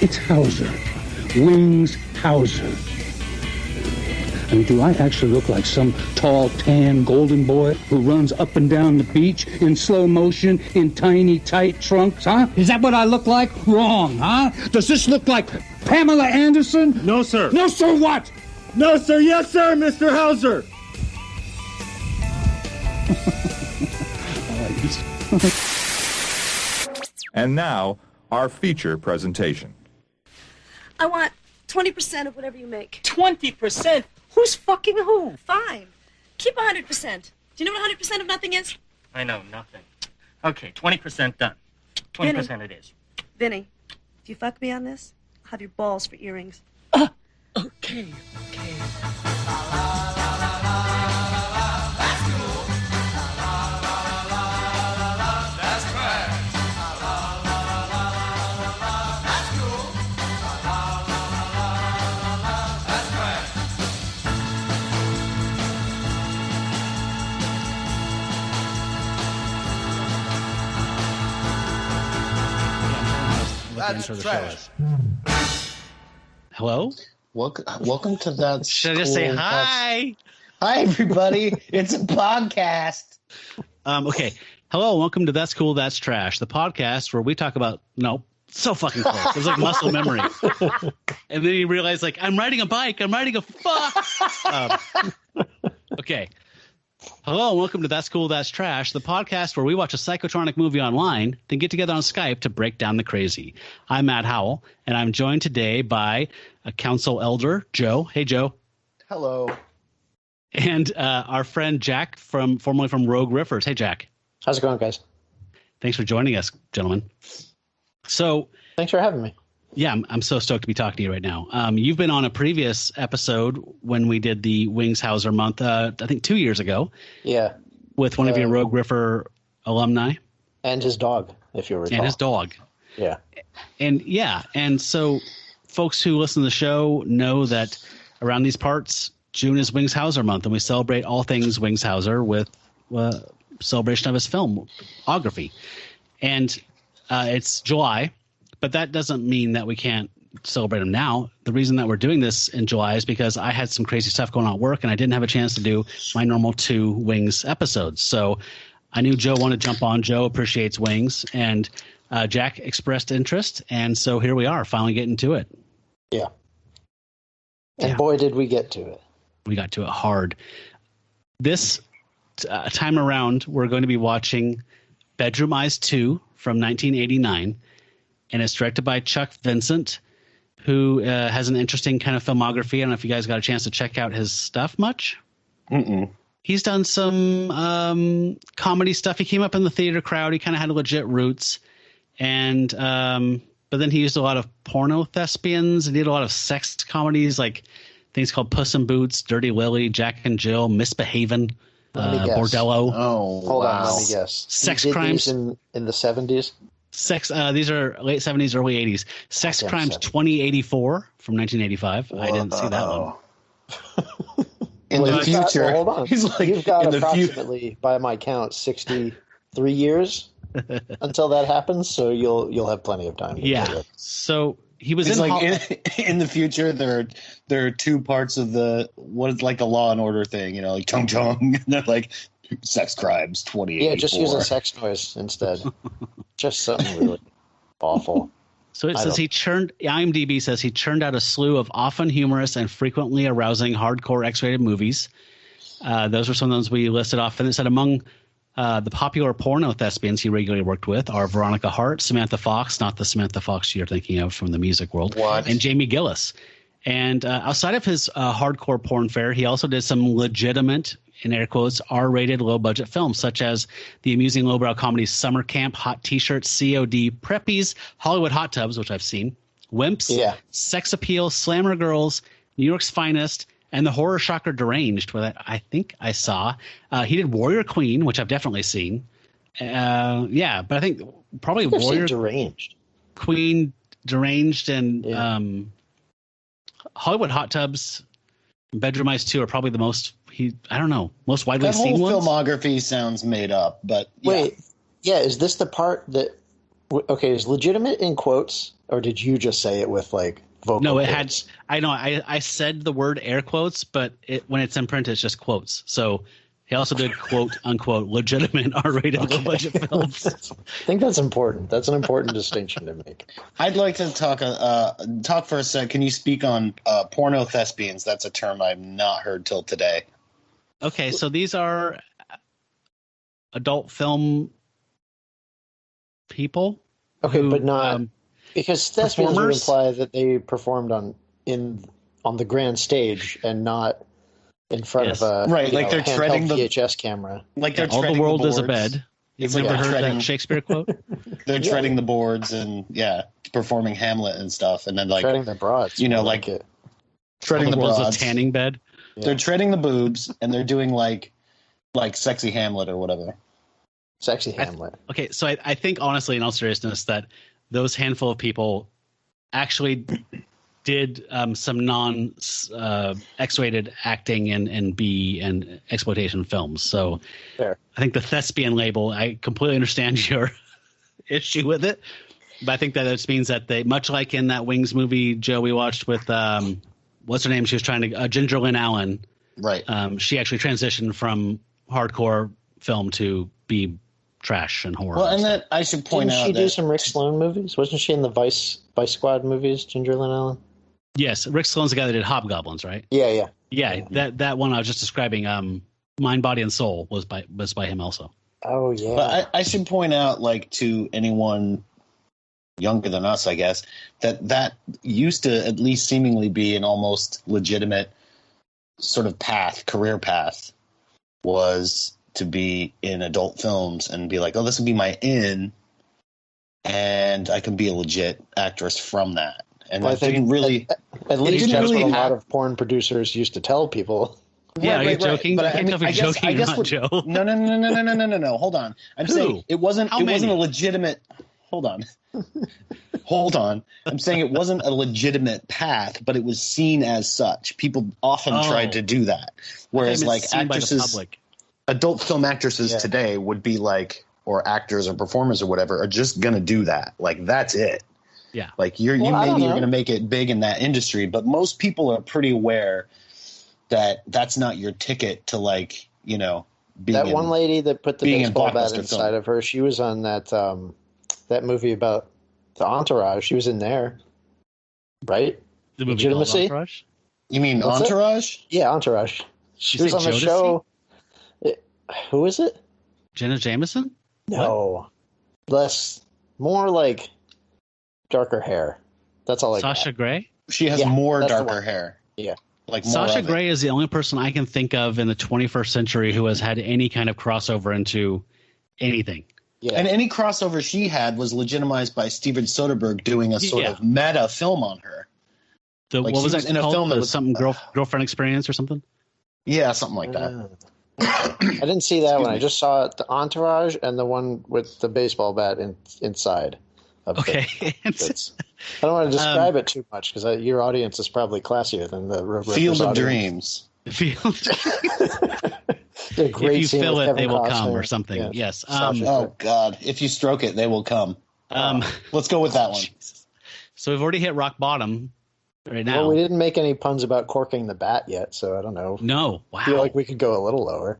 It's Hauser. Wings Hauser. I mean, do I actually look like some tall, tan, golden boy who runs up and down the beach in slow motion in tiny, tight trunks, huh? Is that what I look like? Wrong, huh? Does this look like Pamela Anderson? No, sir. No, sir, what? No, sir. Yes, sir, Mr. Hauser. And now, our feature presentation. I want 20% of whatever you make. 20%? Who's fucking who? Fine. Keep 100%. Do you know what 100% of nothing is? I know nothing. Okay, 20% done. 20% it is. Vinny, if you fuck me on this, I'll have your balls for earrings. Okay. That's trash. Hello? Welcome to that. Should I just say hi? Hi, everybody. It's a podcast. Okay. Hello, welcome to That's Cool, That's Trash, the podcast where we talk about, so fucking close. It's like muscle memory. And then you realize, I'm riding a bike. I'm riding a fuck. Okay. Hello, and welcome to That's Cool, That's Trash, the podcast where we watch a psychotronic movie online, then get together on Skype to break down the crazy. I'm Matt Howell, and I'm joined today by a council elder, Joe. Hey, Joe. Hello. And our friend Jack, formerly from Rogue Riffers. Hey, Jack. How's it going, guys? Thanks for joining us, gentlemen. So, thanks for having me. Yeah, I'm so stoked to be talking to you right now. You've been on a previous episode when we did the Wings Hauser month, I think 2 years ago. Yeah. With one of your Rogue Riffer alumni. And his dog, if you recall. And his dog. Yeah. And so folks who listen to the show know that around these parts, June is Wings Hauser month, and we celebrate all things Wings Hauser with celebration of his filmography. And it's July. But that doesn't mean that we can't celebrate him now. The reason that we're doing this in July is because I had some crazy stuff going on at work, and I didn't have a chance to do my normal 2 Wings episodes. So I knew Joe wanted to jump on. Joe appreciates Wings, and Jack expressed interest, and so here we are, finally getting to it. Yeah. And boy, did we get to it. We got to it hard. This time around, we're going to be watching Bedroom Eyes 2 from 1989. And it's directed by Chuck Vincent, who has an interesting kind of filmography. I don't know if you guys got a chance to check out his stuff much. Mm-mm. He's done some comedy stuff. He came up in the theater crowd. He kind of had legit roots. And but then he used a lot of porno thespians and did a lot of sex comedies, like things called Puss in Boots, Dirty Lily, Jack and Jill, Misbehavin', Bordello. Oh, hold on, let me guess. Sex crimes in the 70s. These are late 70s, early 80s. Sex Crimes 2084 from 1985. I didn't see that one. In the future. Hold on. He's like, you've got approximately, by my count, 63 years until that happens, so you'll have plenty of time. Yeah. So he was in the future. There are 2 parts of what is like a Law and Order thing, like chung chung. And they're like Sex Crimes 2084. Yeah, just use a sex noise instead. Just something really awful. So it says IMDb says he churned out a slew of often humorous and frequently arousing hardcore X-rated movies. Those were some of those we listed off. And it said among the popular porno thespians he regularly worked with are Veronica Hart, Samantha Fox, not the Samantha Fox you're thinking of from the music world, and Jamie Gillis. And outside of his hardcore porn fare, he also did some legitimate, in air quotes, R-rated low-budget films, such as the amusing lowbrow comedies Summer Camp, Hot T-Shirts, COD, Preppies, Hollywood Hot Tubs, which I've seen, Wimps, Sex Appeal, Slammer Girls, New York's Finest, and the horror shocker Deranged, where I think I saw. He did Warrior Queen, which I've definitely seen. But I think probably Warrior Deranged. Queen, Deranged, and Hollywood Hot Tubs, Bedroom Eyes 2 are probably the most most widely seen ones. That whole filmography sounds made up, but wait, is this the part that Okay, is legitimate in quotes, or did you just say it with like vocal? No, it quotes? had. I know. I said the word air quotes, but when it's in print, it's just quotes. So he also did quote unquote legitimate R-rated low budget films. I think that's important. That's an important distinction to make. I'd like to talk for a sec. Can you speak on porno thespians? That's a term I've not heard till today. Okay, so these are adult film people. Okay, who, but not because thespians would performers? imply that they performed on the grand stage and not in front Yes. of a Right, like they're handheld treading the VHS camera. like they're all the treading world is a boards. bed. You've It's like never they're heard treading- that Shakespeare quote? They're treading the boards and performing Hamlet and stuff, and then like treading the broads. you know, more like it. treading All the the world's broads. a tanning bed. They're treading the boobs, and they're doing like sexy Hamlet or whatever. Sexy Hamlet. Okay, so I think honestly, in all seriousness, that those handful of people actually did some non X-rated acting in B and exploitation films. So Fair. I think the thespian label, I completely understand your issue with it, but I think that it means that they, much like in that Wings movie, Joe, we watched with what's her name? She was trying to Ginger Lynn Allen. Right. She actually transitioned from hardcore film to B trash and horror. Well, and that I should point Didn't out she that do some Rick Sloan movies? Wasn't she in the Vice Squad movies, Ginger Lynn Allen? Yes, Rick Sloan's the guy that did Hobgoblins, right? Yeah. Yeah, that one I was just describing, Mind, Body, and Soul was by him also. Oh yeah. But I should point out, like, to anyone younger than us, I guess, that used to at least seemingly be an almost legitimate sort of career path, was to be in adult films and be like, oh, this would be my in, and I can be a legit actress from that. And Well, I didn't really. At least didn't that's really what a lot have- of porn producers used to tell people. Yeah, are you joking? But I can't tell if you're joking or not, Joe. No. Hold on. I'm saying it wasn't. How It wasn't a many? legitimate. Hold on. Hold on. I'm saying it wasn't a legitimate path, but it was seen as such. People often tried to do that, whereas It's like seen by the actresses, public. adult film actresses today would be like, or actors or performers or whatever, are just gonna do that. Like that's it. Yeah. Like you're gonna make it big in that industry, but most people are pretty aware that that's not your ticket to, like, you know, being That one lady that put the being in baseball bat blockbuster inside film. of her, she was on that movie about the Entourage. She was in there, right? The movie called Legitimacy? Entourage? You mean What's it? Entourage? Yeah, Entourage. She You was say on the Jodeci? show. Who is it? Jenna Jameson? No, more like darker hair. That's all I got. Sasha Grey? She has Yeah, more that's the darker one. hair. Yeah. Like more Sasha of it. Grey is the only person I can think of in the 21st century who has had any kind of crossover into anything. Yeah. And any crossover she had was legitimized by Steven Soderbergh doing a sort of meta film on her. Like What she was was that in a called? film that The was- something girlfriend experience or something? Yeah, something like that. I didn't see that one. I just saw the Entourage and the one with the baseball bat inside. Of Okay. It's, I don't want to describe it too much because your audience is probably classier than the Field of audience. Dreams. A great If you scene feel with it, Kevin they will Costner. come or something. Yeah. Yes. Sasha Oh God! If you stroke it, they will come. Let's go with that one. So we've already hit rock bottom right now. Well, we didn't make any puns about corking the bat yet, so I don't know. No. I feel Wow. like we could go a little lower.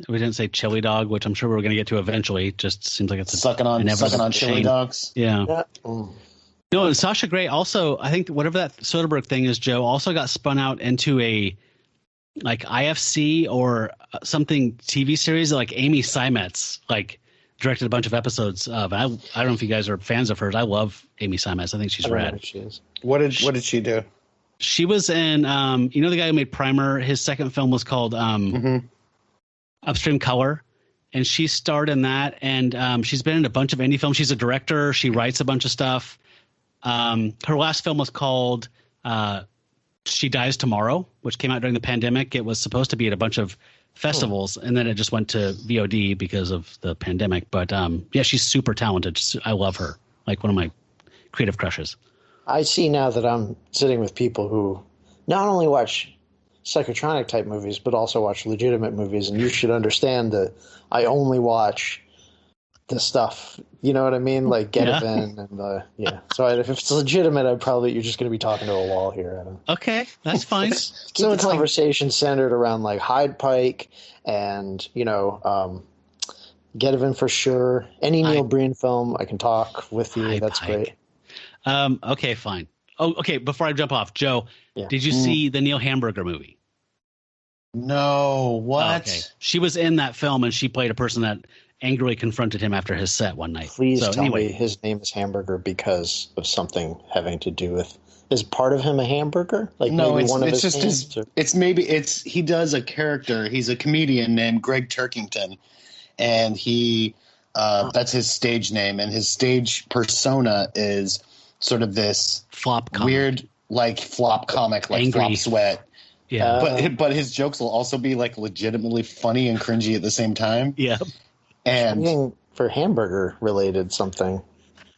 We didn't say chili dog, which I'm sure we're going to get to eventually. Just seems like it's Sucking on chili chain. dogs. Yeah. Yeah. Mm. No, and Sasha Grey also, I think whatever that Soderbergh thing is, Joe, also got spun out into a like IFC or something TV series that like Amy Seimetz like directed a bunch of episodes of. I don't know if you guys are fans of hers. I love Amy Seimetz. I think she's I don't know rad. who she is. What did she do? She was in, you know, the guy who made Primer. His second film was called Upstream Color, and she starred in that. And she's been in a bunch of indie films. She's a director. She writes a bunch of stuff. Her last film was called She Dies Tomorrow, which came out during the pandemic. It was supposed to be at a bunch of festivals, and then it just went to VOD because of the pandemic. But yeah, she's super talented. I love her. Like one of my creative crushes. I see now that I'm sitting with people who not only watch psychotronic type movies, but also watch legitimate movies. And you should understand that I only watch the stuff. You know what I mean? Like Gedivin and yeah. So if it's legitimate, you're just going to be talking to a wall here, Adam. Okay, that's fine. Keep the conversation centered around like Hyde Pike and Gedivin for sure. Any Neil Breen film, I can talk with you. That's great. Okay, fine. Oh, okay. Before I jump off, Joe, did you see the Neil Hamburger movie? No. What? Okay. She was in that film, and she played a person that angrily confronted him after his set one night. Please tell me his name is Hamburger because of something having to do with. Is part of him a hamburger? Like no, maybe it's, one of it's his just hands, he does a character. He's a comedian named Greg Turkington, and he that's his stage name, and his stage persona is sort of this flop comic. Weird like flop comic, like Angry. Flop Sweat. Yeah, but his jokes will also be like legitimately funny and cringy at the same time. Yeah, and for hamburger related something.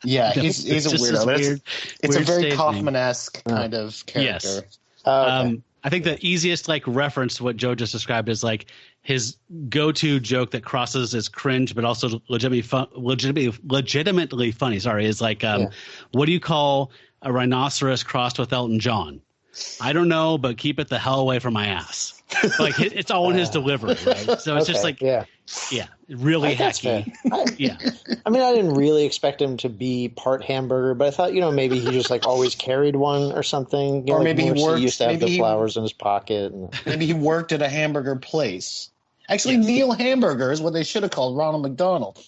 Yeah, he's a weirdo. It's a very Kaufman-esque kind of character. Yes. Okay. I think the easiest like reference to what Joe just described is like his go-to joke that crosses as cringe, but also legitimately funny. Sorry, is like, what do you call a rhinoceros crossed with Elton John? I don't know, but keep it the hell away from my ass. Like it's all in his delivery, right? So it's just like, really hacky. I mean, I didn't really expect him to be part hamburger, but I thought, maybe he just like always carried one or something. Or maybe he used to have the flowers in his pocket. Maybe he worked at a hamburger place. Actually, Neil Hamburger is what they should have called Ronald McDonald.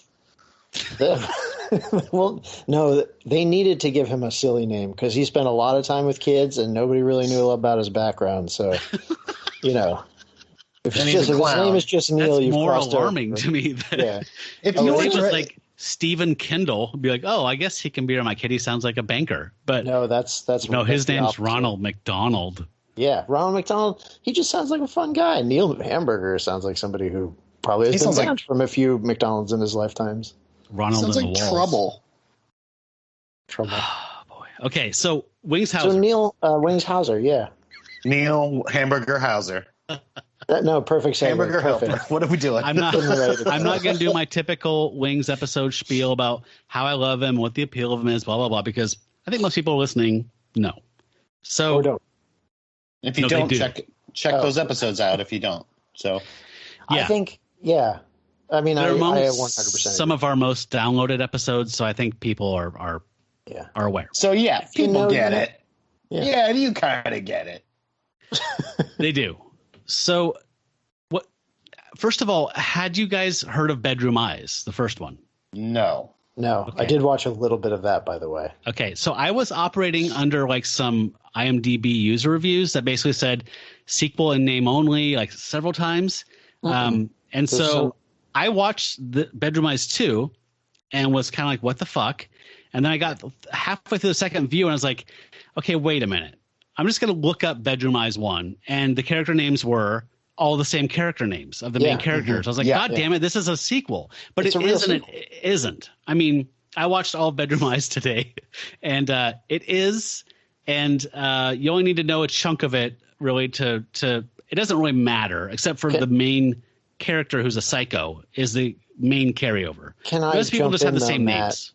Well, no, they needed to give him a silly name because he spent a lot of time with kids and nobody really knew about his background. So, if his name is just Neil, you've more crossed alarming over. to me. If his name was like Stephen Kindle, I'd be like, oh, I guess he can be my kid. He sounds like a banker. But no, that's his name's Ronald McDonald. Yeah, Ronald McDonald. He just sounds like a fun guy. Neil Hamburger sounds like somebody who probably has been banned from a few McDonald's in his lifetimes. Ronald sounds like Trouble. Oh, boy. Okay, so Wings Hauser. So Neil Wings Hauser, yeah. Neil Hamburger Hauser. No, perfect segue. Hamburger Helper. What are we doing? I'm not going to do my typical Wings episode spiel about how I love him, what the appeal of him is, blah, blah, blah, because I think most people listening know. So, or don't. If you don't, check those episodes out if you don't. So, I think, I mean, I 100%. Some of our most downloaded episodes, so I think people are aware. So people get it. Yeah, you kind of get it. They do. So, first of all, had you guys heard of Bedroom Eyes, the first one? No. Okay. I did watch a little bit of that, by the way. Okay, so I was operating under like some IMDb user reviews that basically said sequel in name only, like several times. And so I watched the Bedroom Eyes 2 and was kind of like, what the fuck? And then I got halfway through the second view and I was like, okay, wait a minute. I'm just going to look up Bedroom Eyes 1. And the character names were all the same character names of the main characters. I was like, God damn it, this is a sequel. But it isn't. I mean, I watched all of Bedroom Eyes today, and it is. And you only need to know a chunk of it, really, to it doesn't really matter, except for the main character who's a psycho is the main carryover. Most people just have the same names.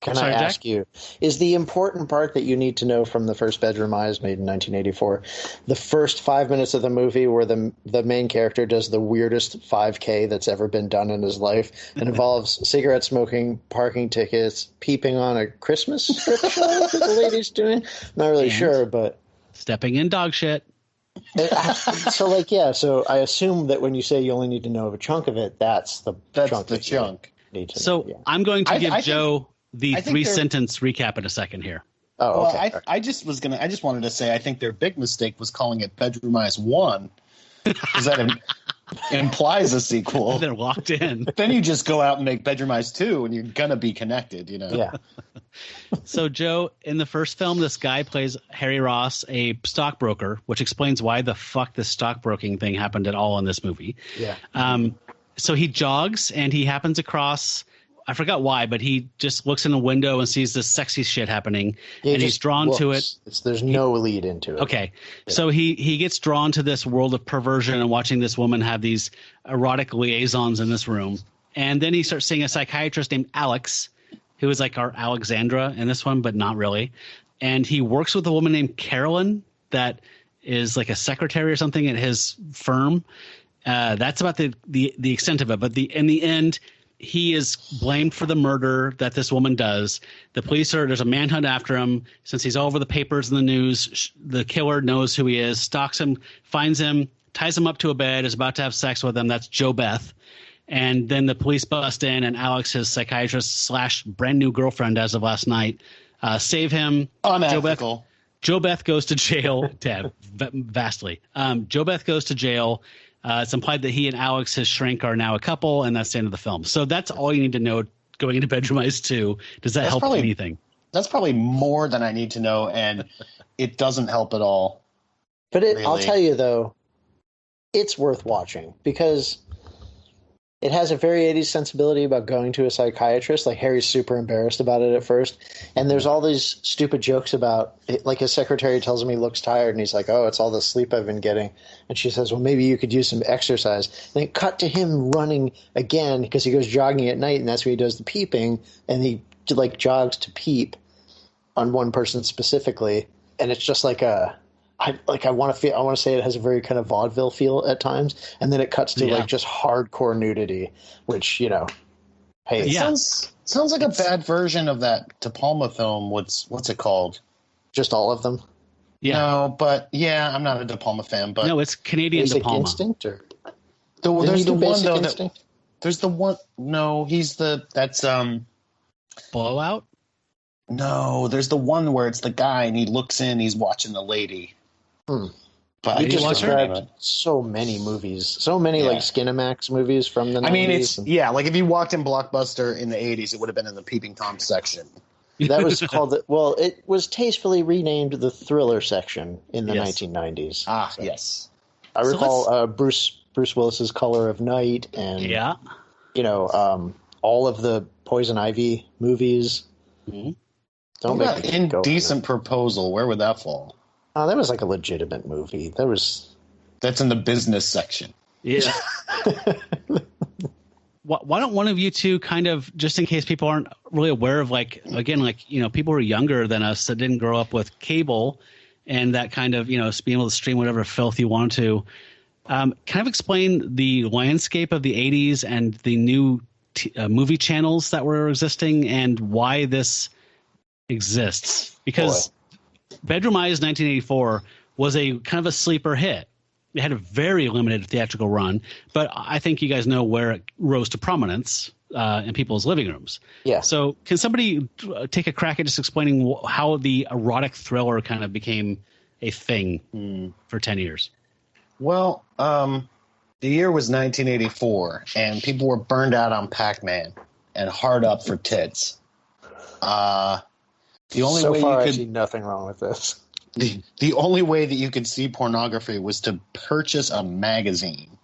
Can I ask you, is the important part that you need to know from the first Bedroom Eyes made in 1984, the first 5 minutes of the movie where the main character does the weirdest 5K that's ever been done in his life and involves cigarette smoking, parking tickets, peeping on a Christmas strip show that the lady's doing? Not really sure, but... Stepping in dog shit. So I assume that when you say you only need to know of a chunk of it, that's the chunk. I'm going to give Joe... the 3-sentence recap in a second here. Oh, okay. Well, I just wanted to say I think their big mistake was calling it Bedroom Eyes 1 because that implies a sequel. They're locked in. Then you just go out and make Bedroom Eyes 2 and you're gonna be connected, Yeah. So Joe, in the first film, this guy plays Harry Ross, a stockbroker, which explains why the fuck this stockbroking thing happened at all in this movie. Yeah. So he jogs and he happens across. I forgot why, but he just looks in a window and sees this sexy shit happening, and he's drawn to it. There's no lead into it. Okay, so he gets drawn to this world of perversion and watching this woman have these erotic liaisons in this room, And then he starts seeing a psychiatrist named Alex, who is like our Alexandra in this one, but not really. And he works with a woman named Carolyn that is like a secretary or something at his firm. That's about the extent of it. But in the end, he is blamed for the murder that this woman does. The police there's a manhunt after him. Since he's all over the papers and the news, the killer knows who he is, stalks him, finds him, ties him up to a bed, is about to have sex with him. That's Joe Beth. And then the police bust in, and Alex, his psychiatrist / brand new girlfriend as of last night, save him. Unethical. Joe Beth goes to jail. Vastly. Joe Beth goes to jail. It's implied that he and Alex, his shrink, are now a couple, and that's the end of the film. So that's all you need to know going into Bedroom Eyes 2. Does that help anything? That's probably more than I need to know, and it doesn't help at all. But really. I'll tell you, though, it's worth watching because it has a very 80s sensibility about going to a psychiatrist. Like, Harry's super embarrassed about it at first. And there's all these stupid jokes about it. Like, his secretary tells him he looks tired, and he's like, oh, it's all the sleep I've been getting. And she says, well, maybe you could use some exercise. And then cut to him running again because he goes jogging at night, and that's when he does the peeping. And he, like, jogs to peep on one person specifically. And it's just like I want to say it has a very kind of vaudeville feel at times, and then it cuts to like just hardcore nudity, which hey, sounds like a bad version of that De Palma film. What's it called? Just all of them. Yeah. No, but I'm not a De Palma fan. But no, it's Canadian Basic De Palma. Instinct, or there's the one though. Instinct? There's the one. No, that's Blowout. No, there's the one where it's the guy and he looks in, he's watching the lady. But you just described so many movies, so many like Skinamax movies from the 90s. I mean, it's like if you walked in Blockbuster in the 80s, it would have been in the Peeping Tom section. That was called it was tastefully renamed the Thriller section in the 1990s. Ah, so. Yes. I recall Bruce Willis's Color of Night and all of the Poison Ivy movies. Mm-hmm. Don't make me Indecent Proposal. Where would that fall? Oh, that was like a legitimate movie. That's in the business section. Yeah. Why don't one of you two kind of, just in case people aren't really aware of people who are younger than us that didn't grow up with cable and that kind of, being able to stream whatever filth you want to, kind of explain the landscape of the 80s and the new movie channels that were existing and why this exists. Because Bedroom Eyes 1984 was a kind of a sleeper hit. It had a very limited theatrical run, but I think you guys know where it rose to prominence in people's living rooms. Yeah. So can somebody take a crack at just explaining how the erotic thriller kind of became a thing for 10 years? Well, the year was 1984, and people were burned out on Pac-Man and hard up for tits. The only way I see nothing wrong with this. The only way that you could see pornography was to purchase a magazine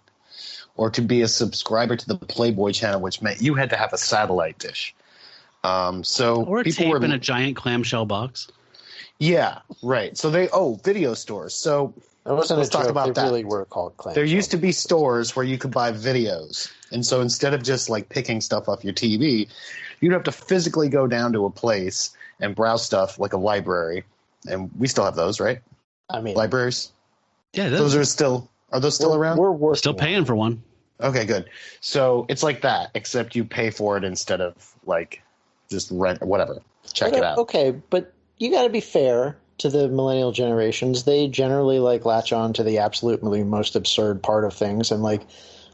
or to be a subscriber to the Playboy channel, which meant you had to have a satellite dish. Or a tape in a giant clamshell box. Yeah, right. So video stores. So let's talk about that. Really were called clamshell. There used to be stores where you could buy videos. And so instead of just like picking stuff off your TV, you'd have to physically go down to a place and browse stuff like a library. And we still have those, right? I mean, libraries. Yeah, those are still around? We're still paying for one. Okay, good. So it's like that, except you pay for it instead of like just rent or whatever. Check it out. Okay, but you got to be fair to the millennial generations. They generally like latch on to the absolutely most absurd part of things, and like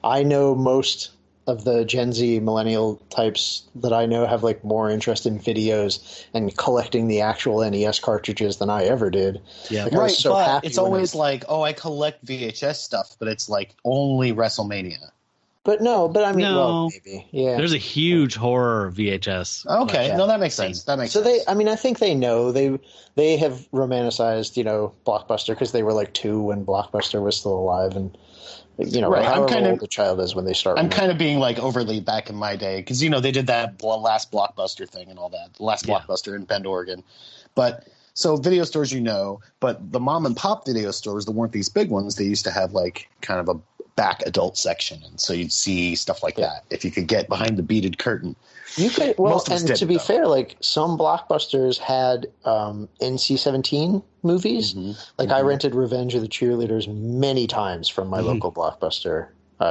I know most of the Gen Z millennial types that I know have like more interest in videos and collecting the actual NES cartridges than I ever did. Yeah, like, right. But it's always like, I collect VHS stuff, but it's like only WrestleMania. But I mean, well, maybe. Yeah. There's a huge horror VHS. Okay, no, that makes sense. That makes sense. I think they know they have romanticized, Blockbuster because they were like 2 when Blockbuster was still alive, and right. However old the child is when they start. I'm kind of being like overly back in my day because they did that last Blockbuster thing and all that, the last Blockbuster in Bend, Oregon. But so video stores, but the mom and pop video stores, there weren't these big ones. They used to have like kind of a back adult section, and so you'd see stuff like that if you could get behind the beaded curtain. You could, well, Most of us and didn't, to be though. fair, like some blockbusters had NC-17 movies. Like I rented Revenge of the Cheerleaders many times from my local Blockbuster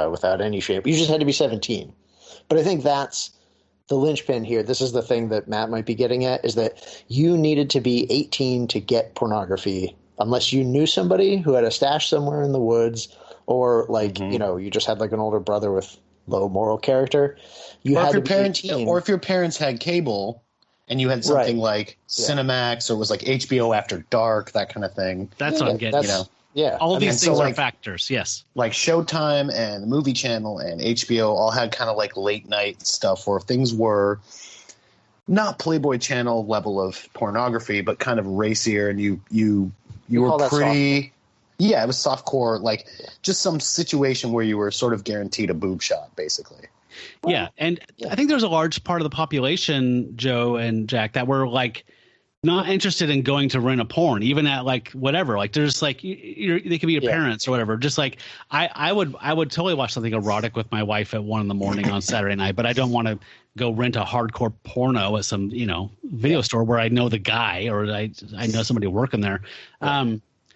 without any shame. You just had to be 17. But I think that's the linchpin here. This is the thing that Matt might be getting at, is that you needed to be 18 to get pornography unless you knew somebody who had a stash somewhere in the woods, or like, you know, you just had like an older brother with low moral character. You Or had if your to be parents, 18. or if your parents had cable, and you had something like Cinemax, or it was like HBO After Dark, that kind of thing. That's what I'm getting. You know, Yeah. All these so, things are like, factors. Yes. like Showtime and the Movie Channel and HBO all had kind of like late night stuff where things were not Playboy Channel level of pornography, but kind of racier, and you call were that pretty. Yeah, it was softcore, like just some situation where you were sort of guaranteed a boob shot, basically. Yeah. And I think there's a large part of the population, Joe and Jack, that were like not interested in going to rent a porn, even at like whatever. Like there's like they could be your parents or whatever. Just like I would totally watch something erotic with my wife at 1 a.m. on Saturday night, but I don't want to go rent a hardcore porno at some video store where I know the guy or I know somebody working there.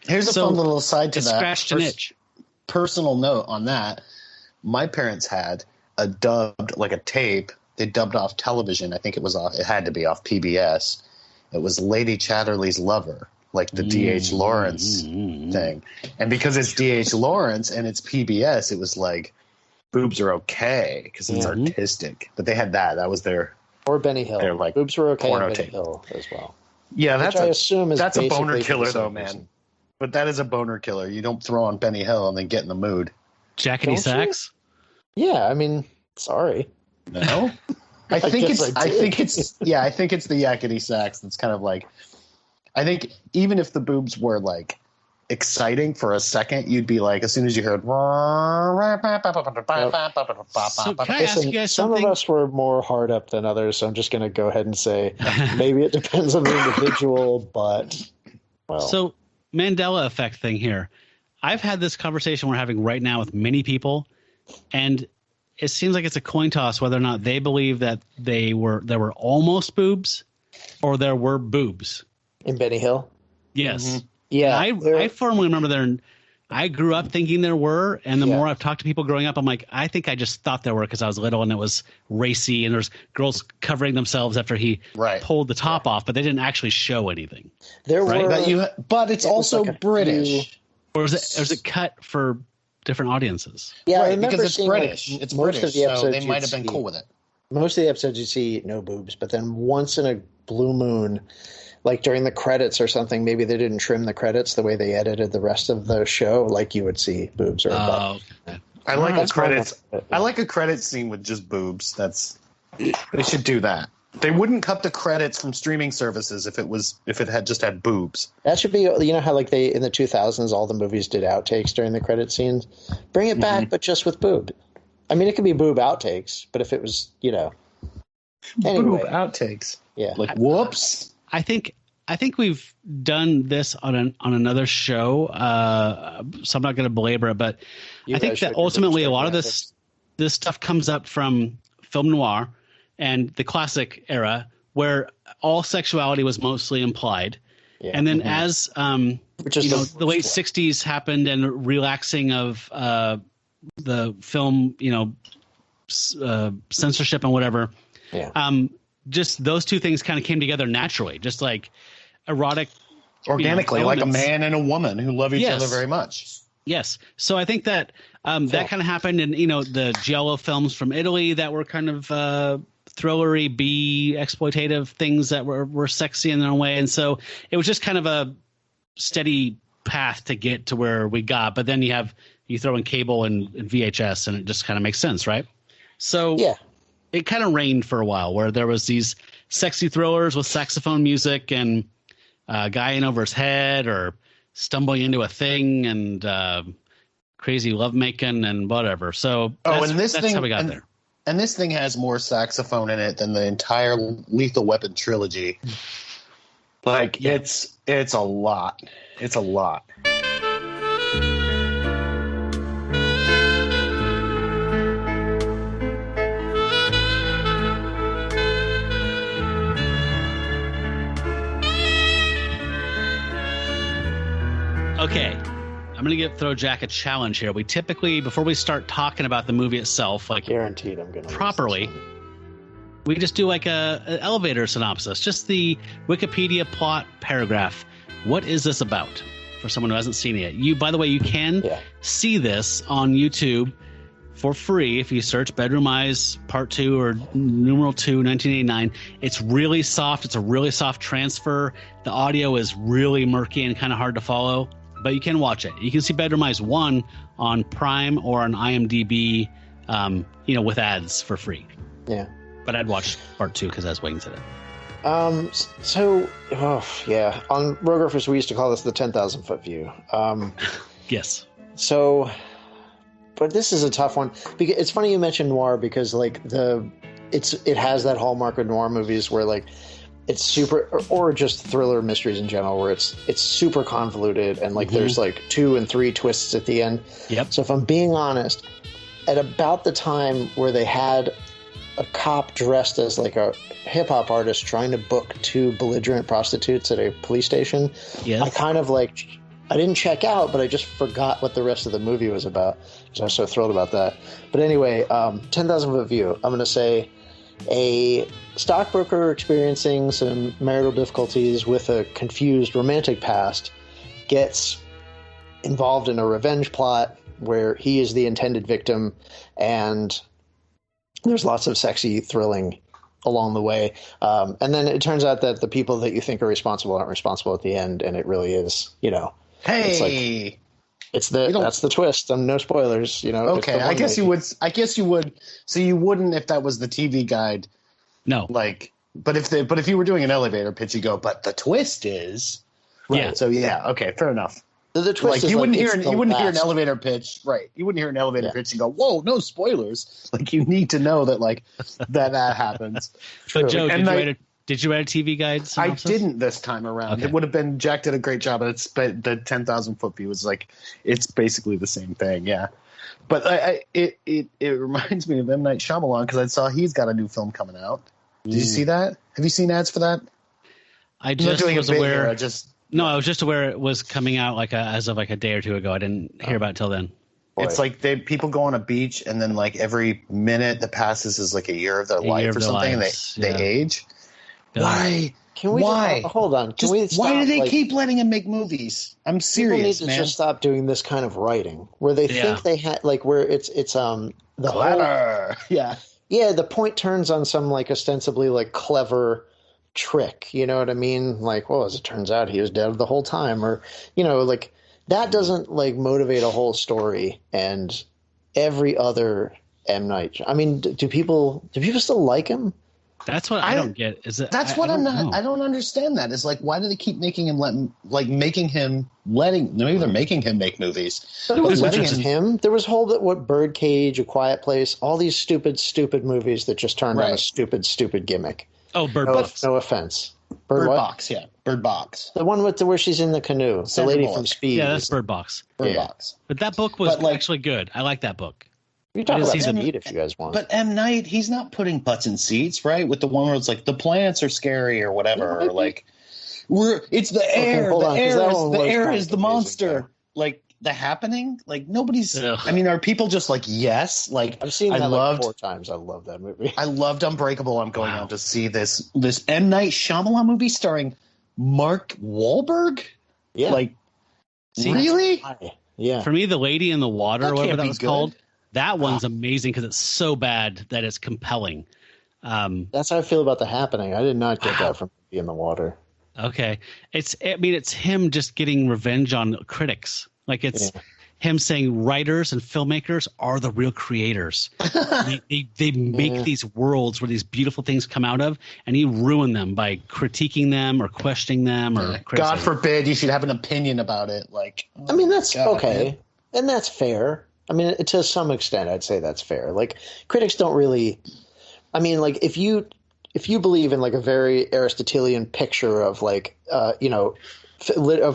Here's a fun little aside to that. Scratched an itch. Personal note on that: my parents had a dubbed, like a tape. They dubbed off television. I think it was off. It had to be off PBS. It was Lady Chatterley's Lover, like the D.H. Lawrence thing. And because it's D.H. Lawrence and it's PBS, it was like boobs are okay because it's artistic. But they had that. That was their or Benny Hill. Their, like, Boobs were okay on porno Benny tape. Hill as well. Yeah, Which I assume is that's a basically boner for killer, the same though, man. reason. But that is a boner killer. You don't throw on Benny Hill and then get in the mood. Jackety Don't you? Sacks? Yeah, I mean, sorry. No, I think guess it's. I I did. think it's. Yeah, I think it's the yakety sax that's kind of like. I think even if the boobs were like exciting for a second, you'd be like, as soon as you heard. So can I ask you guys Some something? of us were more hard up than others, so I'm just going to go ahead and say maybe it depends on the individual, but well. So Mandela effect thing here. I've had this conversation we're having right now with many people, and it seems like it's a coin toss whether or not they believe that there were almost boobs or there were boobs. In Benny Hill? Yes. Yeah. I firmly remember there. I grew up thinking there were, and the more I've talked to people growing up, I'm like, I think I just thought there were because I was little and it was racy, and there's girls covering themselves after he pulled the top off, but they didn't actually show anything. There were, but it's also like a British. Or is it cut for different audiences? Yeah, I Right, remember because it's seeing, British. Like, It's most British, of the so episodes they might have you'd been see- cool with it. Most of the episodes you see no boobs, but then once in a blue moon, like during the credits or something, maybe they didn't trim the credits the way they edited the rest of the show, like you would see boobs or a butt. Okay. I like the That's fine. credits. I like a credit scene with just boobs. They should do that. They wouldn't cut the credits from streaming services if it had just had boobs. That should be, you know how like they in the 2000s all the movies did outtakes during the credit scenes. Bring it back, but just with boob. I mean, it could be boob outtakes, but if it was, anyway, Boob outtakes. yeah, Like whoops. I think we've done this on another show, so I'm not going to belabor it. But You I think guys that should ultimately a do lot of this. this stuff comes up from film noir and the classic era, where all sexuality was mostly implied. Yeah. And then as Which is the late '60s happened and relaxing of the film, censorship and whatever. Yeah. Just those two things kind of came together naturally, just like erotic, Organically, like a elements. man and a woman who love each Yes. other very much. Yes. So I think that that kind of happened in, the giallo films from Italy that were kind of thrillery, exploitative things that were sexy in their own way. And so it was just kind of a steady path to get to where we got. But then you throw in cable and VHS and it just kind of makes sense, right? So Yeah. it kind of reigned for a while where there was these sexy thrillers with saxophone music and a guy in over his head or stumbling into a thing and crazy lovemaking and whatever. So that's how we got there. And this thing has more saxophone in it than the entire Lethal Weapon trilogy. Like it's a lot. It's a lot. Okay, I'm gonna throw Jack a challenge here. We typically, before we start talking about the movie itself, like Guaranteed, I'm gonna properly, we just do like an elevator synopsis, just the Wikipedia plot paragraph. What is this about? For someone who hasn't seen it yet. By the way, you can see this on YouTube for free if you search Bedroom Eyes Part 2 or numeral 2, 1989. It's really soft. It's a really soft transfer. The audio is really murky and kind of hard to follow, but you can watch it. You can see Bedroom Eyes 1 on Prime or on IMDb, with ads for free. Yeah. But I'd watch Part 2 because it has wings in it. On Rogophers, we used to call this the 10,000 foot view. Yes. So, but this is a tough one because it's funny you mentioned noir because like it has that hallmark of noir movies where like it's super or just thriller mysteries in general where it's super convoluted and like there's like 2 and 3 twists at the end. Yep. So if I'm being honest, at about the time where they had a cop dressed as like a hip-hop artist trying to book 2 belligerent prostitutes at a police station. Yes. I kind of like, I didn't check out, but I just forgot what the rest of the movie was about because I was so thrilled about that. But anyway, 10,000 foot view. I'm going to say a stockbroker experiencing some marital difficulties with a confused romantic past gets involved in a revenge plot where he is the intended victim and there's lots of sexy thrilling along the way. And then it turns out that the people that you think are responsible aren't responsible at the end. And it really is, Hey, that's the twist. No spoilers, Okay. I guess you would. So you wouldn't if that was the TV guide. No. But if you were doing an elevator pitch, you go, but the twist is. Right. Yeah. So okay. Fair enough. The twist is you wouldn't hear an last. elevator pitch, right? You wouldn't hear an elevator pitch and go, "Whoa, no spoilers!" Like you need to know that, that happens. But Joe, did you write a TV guide synopsis? I didn't this time around. Okay. It would have been Jack did a great job, but the 10,000 foot view was it's basically the same thing, yeah. But it reminds me of M. Night Shyamalan because I saw he's got a new film coming out. Did you see that? Have you seen ads for that? I just was aware. No, I was just aware it was coming out as of a day or two ago. I didn't hear about it till then. It's like people go on a beach and then every minute that passes is like a year of their life or something, and they age. Why? Can we hold on? Can we stop, why do they keep letting him make movies? I'm serious, people need to just stop doing this kind of writing where they think they had where it's the clever. The point turns on some ostensibly clever trick, you know what I mean? As it turns out he was dead the whole time, or that doesn't motivate a whole story. And every other M. Night, I mean, do people still like him? That's what I don't get. Is it? That's what I don't understand. That is why do they keep making him maybe they're making him make movies. But it wasn't just him. There was Birdcage, A Quiet Place, all these stupid movies that just turned on a stupid gimmick. Oh, Bird Box. No offense. Bird Box, yeah. Bird Box. The one where she's in the canoe. Sandra the lady Bullock. from Speed. Yeah, that's Bird Box. Bird Box. But that book was actually good. I like that book. You talk about Speed if you guys want. But M. Night, he's not putting butts in seats, right? With the one where it's the plants are scary or whatever. Or it's the air. The air is the monster. The Happening, nobody's. Ugh. I mean, are people just yes? I've seen that 4 times. I love that movie. I loved Unbreakable. I'm going out to see this M. Night Shyamalan movie starring Mark Wahlberg. Yeah, really? Yeah. For me, The Lady in the Water, or whatever that was called, that one's amazing because it's so bad that it's compelling. That's how I feel about The Happening. I did not get that from Lady in the Water. Okay, it's him just getting revenge on critics. It's him saying writers and filmmakers are the real creators. they make these worlds where these beautiful things come out of, and you ruin them by critiquing them or questioning them or God forbid you should have an opinion about it. I mean, that's okay, and that's fair. I mean, to some extent, I'd say that's fair. Critics don't really. I mean, if you believe in a very Aristotelian picture of of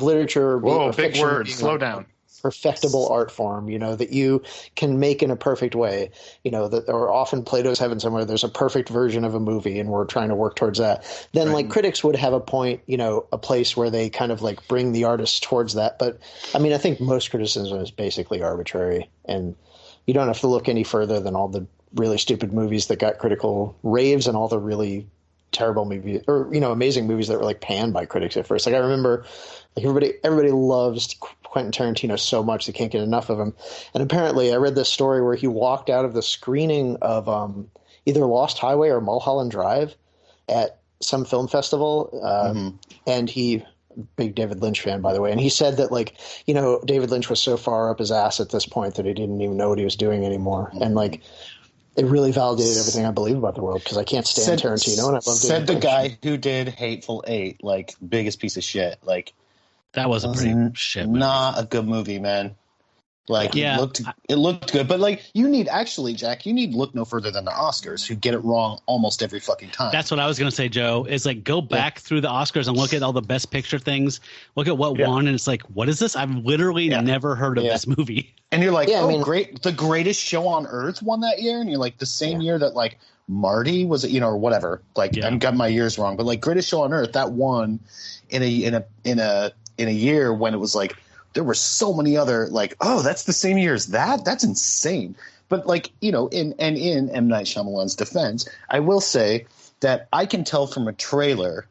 literature. Whoa, big word. Slow down. perfectible art form, that you can make in a perfect way, or often Plato's Heaven somewhere, there's a perfect version of a movie and we're trying to work towards that. Then like critics would have a point, a place where they kind of like bring the artist towards that. But I mean, I think most criticism is basically arbitrary, and you don't have to look any further than all the really stupid movies that got critical raves and all the really terrible movies or, amazing movies that were like panned by critics at first. Like I remember like everybody loves Quentin Tarantino so much they can't get enough of him. And apparently I read this story where he walked out of the screening of either Lost Highway or Mulholland Drive at some film festival. And he, big David Lynch fan, by the way. And he said that like, David Lynch was so far up his ass at this point that he didn't even know what he was doing anymore. And like, it really validated everything I believe about the world because I can't stand Tarantino and I love David Lynch. Guy who did Hateful Eight, like biggest piece of shit. Like that was a pretty shit movie. Not a good movie, man. Like yeah, it looked good, but like you need Jack, you need look no further than the Oscars, who get it wrong almost every fucking time. That's what I was gonna say, Joe. Is like go back through the Oscars and look at all the Best Picture things. Look at what won, and it's like, what is this? I've literally never heard of this movie. And you're like, great! The Greatest Show on Earth won that year, and you're like, the same year that like Marty was, or whatever. Like I got my years wrong, but like Greatest Show on Earth that won in a year when it was like. There were so many other like, oh, that's the same year as that? That's insane. But like, in M. Night Shyamalan's defense, I will say that I can tell from a trailer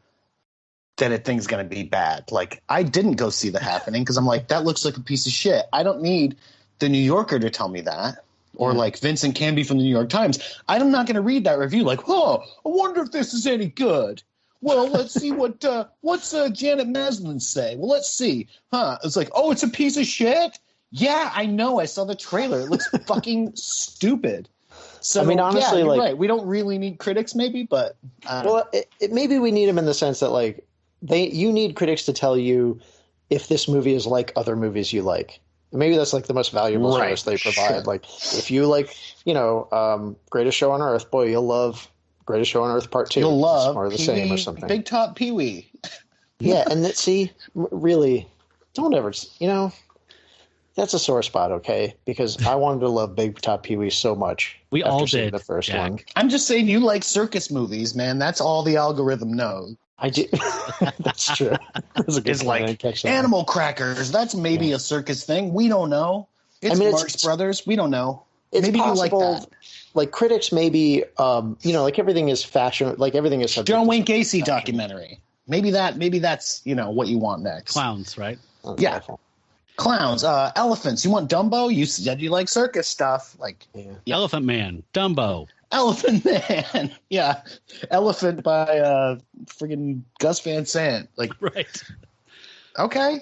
that a thing's going to be bad. Like, I didn't go see The Happening because I'm like, that looks like a piece of shit. I don't need the New Yorker to tell me that. Or like Vincent Canby from the New York Times. I'm not going to read that review like, oh, I wonder if this is any good. Well, let's see what's Janet Maslin say. Well, let's see. It's like, oh, it's a piece of shit. Yeah, I know. I saw the trailer. It looks fucking stupid. So I mean, honestly, you're right. We don't really need critics, maybe, but maybe we need them in the sense that like you need critics to tell you if this movie is like other movies you like. Maybe that's like the most valuable service they provide. Sure. Like if you like, Greatest Show on Earth, boy, you'll love Greatest Show on Earth Part 2. You'll love or the Pee-wee, same or something. Big Top Pee-wee. Yeah, and really, don't ever, that's a sore spot, okay? Because I wanted to love Big Top Pee-wee so much. We all did. The first one. I'm just saying, you like circus movies, man. That's all the algorithm knows. I do. That's true. That's a good it's like Animal Crackers. That's maybe a circus thing. We don't know. It's Marx Brothers. We don't know. It's maybe possible, you like that. Like critics, maybe, like everything is fashion. Like everything is subject John Wayne Gacy documentary. Maybe that's what you want next. Clowns, right? Yeah. Clowns, elephants. You want Dumbo? You said you like circus stuff. Like Elephant Man, Dumbo. Elephant Man. Yeah. Elephant by friggin' Gus Van Sant. Like right. Okay.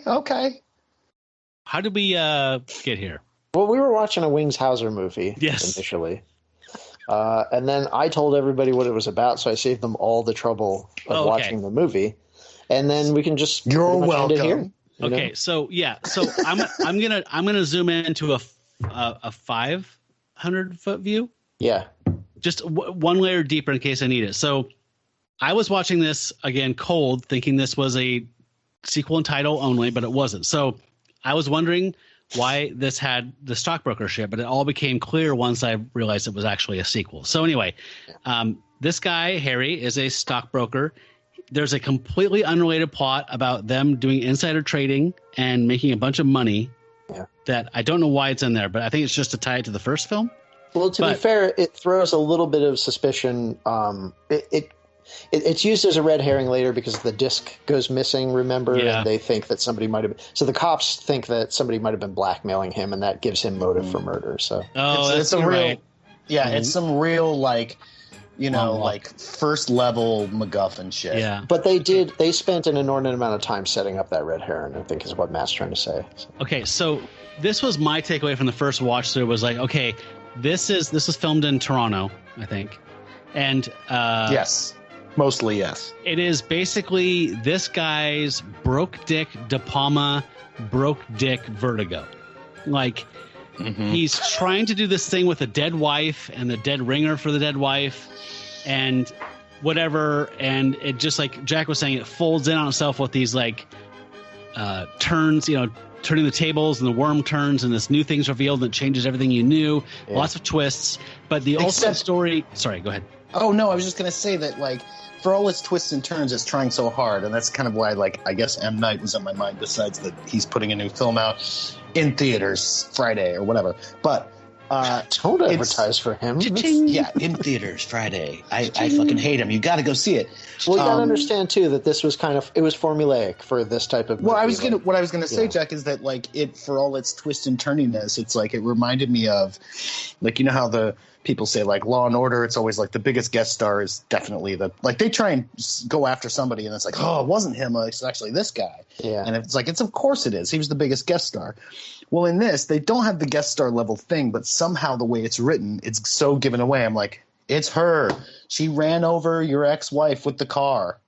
How did we get here? Well, we were watching a Wings Hauser movie initially. And then I told everybody what it was about, so I saved them all the trouble of watching the movie. And then we can just You're welcome. End it here, okay, so I'm gonna zoom into a 500-foot view. Yeah, just one layer deeper in case I need it. So I was watching this again cold, thinking this was a sequel and title only, but it wasn't. So I was wondering why this had the stockbroker shit, but it all became clear once I realized it was actually a sequel. So anyway, this guy, Harry, is a stockbroker. There's a completely unrelated plot about them doing insider trading and making a bunch of money that I don't know why it's in there, but I think it's just to tie it to the first film. Well, to be fair, it throws a little bit of suspicion. It's used as a red herring later because the disc goes missing, remember? Yeah. And they think that somebody might have been... So the cops think that somebody might have been blackmailing him, and that gives him motive for murder. So it's a real... Right. Yeah, it's some real, like first-level MacGuffin shit. Yeah. But they spent an inordinate amount of time setting up that red herring, I think is what Matt's trying to say. So. Okay, so this was my takeaway from the first watch through was like, okay, this is filmed in Toronto, I think. And... yes. Mostly, yes. It is basically this guy's broke dick De Palma, broke dick Vertigo. Like, he's trying to do this thing with a dead wife and the dead ringer for the dead wife and whatever. And it just, like Jack was saying, it folds in on itself with these, like, turns, turning the tables and the worm turns and this new thing's revealed and it changes everything you knew. Yeah. Lots of twists, but the ultimate story. Sorry, go ahead. Oh no, I was just gonna say that like for all its twists and turns, it's trying so hard, and that's kind of why like I guess M. Night was on my mind. Besides that, he's putting a new film out in theaters Friday or whatever, but. Don't advertise for him. Yeah, in theaters Friday. I fucking hate him. You got to go see it. Well, you got to understand too that this was it was formulaic for this type of movie. What I was gonna say, Jack, is that like it for all its twist and turniness, it's like it reminded me of, like you know how the people say like Law and Order, it's always like the biggest guest star is definitely like they try and go after somebody and it's like, oh, it wasn't him, it's actually this guy. Yeah, and it's like of course it is. He was the biggest guest star. Well, in this, they don't have the guest star level thing, but somehow the way it's written, it's so given away. I'm like, it's her. She ran over your ex-wife with the car.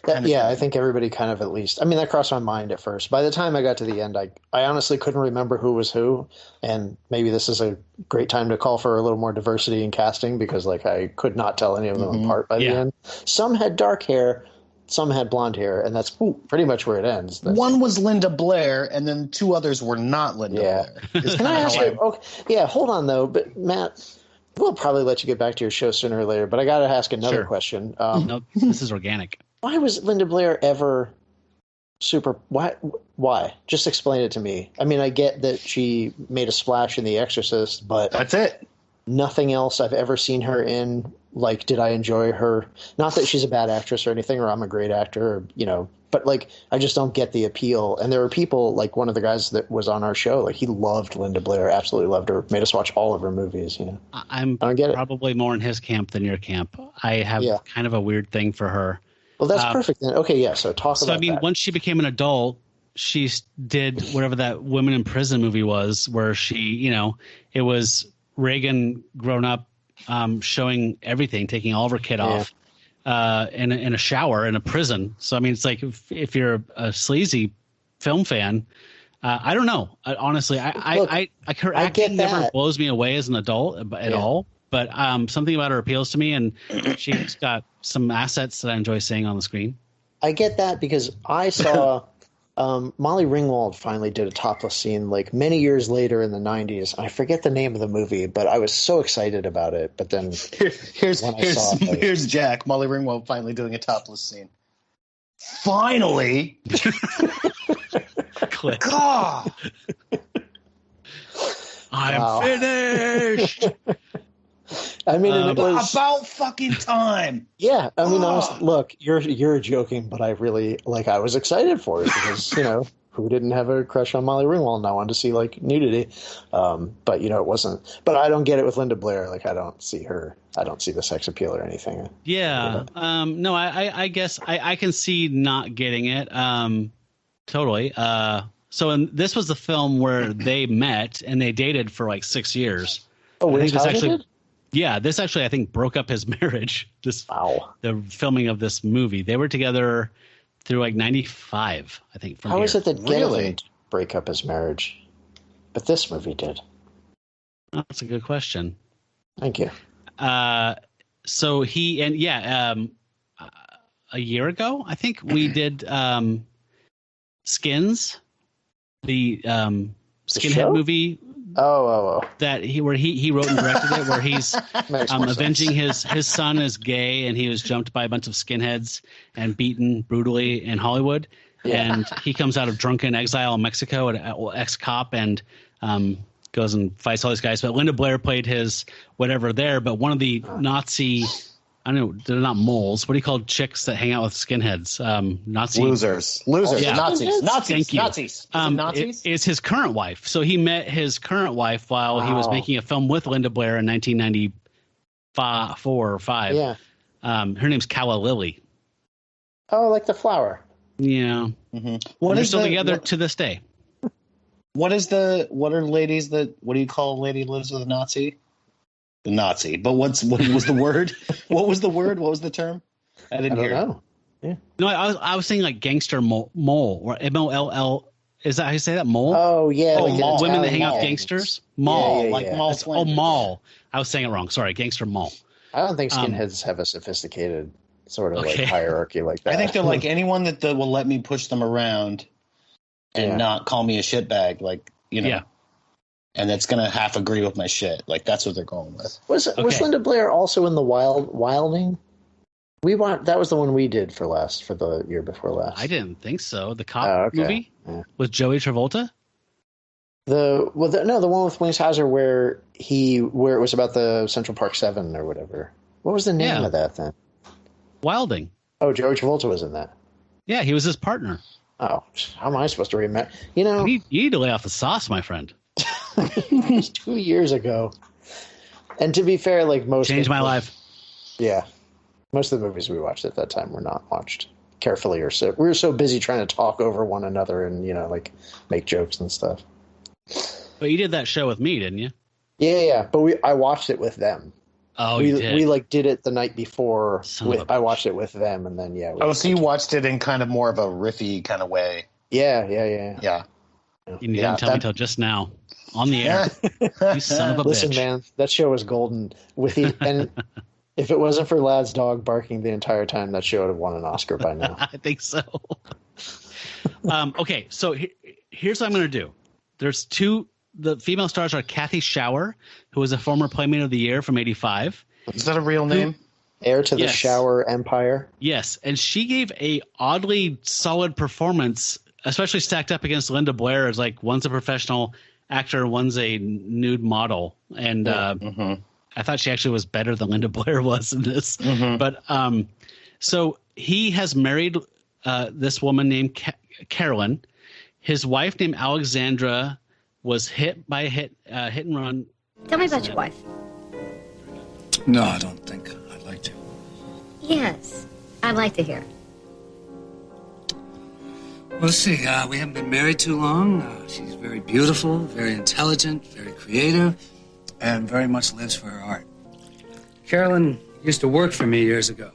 I think everybody kind of at least. I mean, that crossed my mind at first. By the time I got to the end, I honestly couldn't remember who was who. And maybe this is a great time to call for a little more diversity in casting because, like, I could not tell any of them apart by the end. Some had dark hair. Some had blonde hair, and that's pretty much where it ends. One was Linda Blair, and then two others were not Linda Blair. Can I ask you? Okay, yeah, hold on though. But Matt, we'll probably let you get back to your show sooner or later. But I got to ask another question. No, this is organic. Why was Linda Blair ever super? Why? Just explain it to me. I mean, I get that she made a splash in The Exorcist, but that's it. Nothing else I've ever seen her in. Like, did I enjoy her? Not that she's a bad actress or anything, or I'm a great actor, or, but like, I just don't get the appeal. And there were people, like one of the guys that was on our show, like he loved Linda Blair, absolutely loved her, made us watch all of her movies, I don't get probably more in his camp than your camp. I have kind of a weird thing for her. Well, that's perfect then. Okay, yeah, so talk about that. So, I mean, once she became an adult, she did whatever that Women in Prison movie was, where she, it was Reagan grown up, showing everything, taking all of her kid off in a shower in a prison. So I mean, it's like if you're a sleazy film fan, I don't know. Honestly, her acting never blows me away as an adult at all. But something about her appeals to me, and she's got some assets that I enjoy seeing on the screen. I get that because I saw. Molly Ringwald finally did a topless scene like many years later in the 90s. I forget the name of the movie, but I was so excited about it. But then here's Jack. Molly Ringwald finally doing a topless scene. Finally! Click. God! I'm finished! I mean, it was about fucking time. Yeah, I mean, look, you're joking, but I really I was excited for it because who didn't have a crush on Molly Ringwald and I wanted to see like nudity, but it wasn't. But I don't get it with Linda Blair. Like I don't see the sex appeal or anything. Yeah, no, I guess I can see not getting it. Totally. This was the film where they met and they dated for like 6 years. Oh, I think this actually. Yeah, this actually, I think, broke up his marriage. The filming of this movie. They were together through like 95, I think. How is it that Gale didn't break up his marriage, but this movie did? That's a good question. Thank you. So he and a year ago, I think we did Skins, the skinhead movie. Oh. That he wrote and directed it, where he's avenging his son is gay and he was jumped by a bunch of skinheads and beaten brutally in Hollywood. Yeah. And he comes out of drunken exile in Mexico, an ex-cop, and goes and fights all these guys. But Linda Blair played his whatever there. But one of the Nazi, I don't know, they're not moles. What do you call chicks that hang out with skinheads? Nazi losers, yeah. Nazis. Thank you. Nazis. Nazis? It's his current wife. So he met his current wife while he was making a film with Linda Blair in 1994 or 5. Yeah. Her name's Calla Lily. Oh, like the flower. Yeah. Mm-hmm. They're still together to this day. What are ladies that? What do you call a lady who lives with a Nazi? The Nazi. But what was the word? What was the word? What was the term? I didn't hear. Know. Yeah. No, I was saying like gangster mole or MOLL. Is that how you say that? Mole? Oh yeah. Oh, like women that hang out with gangsters. Mall, mall. Mall. I was saying it wrong. Sorry, gangster mall. I don't think skinheads have a sophisticated sort of like hierarchy like that. I think they're like anyone that will let me push them around. and not call me a shitbag, like, you know. Yeah. And that's gonna half agree with my shit. Like that's what they're going with. Was Linda Blair also in the Wilding? That was the one we did for the year before last. I didn't think so. The cop movie with Joey Travolta. The one with Wings Hauser where it was about the Central Park 7 or whatever. What was the name of that then? Wilding. Oh, Joey Travolta was in that. Yeah, he was his partner. Oh, how am I supposed to remember? You need to lay off the sauce, my friend. It was 2 years ago. And to be fair, like most changed my life. Yeah. Most of the movies we watched at that time were not watched carefully we were so busy trying to talk over one another and, like make jokes and stuff. But you did that show with me, didn't you? Yeah. But I watched it with them. Oh, you did? We did it the night before. I watched it with them and then, so you watched it in kind of more of a riffy kind of way. Yeah. You didn't tell me till just now. On the air. You son of a bitch. Listen, man, that show was golden. And if it wasn't for Lad's dog barking the entire time, that show would have won an Oscar by now. I think so. Okay, so here's what I'm going to do. There's the female stars are Kathy Shower, who was a former Playmate of the Year from '85. Is that a real name? Heir to the Shower Empire. Yes, and she gave a oddly solid performance, especially stacked up against Linda Blair as like one's a professional actor, one's a nude model, and I thought she actually was better than Linda Blair was in this. But so he has married this woman named Carolyn. His wife named Alexandra was hit by a hit and run. Tell me about your wife. No, I don't think I'd like to. Yes, I'd like to hear. Well, let's see. We haven't been married too long. She's very beautiful, very intelligent, very creative, and very much lives for her art. Carolyn used to work for me years ago.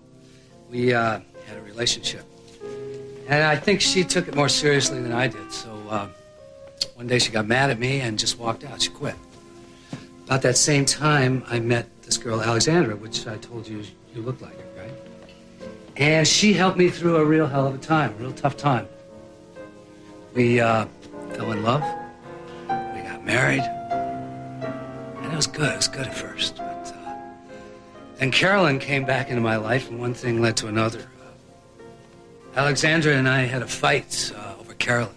We had a relationship. And I think she took it more seriously than I did. So one day she got mad at me and just walked out. She quit. About that same time, I met this girl, Alexandra, which I told you looked like her, right? And she helped me through a real hell of a time, a real tough time. We fell in love. We got married. And it was good. It was good at first. But then Carolyn came back into my life, and one thing led to another. Alexandra and I had a fight over Carolyn.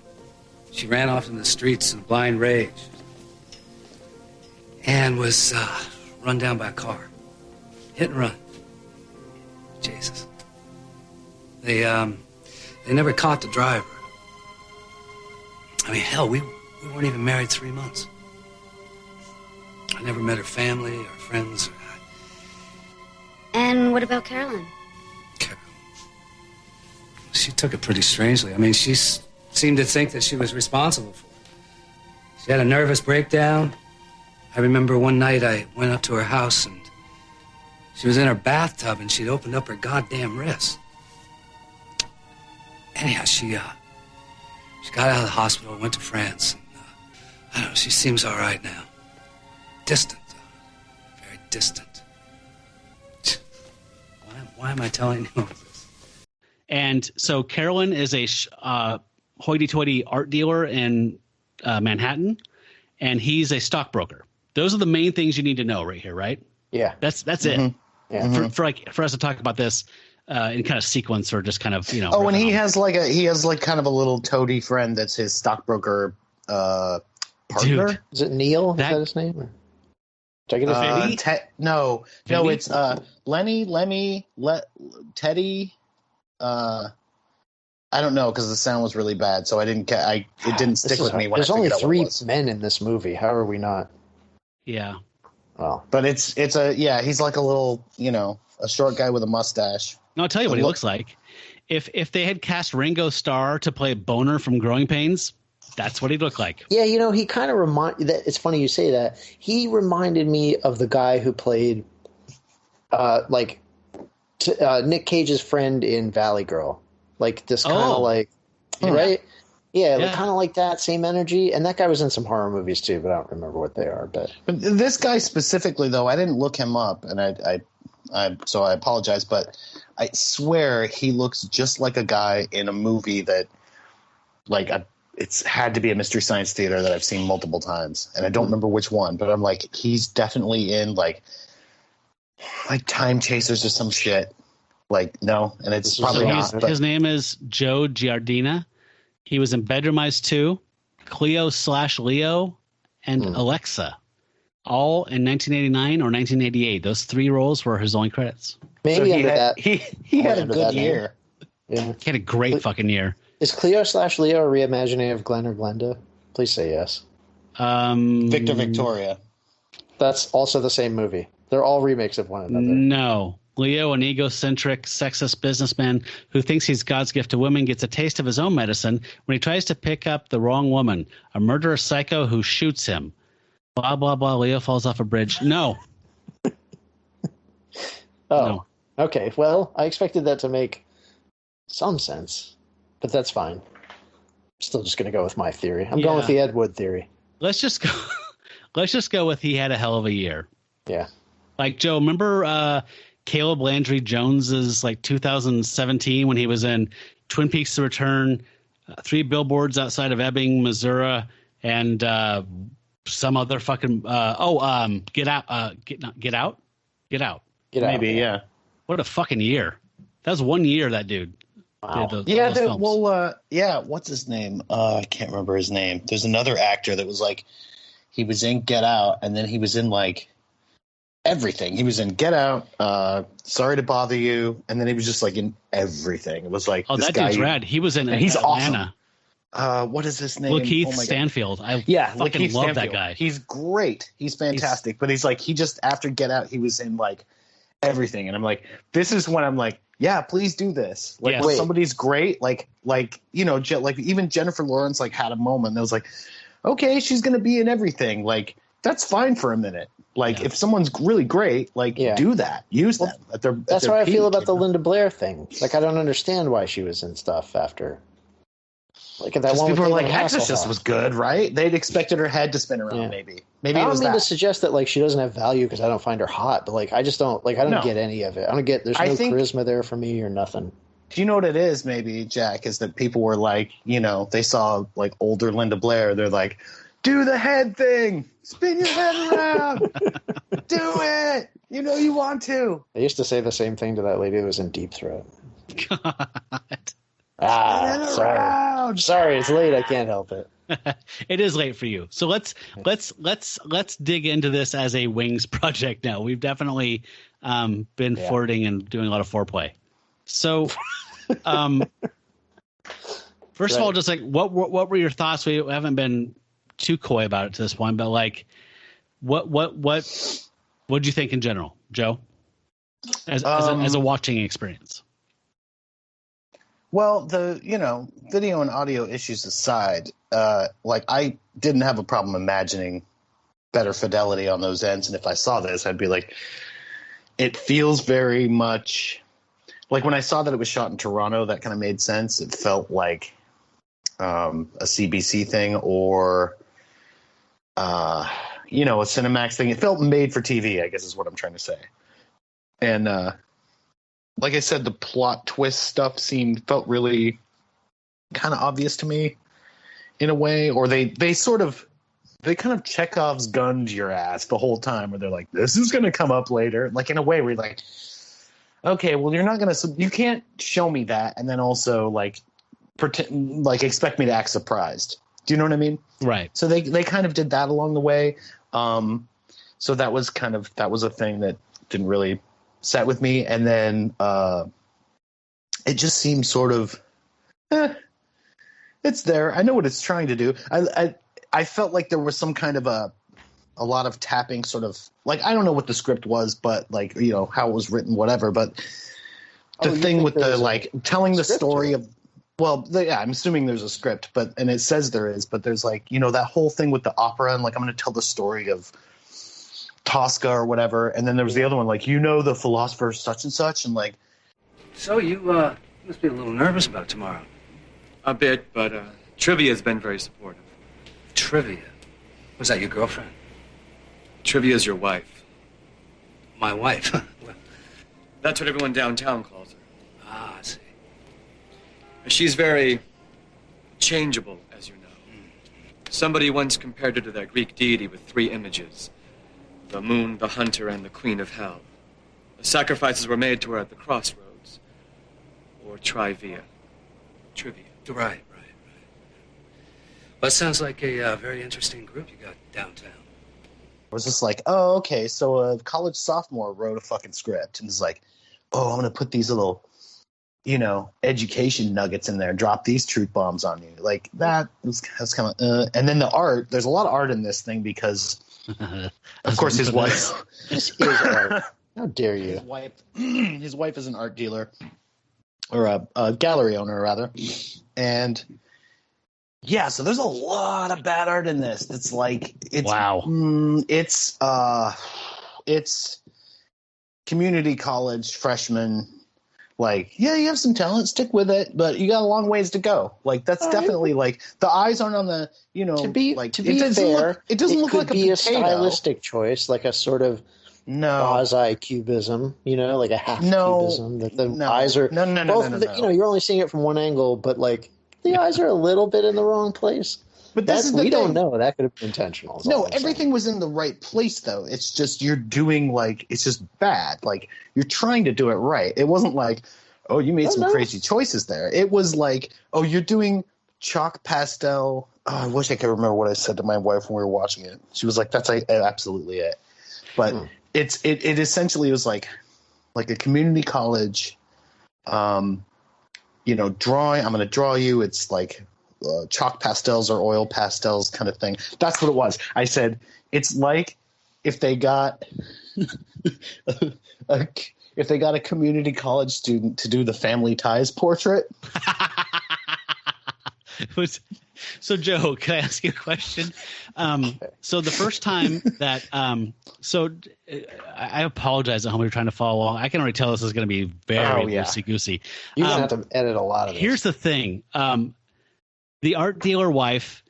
She ran off in the streets in a blind rage and was run down by a car. Hit and run. Jesus. They never caught the driver. I mean, hell, we weren't even married 3 months. I never met her family or friends. And what about Carolyn? She took it pretty strangely. I mean, she seemed to think that she was responsible for it. She had a nervous breakdown. I remember one night I went up to her house and she was in her bathtub and she'd opened up her goddamn wrist. Anyhow, she got out of the hospital, went to France. And, I don't know, she seems all right now. Distant. Very distant. Why am I telling you all this? And so Carolyn is a hoity-toity art dealer in Manhattan, and he's a stockbroker. Those are the main things you need to know right here, right? Yeah. That's it. Yeah. For us to talk about this in kind of sequence or just kind of, Oh, and he has kind of a little toady friend that's his stockbroker partner. Dude. Is it Neil? Is that his name? Or? Did I get his no, it's Lenny, Teddy. I don't know because the sound was really bad, so it didn't stick with me. There's only 3 men in this movie. How are we not? Yeah. Well, but he's like a little, a short guy with a mustache. No, I'll tell you what he looks like. If they had cast Ringo Starr to play Boner from Growing Pains, that's what he'd look like. Yeah, he kind of it's funny you say that. He reminded me of the guy who played Nick Cage's friend in Valley Girl. Like this kind of right? Yeah, kind of like that, same energy. And that guy was in some horror movies too, but I don't remember what they are. But this guy specifically, though, I didn't look him up, and so I apologize, but I swear he looks just like a guy in a movie that, like it's had to be a Mystery Science Theater that I've seen multiple times, and I don't remember which one, but I'm like, he's definitely in like Time Chasers or some shit. Like, no, and it's probably not. His name is Joe Giardina. He was in Bedroom Eyes 2, Cleo/Leo, and Alexa, all in 1989 or 1988. Those 3 roles were his only credits. Maybe so under that. He had a good year. Yeah. He had a great fucking year. Is Cleo/Leo a reimagining of Glenn or Glenda? Please say yes. Victor Victoria. That's also the same movie. They're all remakes of one another. No. Leo, an egocentric, sexist businessman who thinks he's God's gift to women, gets a taste of his own medicine when he tries to pick up the wrong woman, a murderous psycho who shoots him. Blah, blah, blah. Leo falls off a bridge. No. No. Okay. Well, I expected that to make some sense, but that's fine. I'm still just going to go with my theory. I'm going with the Ed Wood theory. Let's just go. Let's just go with he had a hell of a year. Yeah. Like, Joe, remember Caleb Landry Jones's 2017 when he was in Twin Peaks: The Return, 3 Billboards Outside of Ebbing, Missouri, and some other fucking Get Out, Get Out. Maybe, yeah. What a fucking year! That was 1 year that dude. Wow. Did those films. What's his name? I can't remember his name. There's another actor that was like, he was in Get Out, and then he was in like everything. He was in Get Out, Sorry to Bother You, and then he was just like in everything. It was like, oh, this that guy, dude's rad. He was in he's Atlanta. Awesome. What is his name? Lakeith Stanfield. I fucking love that guy. He's great. He's fantastic. But he's like, he just, after Get Out, he was in like everything. And I'm like, this is when I'm like, yeah, please do this. Like, when somebody's great, like even Jennifer Lawrence like had a moment that was like, okay, she's going to be in everything. Like, that's fine for a minute. Like, if someone's really great, like, do that. Use them. That's how I feel about the Linda Blair thing. Like, I don't understand why she was in stuff after. Like, that one people were like, Exorcist was good, right? They'd expected her head to spin around, maybe. Maybe I it don't was mean that. to suggest that, like, she doesn't have value because I don't find her hot, but, like, I just don't, like, I don't get any of it. I don't get, there's no charisma there for me or nothing. Do you know what it is, maybe, Jack, is that people were like, they saw, like, older Linda Blair. They're like, do the head thing. Spin your head around. Do it. You know you want to. I used to say the same thing to that lady who was in Deep Throat. God. Sorry, it's late. I can't help it. It is late for you. So let's dig into this as a Wings project now. We've definitely been flirting and doing a lot of foreplay. So first of all, just like what were your thoughts? We haven't been too coy about it to this point, but like what did you think in general, Joe? As a watching experience. Well, the video and audio issues aside, like I didn't have a problem imagining better fidelity on those ends, and if I saw this, I'd be like, it feels very much like when I saw that it was shot in Toronto, that kind of made sense. It felt like a CBC thing or a Cinemax thing. It felt made for TV, I guess is what I'm trying to say. And like I said, the plot twist stuff felt really kind of obvious to me in a way, or they kind of Chekhov's gunned your ass the whole time, where they're like, this is going to come up later. Like in a way where you're like, okay, well, you can't show me that. And then also like pretend, like expect me to act surprised. Do you know what I mean? Right. So they kind of did that along the way. So that was a thing that didn't really set with me. And then it just seemed sort of, it's there. I know what it's trying to do. I felt like there was some kind of a lot of tapping, sort of like, I don't know what the script was, but like, how it was written, whatever. But the thing with the like telling the story of, well, I'm assuming there's a script, and it says there is, but there's like, that whole thing with the opera and like, I'm going to tell the story of Tosca or whatever. And then there was the other one, like, the philosopher such and such. And like, so you must be a little nervous about tomorrow. A bit, but Trivia's been very supportive. Trivia? Was that your girlfriend? Trivia's your wife. My wife? Well, that's what everyone downtown calls her. Ah, I see. She's very changeable, as you know. Somebody once compared her to that Greek deity with 3 images. The moon, the hunter, and the queen of hell. The sacrifices were made to her at the crossroads. Or trivia. Trivia. Right. Well, it sounds like a very interesting group you got downtown. I was just like, oh, okay, so a college sophomore wrote a fucking script and was like, oh, I'm going to put these little, education nuggets in there, drop these truth bombs on you. Like, that's kind of, and then the art, there's a lot of art in this thing because, of course, his wife. This is art. How dare you? His wife is an art dealer, or a gallery owner, rather. And yeah, so there's a lot of bad art in this. It's community college freshman. Like, yeah, you have some talent, stick with it, but you got a long ways to go. Like, that's definitely like the eyes aren't on the, To be fair, it doesn't look like could be a a potato. stylistic choice, like a sort of quasi cubism, like a half cubism. That the eyes are no. You're only seeing it from one angle, but like the eyes are a little bit in the wrong place. But we don't know. That could have been intentional. No, everything was in the right place, though. It's just you're doing it's just bad. Like, you're trying to do it right. It wasn't like, oh, you made some crazy choices there. It was like, oh, you're doing chalk pastel. Oh, I wish I could remember what I said to my wife when we were watching it. She was like, that's absolutely it. But it essentially was like a community college, drawing. I'm going to draw you. It's like chalk pastels or oil pastels kind of thing. That's what it was. I said, it's like if they got a community college student to do the Family Ties portrait. So, Joe, can I ask you a question? So the first time that I apologize at home. You're trying to follow along. I can already tell this is going to be very loosey-goosey. You're going to have to edit a lot of this. Here's the thing. The art dealer wife,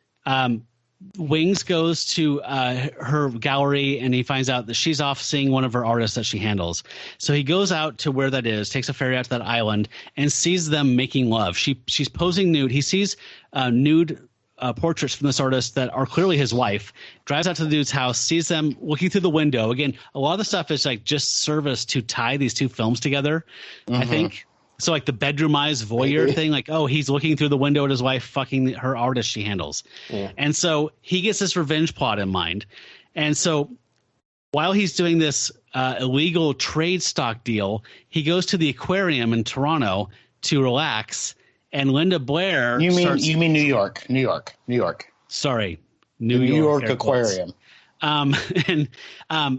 Wings goes to her gallery and he finds out that she's off seeing one of her artists that she handles. So he goes out to where that is, takes a ferry out to that island, and sees them making love. She's posing nude. He sees nude portraits from this artist that are clearly his wife, drives out to the dude's house, sees them looking through the window. Again, a lot of the stuff is like just service to tie these two films together, I think. So like the bedroom eyes voyeur thing, like, oh, he's looking through the window at his wife fucking her artist she handles. Yeah. And so he gets this revenge plot in mind. And so while he's doing this illegal trade stock deal, he goes to the aquarium in Toronto to relax. And Linda Blair. You mean New York. Sorry. New York Aquarium.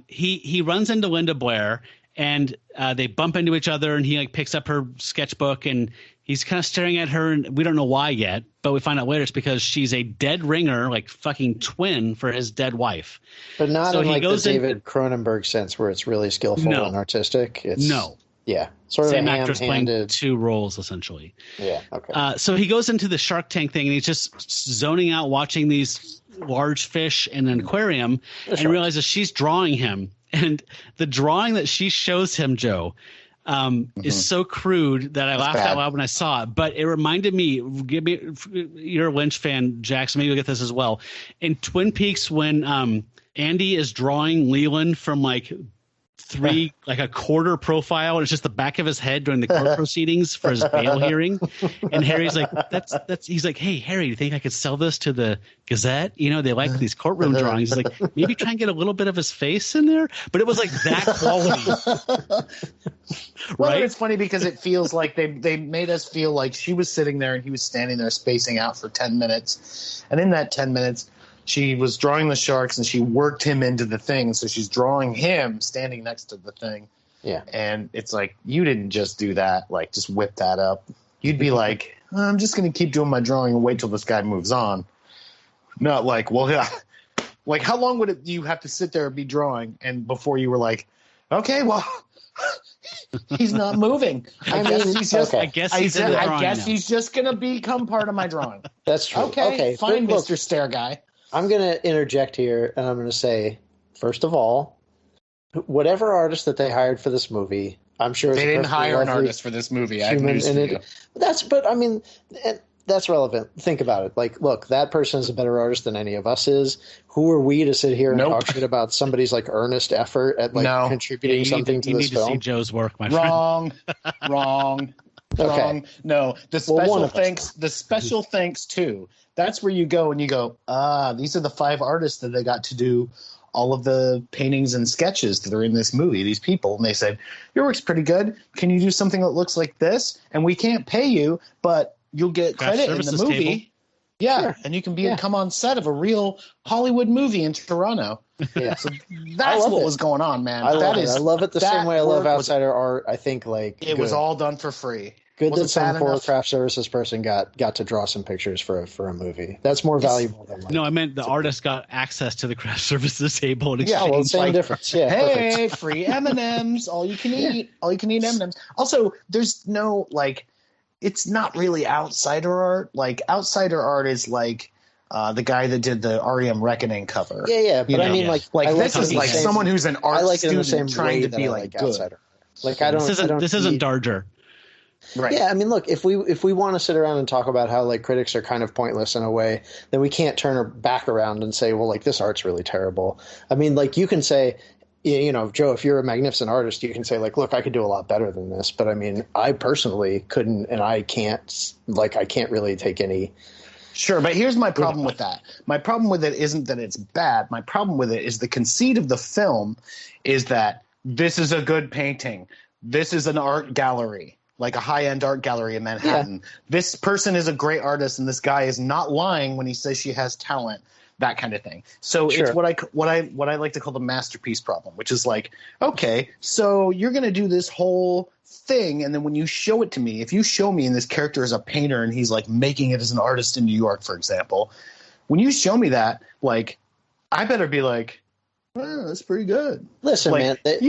He runs into Linda Blair. And they bump into each other, and he like picks up her sketchbook, and he's kind of staring at her, and we don't know why yet, but we find out later it's because she's a dead ringer, like fucking twin for his dead wife. But not in like the David Cronenberg sense where it's really skillful and artistic. It's sort of same actress playing two roles essentially. Yeah. Okay. So he goes into the Shark Tank thing, and he's just zoning out, watching these large fish in an aquarium, and realizes she's drawing him. And the drawing that she shows him, Joe, is so crude that I laughed out loud when I saw it. But it reminded me, you're a Lynch fan, Jackson, maybe you'll get this as well. In Twin Peaks, when Andy is drawing Leland from like a quarter profile, and it's just the back of his head during the court proceedings for his bail hearing. And Harry's like, he's like, hey, Harry, do you think I could sell this to the Gazette? They like these courtroom drawings. He's like, maybe try and get a little bit of his face in there. But it was like that quality. Well, it's funny because it feels like they made us feel like she was sitting there and he was standing there spacing out for 10 minutes. And in that 10 minutes, she was drawing the sharks and she worked him into the thing. So she's drawing him standing next to the thing. Yeah. And it's like, you didn't just do that, like just whip that up. You'd be like, I'm just going to keep doing my drawing and wait till this guy moves on. Not like, well, yeah. Like, how long would you have to sit there and be drawing and before you were like, okay, well, he's not moving. I guess he's just going to become part of my drawing. That's true. Okay, fine, Mr. Stair Guy. I'm going to interject here, and I'm going to say, first of all, whatever artist that they hired for this movie, I'm sure they didn't hire an artist for this movie. I have news for you. But I mean, that's relevant. Think about it. Like, look, that person is a better artist than any of us is. Who are we to sit here and talk shit about somebody's like earnest effort at like contributing something to this film? You need to see Joe's work, my Wrong. friend. Wrong. No, the special thanks too. That's where you go and you go, these are the 5 artists that they got to do all of the paintings and sketches that are in this movie, these people. And they said, your work's pretty good. Can you do something that looks like this? And we can't pay you, but you'll get credit in the movie. Table. Yeah, sure. And you can come on set of a real Hollywood movie in Toronto. Yeah, so that's what was going on, man. I love it the same way I love outsider art. I think like it was all done for free. Good that some poor craft services person got to draw some pictures for a movie. That's more valuable than no. I meant the artist got access to the craft services table. And same difference. Yeah, hey, perfect. Free M&Ms, all you can eat, M&Ms. Also, there's no like, it's not really outsider art. Like outsider art is like the guy that did the REM Reckoning cover. Yeah, but I mean like this is like someone who's an art student trying to be like good. Outsider. Like I don't. This isn't Darger. Right. Yeah, I mean, look, if we want to sit around and talk about how like critics are kind of pointless in a way, then we can't turn our back around and say, well, like this art's really terrible. I mean, like you can say, you know, Joe, if you're a magnificent artist, you can say like, look, I could do a lot better than this. But I mean, I personally couldn't, and I can't really take any. Sure, but here's my problem with that. My problem with it isn't that it's bad. My problem with it is the conceit of the film is that this is a good painting. This is an art gallery. Like a high-end art gallery in Manhattan. Yeah. This person is a great artist, and this guy is not lying when he says she has talent. That kind of thing. So It's what I like to call the masterpiece problem, which is like, okay, so you're going to do this whole thing, and then when you show it to me, if you show me and this character is a painter and he's like making it as an artist in New York, for example, when you show me that, like, I better be like, oh, that's pretty good. Listen, like, man, they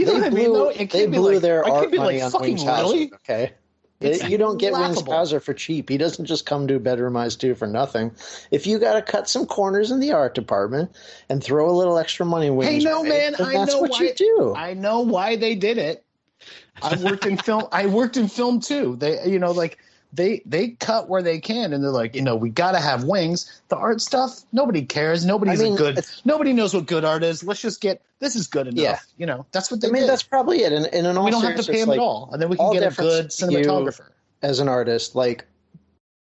blew their art money on Wings Hauser, okay? You don't get Wings Hauser for cheap. He doesn't just come do Bedroom Eyes 2 for nothing. If you got to cut some corners in the art department and throw a little extra money in Wings, that's what you do. I know why they did it. I worked in film. I worked in film too. They cut where they can, and they're like, we got to have Wings. The art stuff, nobody cares. Nobody knows what good art is. Let's just get this is good enough. Yeah. That's what they did. That's probably it. And in all we don't have to pay him at all, and then we can get a good cinematographer. As an artist, like,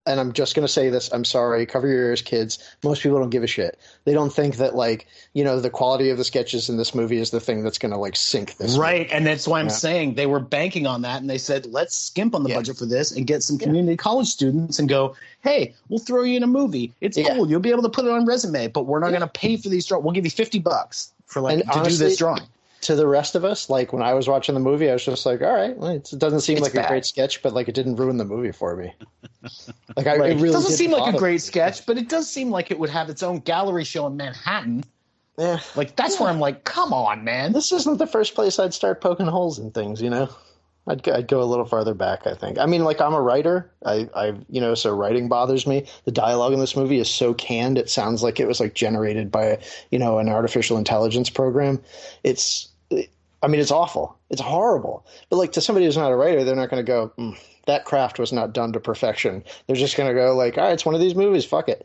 and I'm just going to say this, I'm sorry, cover your ears, kids. Most people don't give a shit. They don't think that, like, the quality of the sketches in this movie is the thing that's going to, like, sink this right, movie. And that's why I'm saying they were banking on that, and they said, let's skimp on the budget for this and get some community college students and go, hey, we'll throw you in a movie. It's cool. You'll be able to put it on resume, but we're not going to pay for these drawings. We'll give you $50 for, like, to do this drawing. To the rest of us, like when I was watching the movie, I was just like, all right, well, it doesn't seem like a great sketch, but like it didn't ruin the movie for me. Like it really doesn't seem like a great sketch, but it does seem like it would have its own gallery show in Manhattan. Yeah. Like that's where I'm like, come on, man. This isn't the first place I'd start poking holes in things, I'd go a little farther back, I think. I mean, like I'm a writer. So writing bothers me. The dialogue in this movie is so canned. It sounds like it was like generated by, an artificial intelligence program. It's awful. It's horrible. But like to somebody who's not a writer, they're not going to go, that craft was not done to perfection. They're just going to go like, all right, it's one of these movies. Fuck it,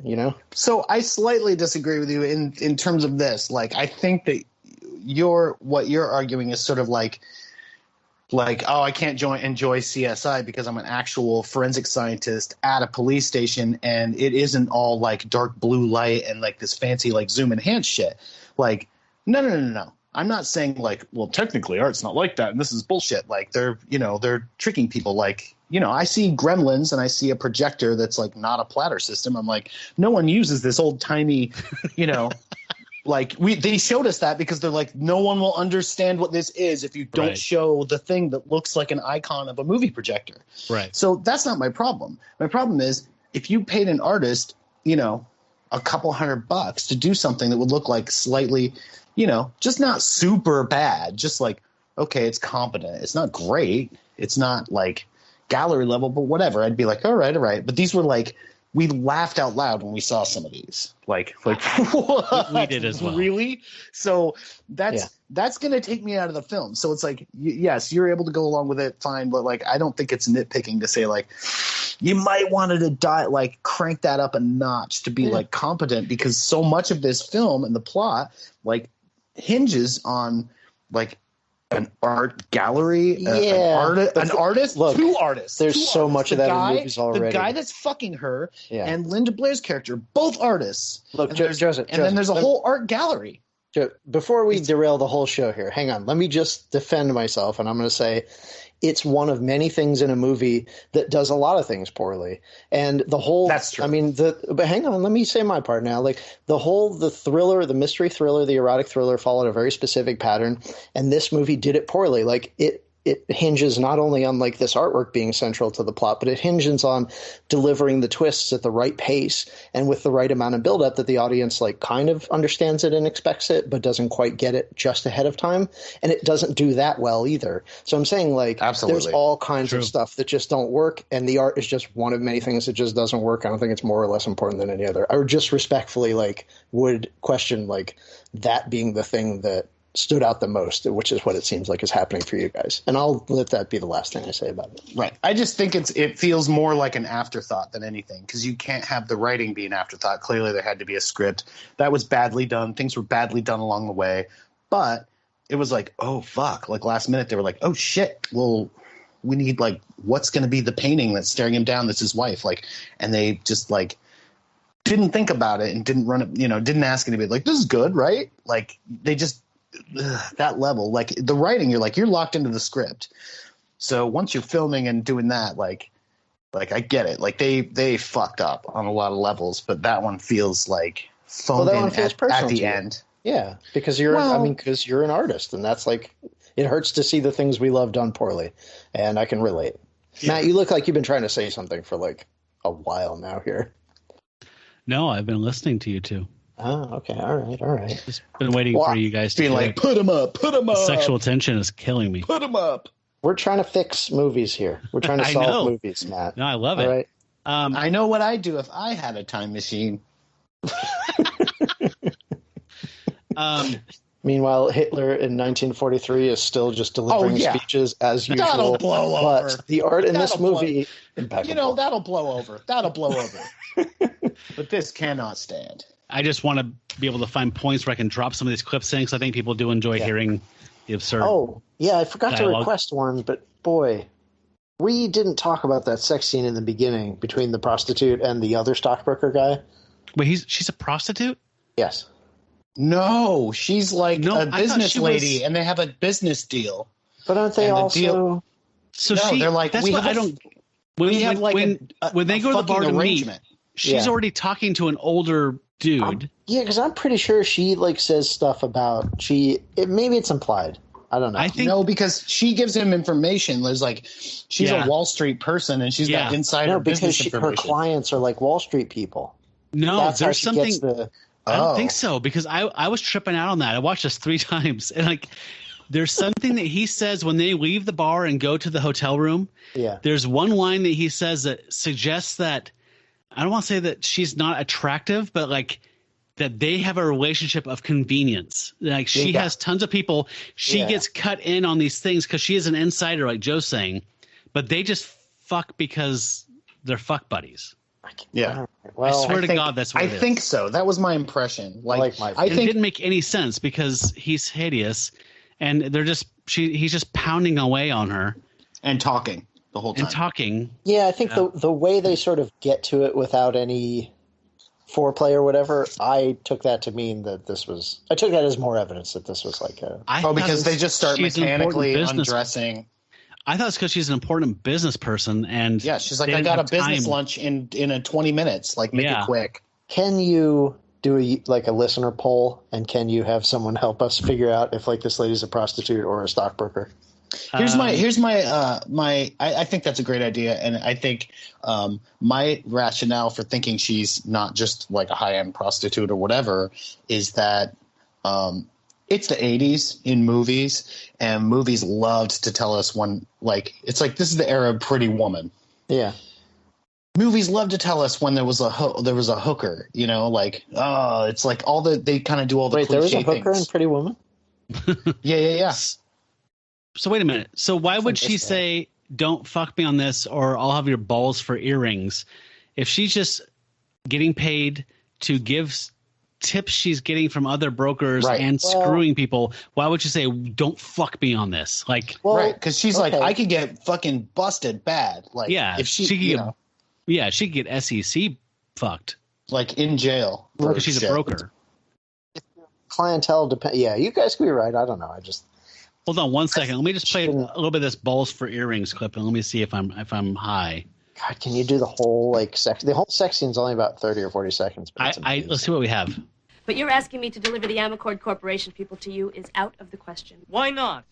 So I slightly disagree with you in terms of this. Like, I think that what you're arguing is sort of like, oh, I can't enjoy CSI because I'm an actual forensic scientist at a police station and it isn't all like dark blue light and like this fancy like zoom enhanced shit. Like, no. I'm not saying like, well, technically art's not like that and this is bullshit. Like they're tricking people. Like, I see Gremlins and I see a projector that's like not a platter system. I'm like, no one uses this old timey, like they showed us that because they're like, no one will understand what this is if you don't show the thing that looks like an icon of a movie projector. Right. So that's not my problem. My problem is if you paid an artist, a couple $100 to do something that would look like slightly, just not super bad, just like, okay, it's competent. It's not great. It's not like gallery level, but whatever. I'd be like, all right. But these were like we laughed out loud when we saw some of these. Like we did as well. Really? So that's going to take me out of the film. So it's like, yes, you're able to go along with it, fine, but like I don't think it's nitpicking to say like you might want to like crank that up a notch to be like competent, because so much of this film and the plot like hinges on like an art gallery, an artist, look, two artists. There's so much of that in the movies already. The guy that's fucking her and Linda Blair's character, both artists. Look, Joseph, then there's a whole art gallery. Before we derail the whole show here, hang on. Let me just defend myself, and I'm going to say it's one of many things in a movie that does a lot of things poorly. And the whole – that's true. I mean, but hang on. Let me say my part now. Like the thriller, the mystery thriller, the erotic thriller followed a very specific pattern, and this movie did it poorly. Like it hinges not only on like this artwork being central to the plot, but it hinges on delivering the twists at the right pace and with the right amount of buildup that the audience like kind of understands it and expects it, but doesn't quite get it just ahead of time. And it doesn't do that well either. So I'm saying like there's all kinds of stuff that just don't work, and the art is just one of many things that just doesn't work. I don't think it's more or less important than any other. I would just respectfully like would question like that being the thing that stood out the most, which is what it seems like is happening for you guys. And I'll let that be the last thing I say about it. Right. I just think it feels more like an afterthought than anything, because you can't have the writing be an afterthought. Clearly there had to be a script that was badly done. Things were badly done along the way, but it was like, oh fuck, like last minute they were like, oh shit, well we need like, what's going to be the painting that's staring him down? That's his wife. Like, and they just like didn't think about it and didn't run it, didn't ask anybody like, this is good, right? Like they just, that level, like the writing, you're locked into the script. So once you're filming and doing that, like I get it. Like they fucked up on a lot of levels, but that one feels like phoned in at the end. Yeah, because you're an artist, and that's like, it hurts to see the things we love done poorly, and I can relate. Yeah. Matt, you look like you've been trying to say something for like a while now here. No, I've been listening to you two. Oh, okay. All right. Just been waiting for you guys to be like, put them up. The sexual tension is killing me. Put them up. We're trying to fix movies here. We're trying to solve movies, Matt. No, I love it. All right. I know what I'd do if I had a time machine. Meanwhile, Hitler in 1943 is still just delivering speeches as usual. That'll blow over. But the art in this movie, impeccable. That'll blow over. But this cannot stand. I just want to be able to find points where I can drop some of these clips in, because I think people do enjoy hearing the absurd. Oh, yeah, I forgot dialogue. to request one, but boy, we didn't talk about that sex scene in the beginning between the prostitute and the other stockbroker guy. Wait, she's a prostitute? Yes. No, she's like a business lady, and they have a business deal. But aren't they also? They're like, that's what I don't. When they go to the bar to meet, she's already talking to an older dude. Because I'm pretty sure she like says stuff about maybe it's implied. I don't know. I think no, because she gives him information. There's like she's a Wall Street person, and she's got insider business information. Her clients are like Wall Street people. No, there's something. I don't think so, because I was tripping out on that. I watched this 3 times, and like there's something that he says when they leave the bar and go to the hotel room. Yeah. There's one line that he says that suggests that, I don't want to say that she's not attractive, but like that they have a relationship of convenience. Like she has tons of people. She gets cut in on these things because she is an insider, like Joe's saying, but they just fuck because they're fuck buddies. Yeah. Well, I swear to God, that's what it is. I think so. That was my impression. I think it didn't make any sense because he's hideous, and he's just pounding away on her and talking the whole time. Yeah, I think the way they sort of get to it without any foreplay or whatever, I took that to mean that I took that as more evidence that this was like because they just start mechanically undressing. I thought it's because she's an important business person, and she's like, I got a business lunch in 20 minutes. Like, make it quick. Can you do a listener poll, and can you have someone help us figure out if like this lady's a prostitute or a stockbroker? Here's my I think that's a great idea, and I think my rationale for thinking she's not just like a high-end prostitute or whatever is that it's the 80s in movies, and movies loved to tell us it's like this is the era of Pretty Woman. Yeah. movies love to tell us when there was a hooker, you know, like, oh, it's like they kind of do all the Wait, there was a hooker things. in Pretty Woman? Yeah. So wait a minute. So why would she say, don't fuck me on this, or I'll have your balls for earrings? If she's just getting paid to give tips she's getting from other brokers and screwing people, why would you say, don't fuck me on this? Like, right. Cause she's like, I could get fucking busted bad. Like, yeah, if she could get SEC fucked. Like in jail. Because she's a broker. Clientele depend. Yeah, you guys could be right. I don't know. I just hold on one second. Let me just play a little bit of this balls for earrings clip, and let me see if I'm high. God, can you do the whole sex? The whole sex scene's only about 30 or 40 seconds. Let's see what we have. But you're asking me to deliver the Amocord Corporation people to you is out of the question. Why not?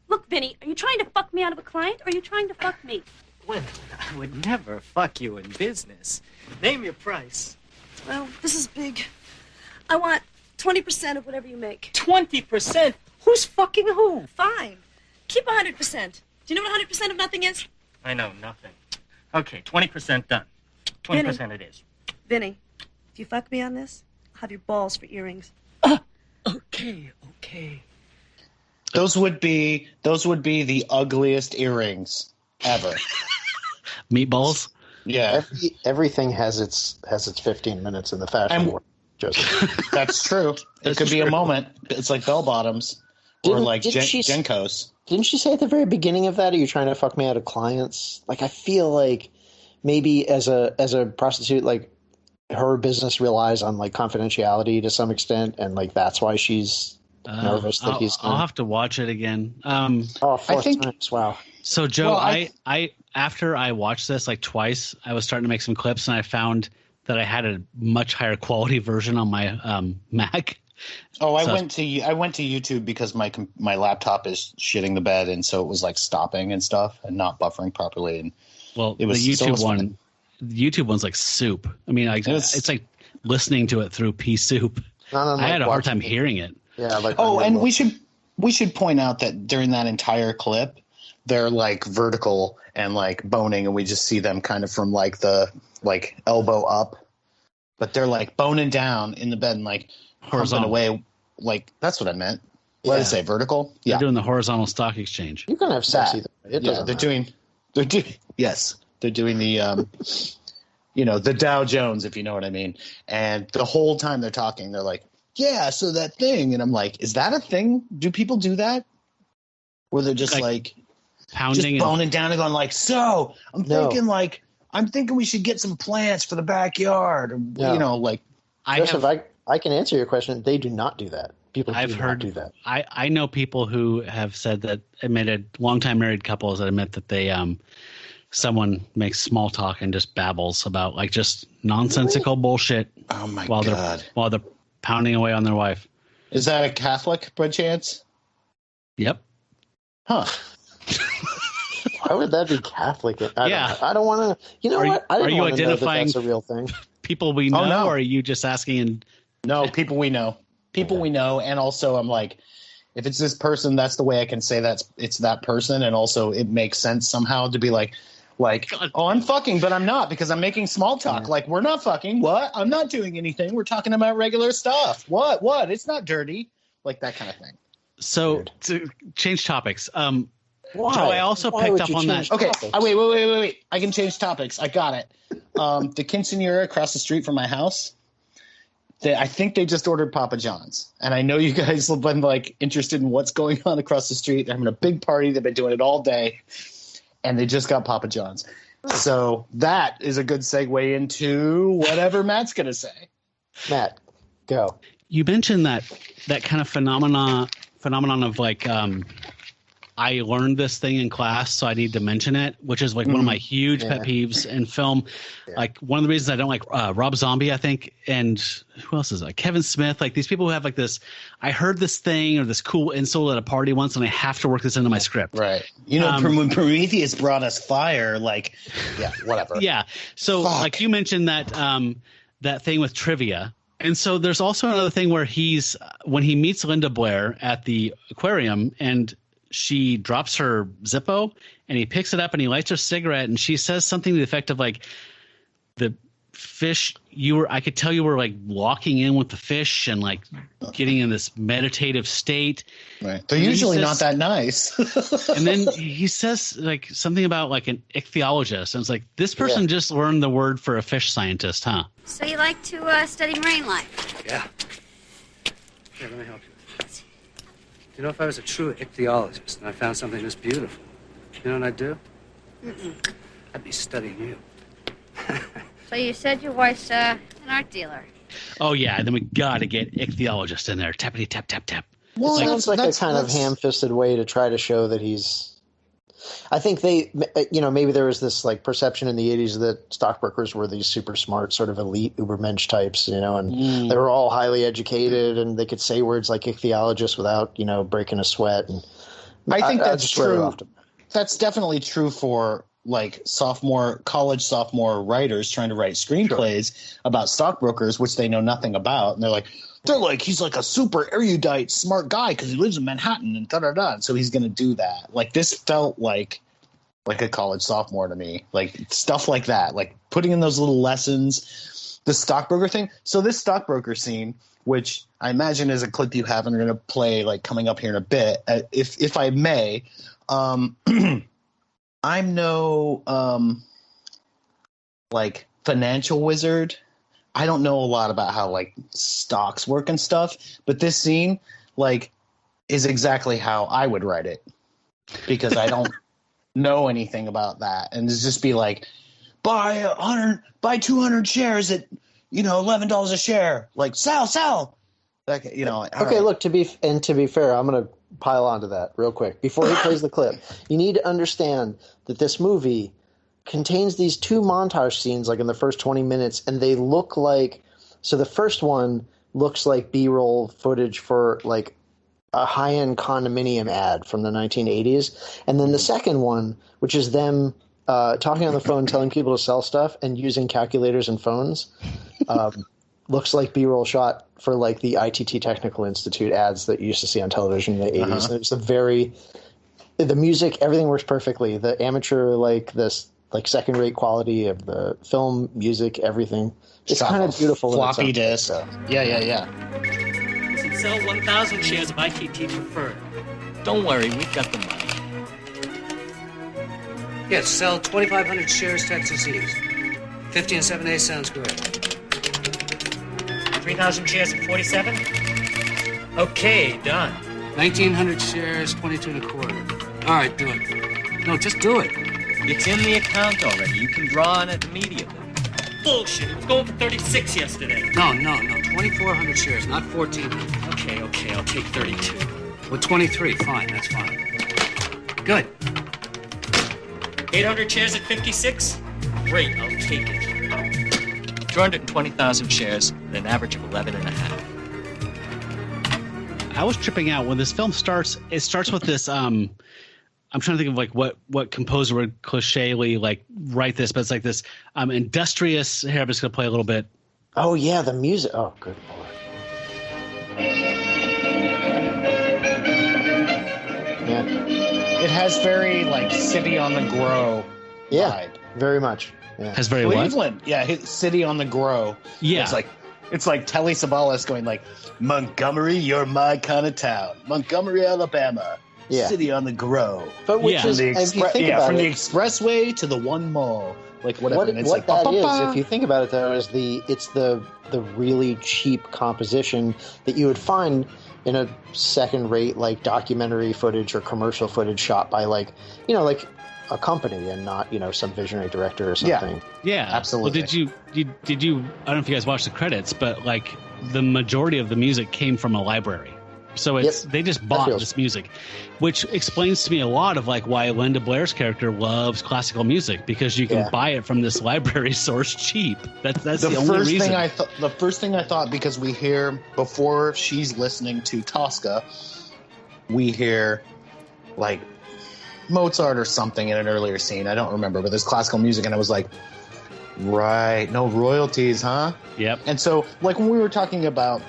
Look, Vinny, are you trying to fuck me out of a client, or are you trying to fuck me? Well, I would never fuck you in business. Name your price. Well, this is big. I want 20% of whatever you make. 20%? Who's fucking who? Fine. Keep 100%. Do you know what 100% of nothing is? I know nothing. Okay, 20% done. 20% it is. Vinny, if you fuck me on this, I'll have your balls for earrings. Okay. Those would be the ugliest earrings ever. Meatballs? Yeah. Everything has its 15 minutes in the fashion world. That's true. It could be a moment. It's like bell bottoms or like Genkos. Didn't she say at the very beginning of that, are you trying to fuck me out of clients? Like, I feel like maybe as a prostitute, like, her business relies on like confidentiality to some extent, and like that's why she's nervous that he's I'll have to watch it again. Fourth times. Wow. So Joe, I after I watched this like twice, I was starting to make some clips, and I found that I had a much higher quality version on my Mac. Oh, I went to YouTube because my laptop is shitting the bed, and so it was like stopping and stuff and not buffering properly. And it was the YouTube one. The YouTube one's like soup. I mean, it's like listening to it through pea soup. I had a hard time hearing it. Yeah. And we should point out that during that entire clip, they're like vertical and like boning, and we just see them kind of from like the elbow up, but they're like boning down in the bed and like horizontal away. Like that's what I meant. What did I say? Vertical? Yeah. They're doing the horizontal stock exchange. You can have sex either. They're doing yes. They're doing the, the Dow Jones, if you know what I mean. And the whole time they're talking, they're like, yeah, so that thing. And I'm like, is that a thing? Do people do that? Where they're just like pounding, just boning down and going like, so I'm thinking we should get some plants for the backyard. Or, I can answer your question. They do not do that. People do that. I know people who have said that, admitted, longtime married couples that admit that they, someone makes small talk and just babbles about like just nonsensical bullshit. Oh my God! While they're pounding away on their wife. Is that a Catholic by chance? Yep. Huh. Why would that be Catholic? I don't want to. You know what? Are you identifying that's a real thing? People we know, or are you just asking? No, people we know. People we know, and also I'm like, if it's this person, that's the way I can say it's that person, and also it makes sense somehow to be like, oh, I'm fucking, but I'm not because I'm making small talk. Yeah. Like, we're not fucking. What? I'm not doing anything. We're talking about regular stuff. What? It's not dirty. Like that kind of thing. So weird. To change topics. Why? Joe, I also picked up on that. Okay. Wait. I can change topics. I got it. The quinceanera across the street from my house. I think they just ordered Papa John's, and I know you guys have been like interested in what's going on across the street. They're having a big party. They've been doing it all day, and they just got Papa John's. So that is a good segue into whatever Matt's going to say. Matt, go. You mentioned that kind of phenomenon of like, I learned this thing in class, so I need to mention it, which is like one of my huge pet peeves in film. Yeah. Like one of the reasons I don't like Rob Zombie, I think, and who else is it? Kevin Smith, like these people who have like this, I heard this thing or this cool insult at a party once and I have to work this into my script. Right. When Prometheus brought us fire, like, yeah, whatever. Yeah. So like you mentioned that that thing with trivia. And so there's also another thing where when he meets Linda Blair at the aquarium and she drops her Zippo and he picks it up and he lights her cigarette and she says something to the effect of like, the fish, I could tell you were like locking in with the fish and like getting in this meditative state. Right. They're usually not that nice. And then he says like something about like an ichthyologist. And it's like, this person just learned the word for a fish scientist, huh? So you like to study marine life? Yeah. Here, let me help you. You know, if I was a true ichthyologist and I found something this beautiful, you know what I'd do? I'd be studying you. So you said your wife's an art dealer. Oh, yeah. Then we got to get ichthyologist in there. Tappity, tap, tap, tap. Well, sounds like a kind of ham-fisted way to try to show that he's... I think they, maybe there was this like perception in the 80s that stockbrokers were these super smart sort of elite ubermensch types, and they were all highly educated and they could say words like ichthyologist without, breaking a sweat. And I think that's true. That's definitely true for like college sophomore writers trying to write screenplays about stockbrokers, which they know nothing about. And they're like, he's like a super erudite, smart guy because he lives in Manhattan and da-da-da. And so he's going to do that. Like this felt like a college sophomore to me, like stuff like that, like putting in those little lessons, the stockbroker thing. So this stockbroker scene, which I imagine is a clip you have and are going to play like coming up here in a bit, if I may, I'm no like financial wizard. I don't know a lot about how like stocks work and stuff, but this scene like is exactly how I would write it because I don't know anything about that. And it's just be like, buy 200 shares at, $11 a share, like sell. Like, okay, right. Look, to be fair, I'm going to pile onto that real quick before he plays the clip. You need to understand that this movie contains these two montage scenes like in the first 20 minutes, and they look like – so the first one looks like B-roll footage for like a high-end condominium ad from the 1980s. And then the second one, which is them talking on the phone, telling people to sell stuff and using calculators and phones, looks like B-roll shot for like the ITT Technical Institute ads that you used to see on television in the 80s. It's the music, everything works perfectly. The amateur, like this, like second-rate quality of the film, music, everything. It's kind of beautiful. Floppy disk. Yeah. Sell 1,000 shares of ITT Preferred. Don't worry, we've got the money. Yes, sell 2,500 shares Texas East. 50 and 7/8 sounds great. 3,000 shares at 47? Okay, done. 1,900 shares, 22 and a quarter. All right, do it. No, just do it. It's in the account already. You can draw on it immediately. Bullshit. It was going for 36 yesterday. No. 2,400 shares, not 1,400. Okay. I'll take 32. Well, 23. Fine. That's fine. Good. 800 shares at 56? Great. I'll take it. 220,000 shares at an average of 11 and a half. I was tripping out when this film starts. It starts with this. I'm trying to think of like what composer would clichely like write this, but it's like this industrious. Here, I'm just gonna play a little bit. Oh yeah, the music. Oh, good lord. Yeah, it has very like City on the Grow. Yeah, very much. Yeah. Has very Cleveland. What? Yeah, City on the Grow. Yeah, it's like Telly Savalas going like, Montgomery, you're my kind of town. Montgomery, Alabama. Yeah. City on the Grow. But which is, if you think about from it, the expressway to the one mall, like whatever. What it's like, that is, if you think about it, though, is it's the really cheap composition that you would find in a second-rate like documentary footage or commercial footage shot by like a company and not some visionary director or something. Yeah, absolutely. Well, did you? I don't know if you guys watched the credits, but like the majority of the music came from a library. So they just bought this music, which explains to me a lot of like why Linda Blair's character loves classical music, because you can buy it from this library source cheap. That's the only reason. The first thing I thought, because we hear before she's listening to Tosca, we hear like Mozart or something in an earlier scene. I don't remember, but there's classical music, and I was like, right, no royalties, huh? Yep. And so like when we were talking about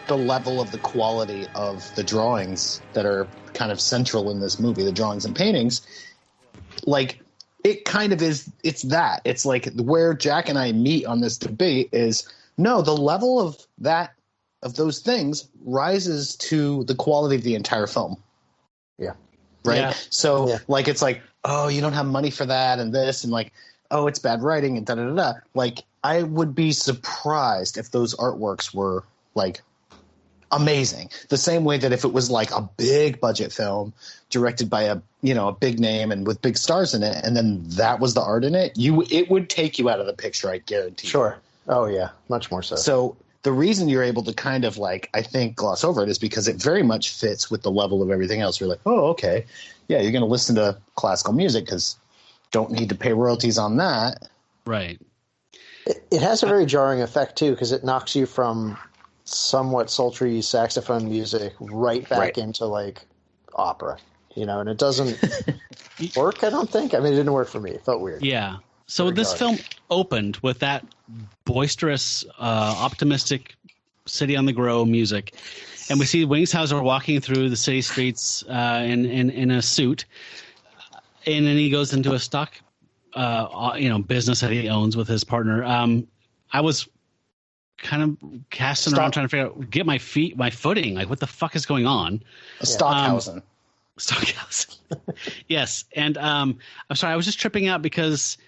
the level of the quality of the drawings that are kind of central in this movie, the drawings and paintings, like it kind of is. It's that. It's like where Jack and I meet on this debate is no, the level of those things rises to the quality of the entire film. Yeah. Right. Yeah. So like, it's like, oh, you don't have money for that and this and like, oh, it's bad writing and da da da da. Like, I would be surprised if those artworks were like amazing. The same way that if it was like a big budget film directed by a big name and with big stars in it, and then that was the art in it, it would take you out of the picture, I guarantee. Sure. Oh yeah, much more so. So the reason you're able to kind of like, I think, gloss over it is because it very much fits with the level of everything else. You're like, oh, okay, yeah, you're going to listen to classical music because don't need to pay royalties on that. Right. It has a very jarring effect too, because it knocks you from somewhat sultry saxophone music right back into like opera, and it doesn't work. I don't think. I mean, it didn't work for me. It felt weird. Yeah. So this film opened with that boisterous, optimistic City on the Grow music, and we see Wings Hauser walking through the city streets in a suit, and then he goes into a stock, business that he owns with his partner. I was kind of casting around trying to figure out, get my footing. Like, what the fuck is going on? Stockhausen. Stockhausen. Yes. And I'm sorry, I was just tripping out because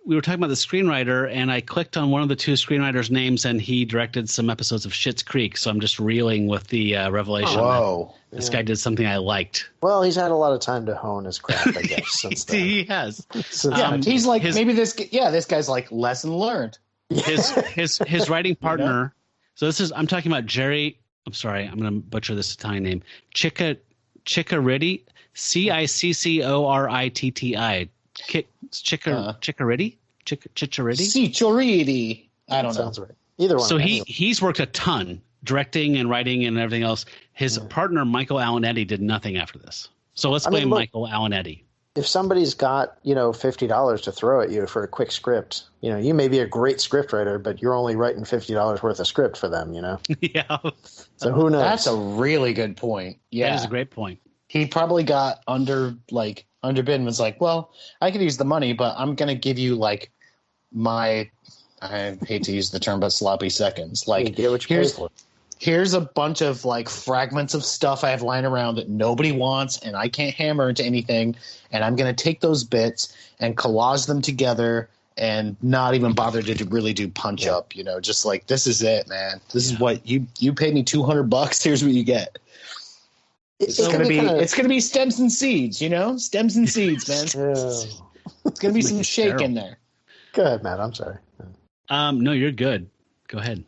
we were talking about the screenwriter, and I clicked on one of the two screenwriters' names, and he directed some episodes of Schitt's Creek. So I'm just reeling with the revelation. Whoa. That this guy did something I liked. Well, he's had a lot of time to hone his craft, I guess, since then. He has. He's like, this guy's like, lesson learned. His writing partner. So I'm talking about Jerry. I'm sorry, I'm going to butcher this Italian name. Ciccariti, Ciccoretti. Ciccariti? Ciccioriti. I don't know. Sounds right. Either one. So he's worked a ton directing and writing and everything else. His partner, Michael Alunetti, did nothing after this. So let's blame Michael Alunetti. If somebody's got, $50 to throw at you for a quick script, you may be a great scriptwriter, but you're only writing $50 worth of script for them, Yeah. So who knows? That's a really good point. Yeah. That is a great point. He probably got underbid and was like, well, I could use the money, but I'm going to give you like I hate to use the term, but sloppy seconds. Like, here's a bunch of like fragments of stuff I have lying around that nobody wants and I can't hammer into anything. And I'm going to take those bits and collage them together and not even bother to really do punch up, just like, this is it, man. This is what you paid me $200. Here's what you get. It's gonna be stems and seeds, stems and seeds, man. It's gonna be some shake in there. Go ahead, Matt. I'm sorry. No, you're good. Go ahead.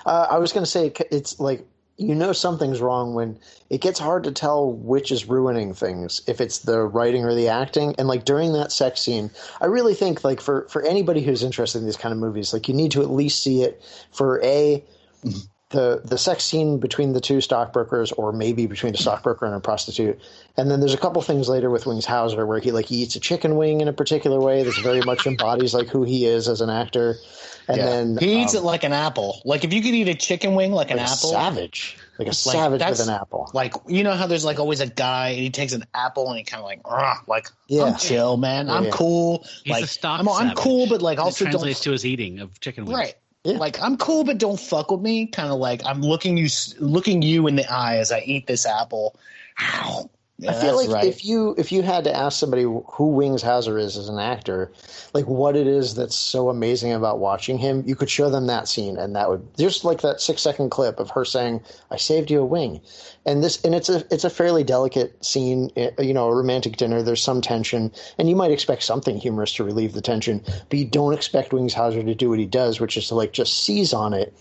I was gonna say it's like something's wrong when it gets hard to tell which is ruining things, if it's the writing or the acting. And like during that sex scene, I really think like for anybody who's interested in these kind of movies, like you need to at least see it for the sex scene between the two stockbrokers, or maybe between a stockbroker and a prostitute. And then there's a couple things later with Wings Hauser where he eats a chicken wing in a particular way that very much embodies like who he is as an actor. And then he eats it like an apple. Like if you could eat a chicken wing like an apple, savage, like a savage with an apple. Like, how there's like always a guy and he takes an apple and he kind of I'm chill, man. I'm cool. He's like a stock I'm cool, but like also translates to his eating of chicken wings. Right. Yeah. Like, I'm cool, but don't fuck with me. Kind of like I'm looking you in the eye as I eat this apple. Ow. Yeah, I feel like if you had to ask somebody who Wings Hauser is as an actor, like what it is that's so amazing about watching him, you could show them that scene, and that would just like that 6-second clip of her saying, "I saved you a wing," and it's a fairly delicate scene, a romantic dinner. There's some tension, and you might expect something humorous to relieve the tension, but you don't expect Wings Hauser to do what he does, which is to like just seize on it.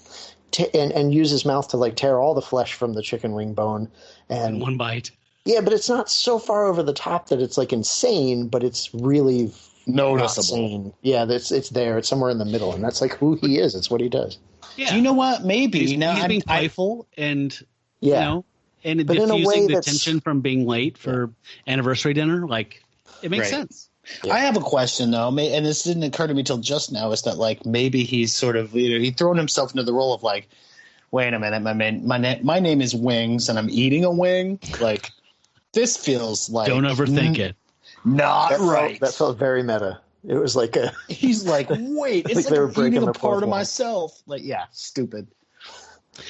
And use his mouth to like tear all the flesh from the chicken wing bone and one bite. Yeah, but it's not so far over the top that it's like insane, but it's really noticeable. Insane. Yeah, it's there. It's somewhere in the middle, and that's like who he is. It's what he does. Yeah. Do you know what? Maybe he's being playful and and but diffusing the tension from being late for anniversary dinner. Like it makes sense. Yeah. I have a question though, and this didn't occur to me till just now. Is that like maybe he's sort of he's thrown himself into the role of like, wait a minute, my name is Wings, and I'm eating a wing. Like this feels like don't overthink it. Not right. That felt very meta. It was like a. He's like, wait, it's they were like I'm breaking eating a the part fourth of wall. myself. Like, yeah, stupid.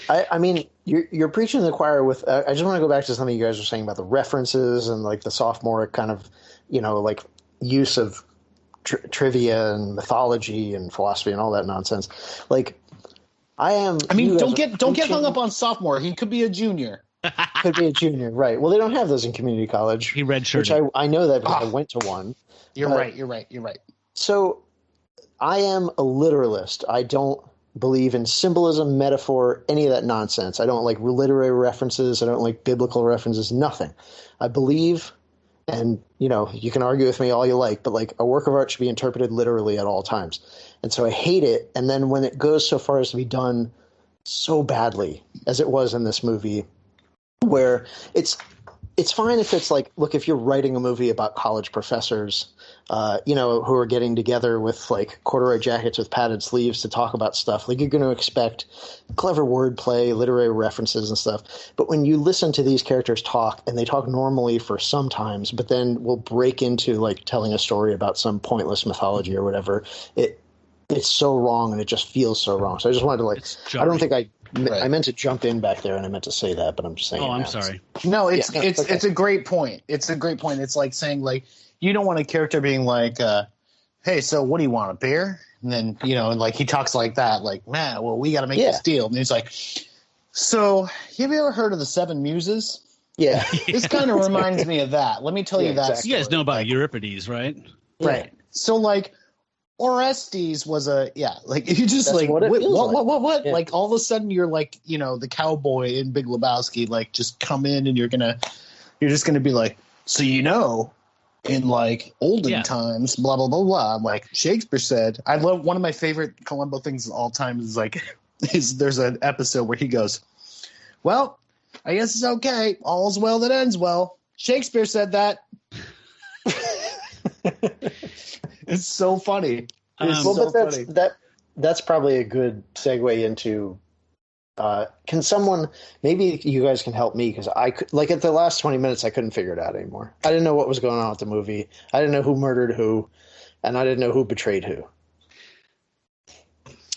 I mean, you're preaching to the choir with. I just want to go back to something you guys were saying about the references and like the sophomore kind of, like use of trivia and mythology and philosophy and all that nonsense. Like, I mean, don't get hung up on sophomore. He could be a junior. Could be a junior, right? Well, they don't have those in community college. He redshirted. Which I know that because I went to one. You're right. So, I am a literalist. I don't believe in symbolism, metaphor, any of that nonsense. I don't like literary references. I don't like biblical references, nothing. I believe, and you can argue with me all you like, but like a work of art should be interpreted literally at all times. And so I hate it. And then when it goes so far as to be done so badly as it was in this movie, where it's fine if it's like, look, if you're writing a movie about college professors, who are getting together with like corduroy jackets with padded sleeves to talk about stuff, like you're going to expect clever wordplay, literary references and stuff. But when you listen to these characters talk, and they talk normally for some times, but then we'll break into like telling a story about some pointless mythology or whatever, it's so wrong and it just feels so wrong. So I just wanted to I don't think I meant to jump in back there and I meant to say that, but I'm just saying. Oh, I'm sorry. No, it's a great point. It's a great point. It's like saying like, you don't want a character being like, hey, so what do you want, a beer? And then, and like he talks like that, like, man, well, we got to make this deal. And he's like, so have you ever heard of the Seven Muses? Yeah. This kind of reminds me of that. Let me tell you that. Exactly. You guys know about Euripides, right? Right. Yeah. So like, Orestes was like you just That's like what? Yeah. Like all of a sudden you're like, the cowboy in Big Lebowski, like just come in and you're just gonna be like, so in like olden times, blah blah blah blah. I'm like, Shakespeare said. I love one of my favorite Columbo things of all time is like there's an episode where he goes, well, I guess it's okay. All's well that ends well. Shakespeare said that. It's so funny. That's probably a good segue into. Can someone, maybe you guys can help me, because I could, like at the last 20 minutes I couldn't figure it out anymore. I didn't know what was going on with the movie. I didn't know who murdered who, and I didn't know who betrayed who.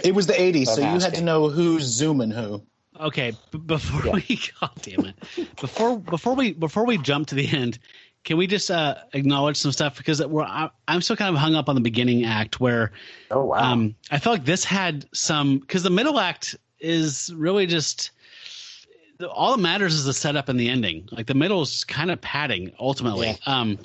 It was the 80s, so you had to know who's zooming who. Okay, before we, God damn it, before we jump to the end. Can we just acknowledge some stuff, because I'm still kind of hung up on the beginning act where I felt like this had some, because the middle act is really just all that matters is the setup and the ending. Like the middle is kind of padding ultimately. In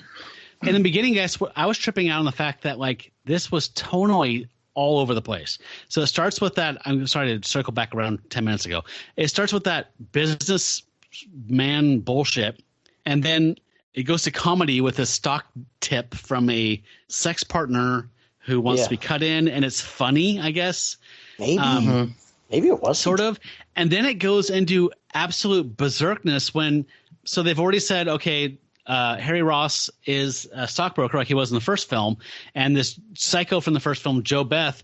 the beginning, guys, I was tripping out on the fact that like this was tonally all over the place. So it starts with that. I'm sorry to circle back around 10 minutes ago. It starts with that businessman bullshit, and then it goes to comedy with a stock tip from a sex partner who wants to be cut in, and it's funny, I guess. Maybe. Maybe it was sort of. And then it goes into absolute berserkness so they've already said, okay, Harry Ross is a stockbroker like he was in the first film, and this psycho from the first film, Jo Beth,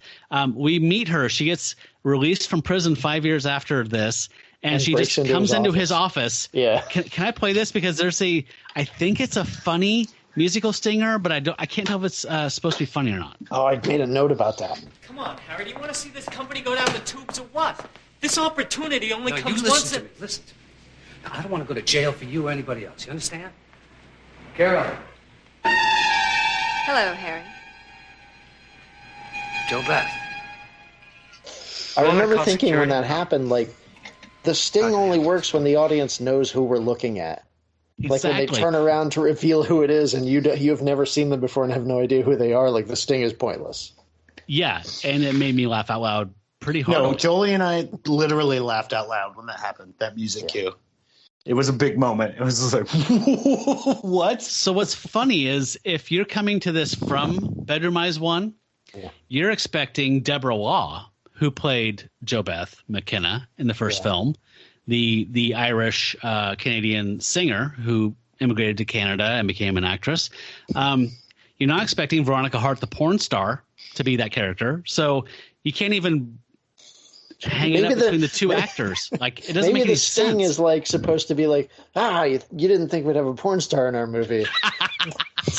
we meet her. She gets released from prison 5 years after this. And she just comes into his office. Yeah. Can I play this? Because I think it's a funny musical stinger, but I can't tell if it's supposed to be funny or not. Oh, I made a note about that. Come on, Harry. Do you want to see this company go down the tubes or what? This opportunity only comes you once. Listen to me. Now, I don't want to go to jail for you or anybody else. You understand? Carol. Hello, Harry. Jo Beth. I remember thinking when that happened, like, the sting only works when the audience knows who we're looking at. Exactly. Like when they turn around to reveal who it is, and you have never seen them before and have no idea who they are. Like the sting is pointless. Yeah, and it made me laugh out loud pretty hard. No, Jolie and I literally laughed out loud when that happened. That music cue. It was a big moment. It was just like, what? So what's funny is if you're coming to this from Bedroom Eyes 1, you're expecting Deborah Law, who played Jo Beth McKenna in the first film, the Irish Canadian singer who immigrated to Canada and became an actress. You're not expecting Veronica Hart, the porn star, to be that character. So you can't even hanging up between the two acurs. Like, it doesn't maybe make any the sting sense. is like supposed to be like, you didn't think we'd have a porn star in our movie.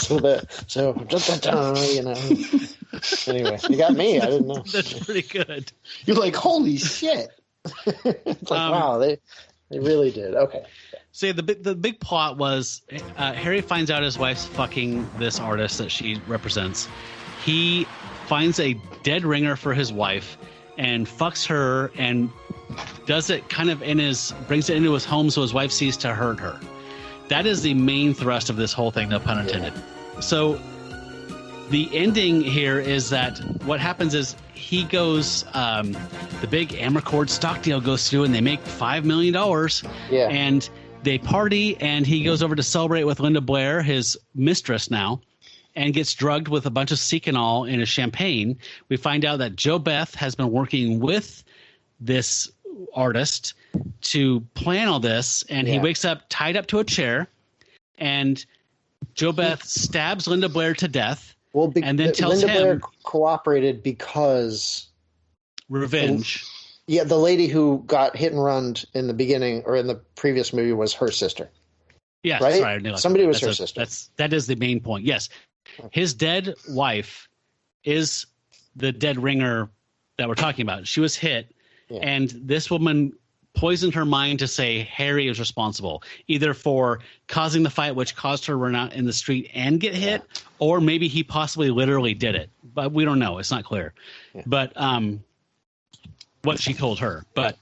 You know. Anyway, you got me. I didn't know. That's pretty good. You're like, holy shit. It's like, wow, they really did. Okay. So the big plot was Harry finds out his wife's fucking this artist that she represents. He finds a dead ringer for his wife and fucks her and does it kind of brings it into his home so his wife sees to hurt her. That is the main thrust of this whole thing, no pun intended. Yeah. So the ending here is that what happens is he goes, the big Amercord stock deal goes through and they make $5 million. Yeah. And they party and he goes over to celebrate with Linda Blair, his mistress now, and gets drugged with a bunch of Seconal in a champagne. We find out that Jo Beth has been working with this artist to plan all this, and he wakes up tied up to a chair, and Jo Beth stabs Linda Blair to death, and then tells Linda Blair him cooperated because revenge. The lady who got hit and run in the beginning or in the previous movie was her sister. Yes, right? Sorry, somebody was her sister. That is the main point. Yes, his dead wife is the dead ringer that we're talking about. She was hit, and this woman poisoned her mind to say Harry is responsible, either for causing the fight, which caused her to run out in the street and get hit, or maybe he possibly literally did it. But we don't know. It's not clear. Yeah. But what she told her. But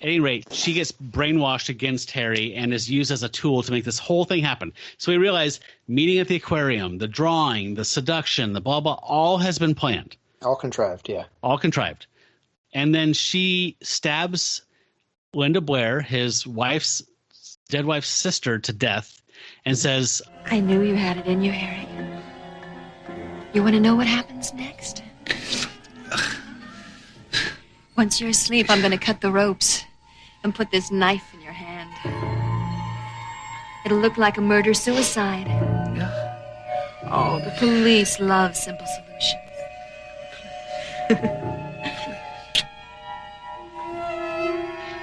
at any rate, she gets brainwashed against Harry and is used as a tool to make this whole thing happen. So we realize meeting at the aquarium, the drawing, the seduction, the blah, blah, all has been planned. All contrived, yeah. All contrived. And then she stabs Linda Blair, his dead wife's sister, to death and says, I knew you had it in you, Harry. You want to know what happens next? Once you're asleep, I'm going to cut the ropes and put this knife in your hand. It'll look like a murder-suicide. Oh, the police love simple solutions.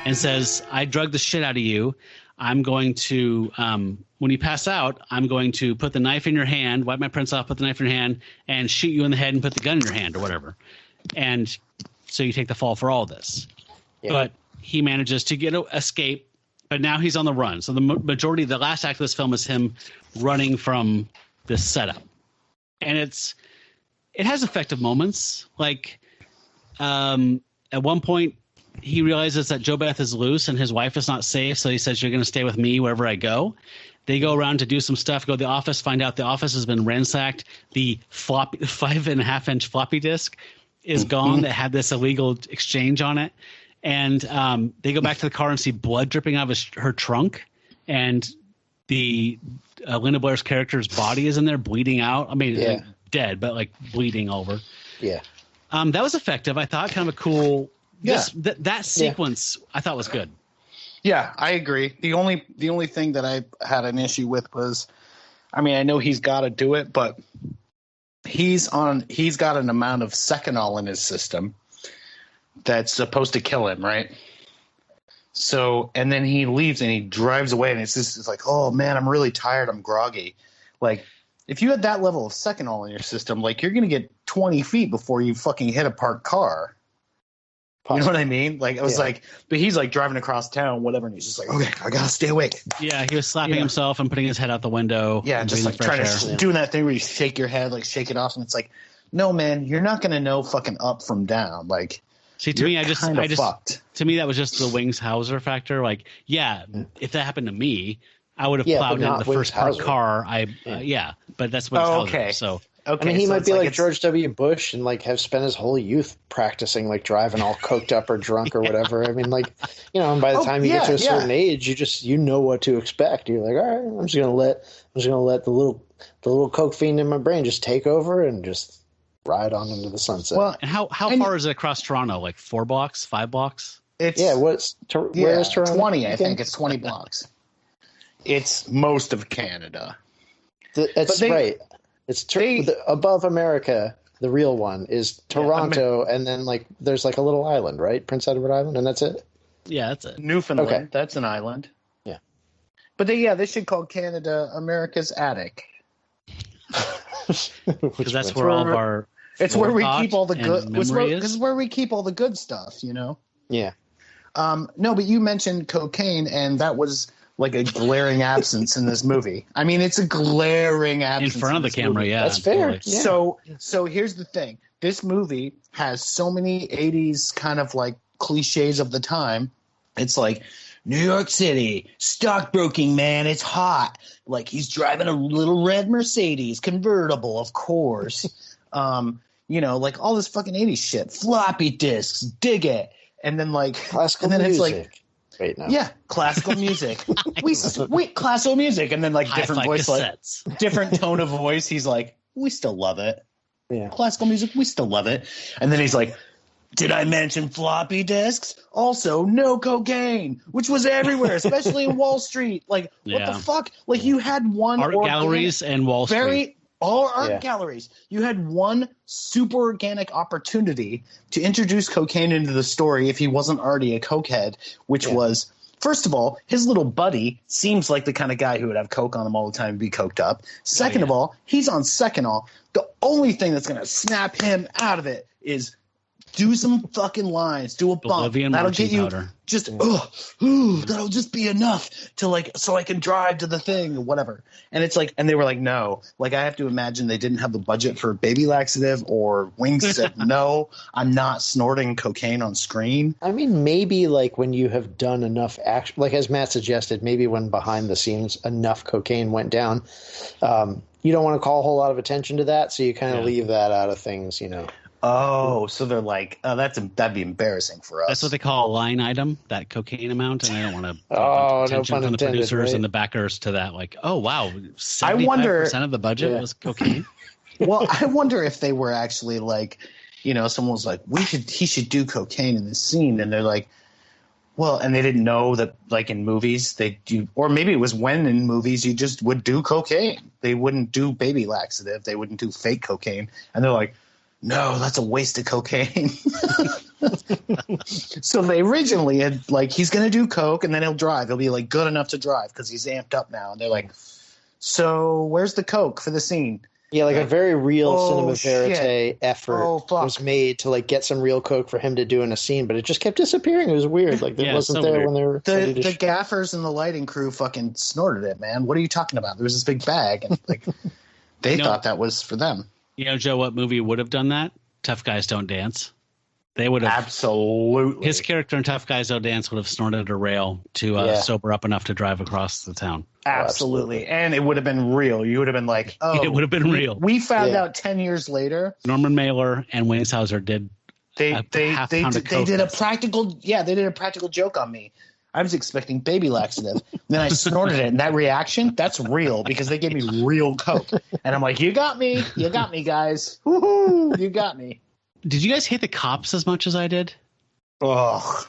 And says, I drugged the shit out of you. I'm going to, when you pass out, I'm going to put the knife in your hand, wipe my prints off, put the knife in your hand, and shoot you in the head and put the gun in your hand or whatever. And so you take the fall for all this. Yeah. But he manages to escape, but now he's on the run. So the majority, the last act of this film is him running from this setup. And it has effective moments. Like at one point, he realizes that Jo Beth is loose and his wife is not safe. So he says, you're going to stay with me wherever I go. They go around to do some stuff, go to the office, find out the office has been ransacked. The 5.5-inch floppy disk is gone that had this illegal exchange on it. And they go back to the car and see blood dripping out of her trunk. And the Linda Blair's character's body is in there bleeding out. I mean, like, dead, but like bleeding over. Yeah. That was effective. I thought kind of a cool... That sequence I thought was good. Yeah, I agree. The only thing that I had an issue with was, I mean, I know he's got to do it, but he's got an amount of Seconal in his system that's supposed to kill him, right? So, and then he leaves and he drives away, and it's like, oh man, I'm really tired, I'm groggy. Like, if you had that level of Seconal in your system, like, you're gonna get 20 feet before you fucking hit a parked car. You know what I mean? Like, it was like, but he's like driving across town, whatever, and he's just like, okay, I gotta stay awake. Yeah, he was slapping himself and putting his head out the window. Yeah, just like trying to doing that thing where you shake your head, like shake it off, and it's like, no, man, you're not gonna know fucking up from down. Like, see, to me, I just fucked. To me, that was just the Wings Hauser factor. Like, yeah, if that happened to me, I would have plowed into the first parked car. But that's Wings Hauser. Okay. So. Okay, I mean, he might be like George W. Bush and like have spent his whole youth practicing like driving all coked up or drunk or whatever. I mean, like, you know, and by the time you get to a certain age, you know what to expect. You're like, all right, I'm just gonna let the little coke fiend in my brain just take over and just ride on into the sunset. Well, and how far is it across Toronto? Like 4 blocks, 5 blocks? It's where is Toronto? 20, I think it's 20 blocks. It's most of Canada. That's right. It's above America. the real one, is Toronto, and then like there's like a little island, right? Prince Edward Island, and that's it? Yeah, that's it. Newfoundland, Okay. That's an island. Yeah. But they should call Canada America's attic. Because that's where all of our it's where we forethought keep all the and good memory is. This is where we keep all the good stuff, you know? Yeah. No, but you mentioned cocaine, and that was like a glaring absence in this movie. I mean, it's a glaring absence in front of the camera. movie. Yeah, That's fair. totally. Yeah. So here's the thing. This movie has so many 80s kind of like cliches of the time. It's like New York City, stockbroking, man, it's hot. Like he's driving a little red Mercedes convertible, of course. You know, like all this fucking 80s shit. Floppy disks, dig it. And then like classical and then music. it's like Wait, no. yeah, classical music. we classical music, and then like different Hi-fi voice, cassettes. like different tone of voice. He's like, we still love it. Yeah. Classical music, we still love it. And then he's like, did I mention floppy disks? Also, no cocaine, which was everywhere, especially in Wall Street. Like, what the fuck? Like, you had one art galleries and Wall Street. All art galleries. You had one super organic opportunity to introduce cocaine into the story if he wasn't already a cokehead, which was, first of all, his little buddy seems like the kind of guy who would have coke on him all the time and be coked up. Second of all, he's on Seconal. The only thing that's going to snap him out of it is do some fucking lines, do a bump. Bolivian That'll marching get you powder. just, that'll just be enough to like, so I can drive to the thing or whatever. And it's like, and they were like, no, like I have to imagine they didn't have the budget for baby laxative, or Wings said, no, I'm not snorting cocaine on screen. I mean, maybe like when you have done enough action, like as Matt suggested, maybe when behind the scenes enough cocaine went down, you don't want to call a whole lot of attention to that, so you kind of leave that out of things, you know. Oh, so they're like, oh, that'd be embarrassing for us. That's what they call a line item, that cocaine amount, and I don't want to no attention pun from the intended, producers right? and the backers to that. Like, oh wow, 75% of the budget was cocaine. Well, I wonder if they were actually like, you know, someone was like, he should do cocaine in this scene, and they're like, well, and they didn't know that, like in movies, they do, or maybe it was when in movies you just would do cocaine. They wouldn't do baby laxative. They wouldn't do fake cocaine, and they're like, no, that's a waste of cocaine. So they originally had like, he's going to do coke and then he'll drive. He'll be like good enough to drive because he's amped up now. And they're like, so where's the coke for the scene? Yeah, like a very real cinema verite shit. effort was made to like get some real coke for him to do in a scene, but it just kept disappearing. It was weird. Like it wasn't there when they were the gaffers and the lighting crew fucking snorted it, man. What are you talking about? There was this big bag, and like they thought that was for them. You know, Joe, what movie would have done that? Tough Guys Don't Dance. They would have absolutely. His character in Tough Guys Don't Dance would have snorted a rail to sober up enough to drive across the town. Absolutely. And it would have been real. You would have been like, oh, it would have been real. We found out 10 years later. Norman Mailer and Wings Hauser did. They did a practical joke on me. I was expecting baby laxative. Then I snorted it, and that reaction, that's real because they gave me real coke. And I'm like, you got me, guys. Woohoo, you got me. Did you guys hate the cops as much as I did? Ugh.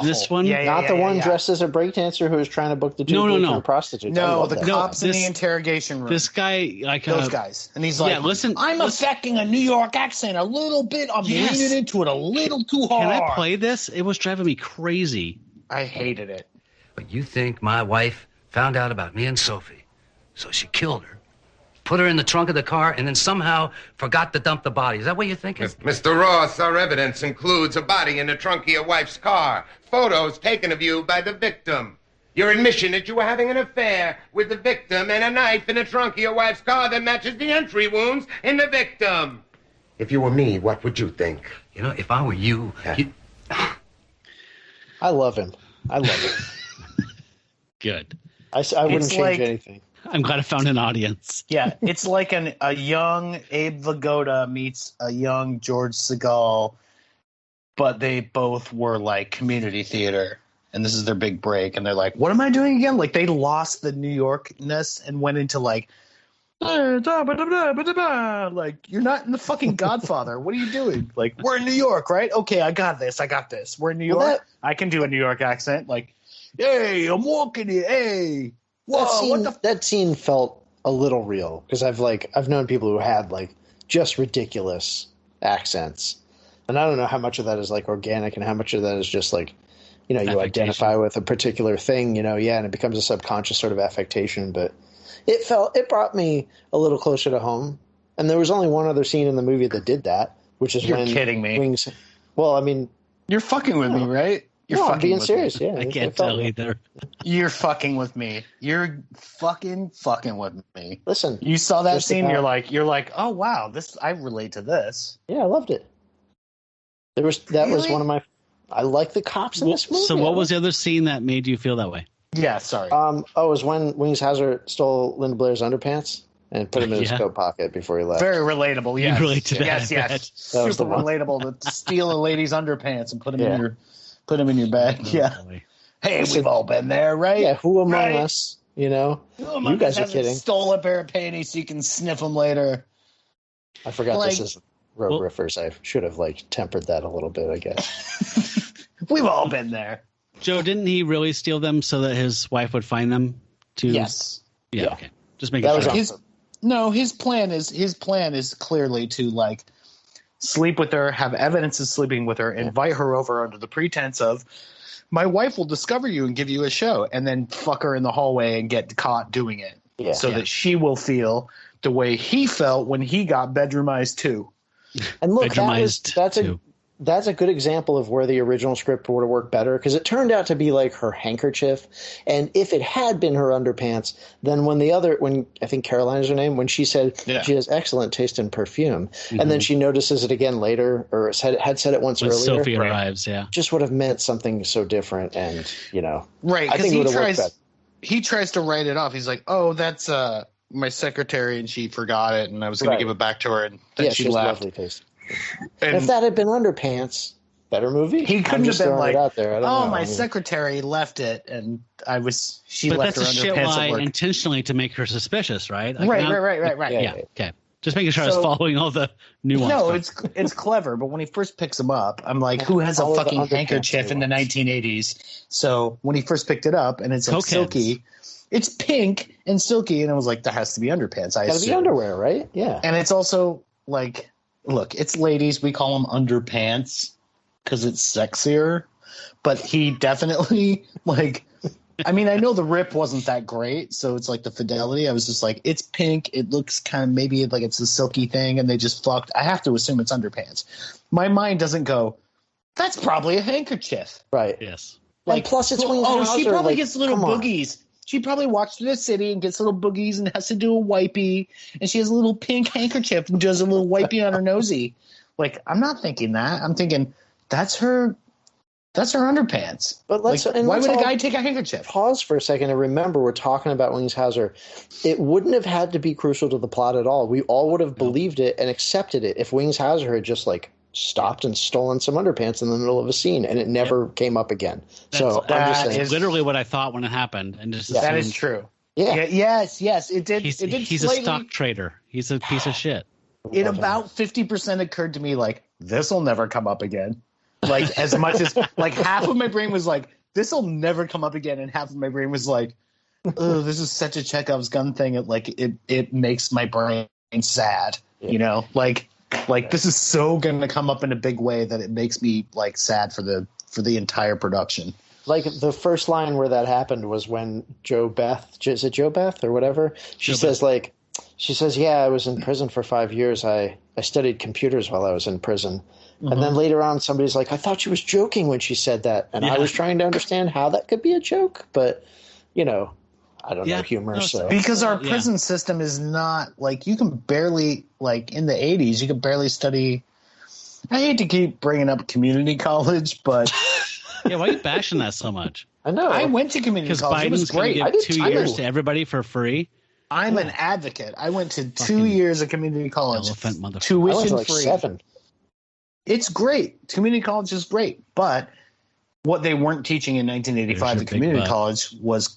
This one? Not the one dressed as a breakdancer who was trying to book the two boyfriend prostitutes. No, the cops in the interrogation room. This guy, like those guys, and he's like, listen, I'm affecting a New York accent a little bit. I'm leaning into it a little too hard. Can I play this? It was driving me crazy. I hated it. But you think my wife found out about me and Sophie, so she killed her, put her in the trunk of the car, and then somehow forgot to dump the body. Is that what you're thinking? Mr. Ross, our evidence includes a body in the trunk of your wife's car, photos taken of you by the victim, your admission that you were having an affair with the victim, and a knife in the trunk of your wife's car that matches the entry wounds in the victim. If you were me, what would you think? You know, if I were you... I love him. Good. I wouldn't change anything. I'm glad I found an audience. Yeah, it's like a young Abe Vigoda meets a young George Segal, but they both were like community theater, and this is their big break, and they're like, what am I doing again? Like, they lost the New Yorkness and went into like, like, you're not in the fucking Godfather. What are you doing? Like, we're in New York, right? Okay, I got this. We're in New York. I can do a New York accent. Like, hey, I'm walking here. Hey. Whoa, that scene felt a little real because I've known people who had like just ridiculous accents. And I don't know how much of that is like organic and how much of that is just like, you identify with a particular thing, and it becomes a subconscious sort of affectation. But it brought me a little closer to home. And there was only one other scene in the movie that did that, which is You're kidding me. Wings. Well, I mean, you're fucking with me, right? I'm being serious. I can't tell either. You're fucking with me. You're fucking with me. Listen, you saw that scene. You're like, oh wow, I relate to this. Yeah, I loved it. That was one of my. I like the cops in this movie. So, what was the other scene that made you feel that way? Yeah, sorry. It was when Wings Hauser stole Linda Blair's underpants and put him in his coat pocket before he left. Very relatable. Yes, you relate to that. Yes. Super relatable to steal a lady's underpants and put them in your bag. Yeah. Hey, we've all been there, right? Yeah. Who among us? You guys are kidding. Stole a pair of panties so you can sniff them later. I forgot this is Road Riffers. I should have tempered that a little bit, I guess. We've all been there. Joe, didn't he really steal them so that his wife would find them? Yes. Yeah. Okay. Just making sure. His plan is clearly to sleep with her, have evidence of sleeping with her, invite her over under the pretense of my wife will discover you and give you a show, and then fuck her in the hallway and get caught doing it. Yeah. So that she will feel the way he felt when he got bedroomized too. And look, that's a good example of where the original script would have worked better, because it turned out to be her handkerchief. And if it had been her underpants, then when I think Caroline is her name, when she said she has excellent taste in perfume, and then she notices it again later, or had said it once when earlier. Sophie arrives, just would have meant something so different, and right? I think it would have worked better. He tries to write it off. He's like, "Oh, that's my secretary, and she forgot it, and I was going to give it back to her, and then she left." Lovely taste. And if that had been underpants, better movie. He couldn't have been out there. I don't know. My secretary left it, and she but left her underpants. But that's a shit lie intentionally to make her suspicious, right? Right. Yeah. Okay. Just making sure I was following all the nuance. No, it's clever. But when he first picks him up, I'm like, who has a fucking handkerchief in the 1980s? So when he first picked it up, and it's silky. It's pink and silky, and I was like, that has to be underpants. Gotta be underwear, right? Yeah. And it's also look, it's ladies. We call them underpants because it's sexier. But he definitely I mean, I know the rip wasn't that great, so it's the fidelity. I was just like, it's pink. It looks kind of maybe it's a silky thing, and they just fucked. I have to assume it's underpants. My mind doesn't go, that's probably a handkerchief. Right. Yes. And plus it's Wings Hauser. She probably gets little boogies. She probably walks through the city and gets little boogies and has to do a wipey, and she has a little pink handkerchief and does a little wipey on her nosy. I'm not thinking that. I'm thinking that's her underpants. But why would a guy take a handkerchief? Pause for a second and remember we're talking about Wings Hauser. It wouldn't have had to be crucial to the plot at all. We all would have believed it and accepted it if Wings Hauser had just stopped and stolen some underpants in the middle of a scene, and it never came up again. That is literally what I thought when it happened, and just that is true. Yeah. Yes. It did. He's a stock trader. He's a piece of shit. It about 50% occurred to me this will never come up again. As much as half of my brain was this will never come up again, and half of my brain was oh, this is such a Chekhov's gun thing. It makes my brain sad. Yeah. This is so going to come up in a big way that it makes me sad for the entire production. The first line where that happened was when Jo Beth or whatever, she says, yeah, I was in prison for 5 years. I studied computers while I was in prison. Mm-hmm. And then later on, somebody's like, I thought she was joking when she said that. And I was trying to understand how that could be a joke. But, I don't know humor. Because our prison system is not you can barely in the 80s, you could barely study. I hate to keep bringing up community college, but yeah, why are you bashing that so much? I know. I went to community college. It was great. I did 2 years to everybody for free. I'm an advocate. I went to 2 years of community college. Tuition free. 7. It's great. Community college is great, but what they weren't teaching in 1985 at community college was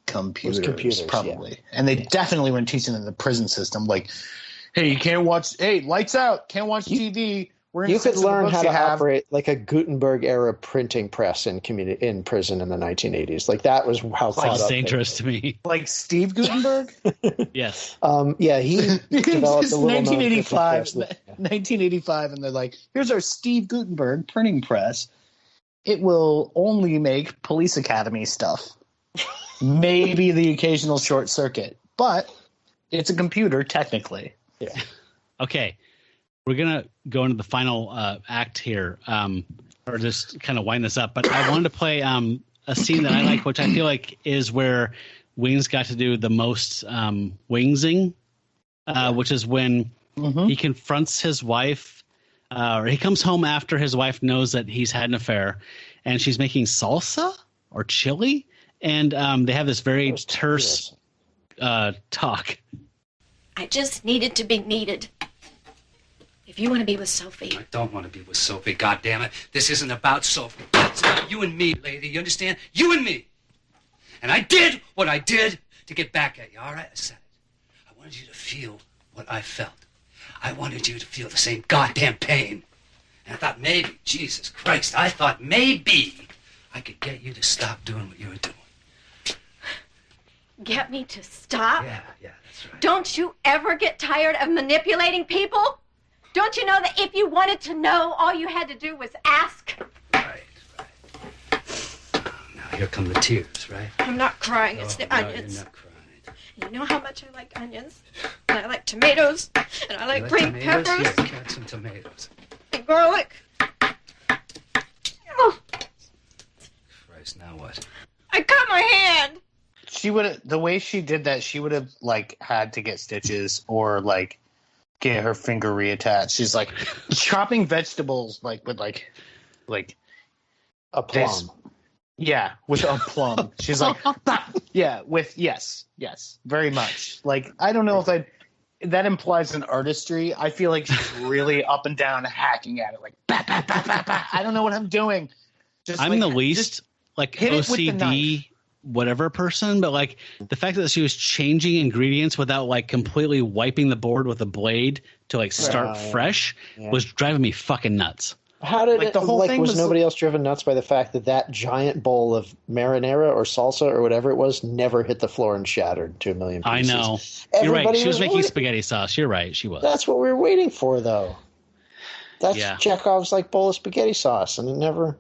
computers probably. And they definitely weren't teaching in the prison system. Hey, you can't watch. Hey, lights out. Can't watch TV. You could learn how to operate a Gutenberg era printing press in prison in the 1980s. That was how caught up. Dangerous to me. Steve Gutenberg. Yes. Yeah, he developed a little 1985. 1985, and they're like, here's our Steve Gutenberg printing press. It will only make Police Academy stuff. Maybe the occasional short circuit, but it's a computer technically. Yeah. Okay. We're going to go into the final act here, or just kind of wind this up. But I wanted to play a scene that I like, which I feel like is where Wings got to do the most wingsing, which is when he confronts his wife, or he comes home after his wife knows that he's had an affair, and she's making salsa or chili, and they have this very terse talk. I just needed to be needed. If you want to be with Sophie. I don't want to be with Sophie, goddammit. This isn't about Sophie. It's about you and me, lady. You understand? You and me. And I did what I did to get back at you, all right? I said it. I wanted you to feel what I felt. I wanted you to feel the same goddamn pain. And I thought maybe, Jesus Christ, I thought maybe I could get you to stop doing what you were doing. Get me to stop? Yeah, that's right. Don't you ever get tired of manipulating people? Don't you know that if you wanted to know, all you had to do was ask? Right. Now, here come the tears, right? I'm not crying, it's the onions. You're not crying. You know how much I like onions? And I like tomatoes, and I like green tomatoes? peppers. Here, got some tomatoes. And garlic. Oh, Christ, now what? I cut my hand. She would have, the way she did that, she would have like had to get stitches or like get her finger reattached. She's like chopping vegetables like with like a plum. Yeah, with a plum. She's like, yeah, with yes, very much. Like I don't know if that implies an artistry. I feel like she's really up and down hacking at it, like bah, bah, bah, bah, bah. I don't know what I'm doing. I'm the least like OCD whatever person, but like the fact that she was changing ingredients without like completely wiping the board with a blade to like start fresh was driving me fucking nuts. How did like, the whole thing was nobody else driven nuts by the fact that giant bowl of marinara or salsa or whatever it was never hit the floor and shattered to a million pieces? I know. You're right. She was making spaghetti sauce. You're right. She was. That's what we were waiting for, though. That's Chekhov's like bowl of spaghetti sauce, and it never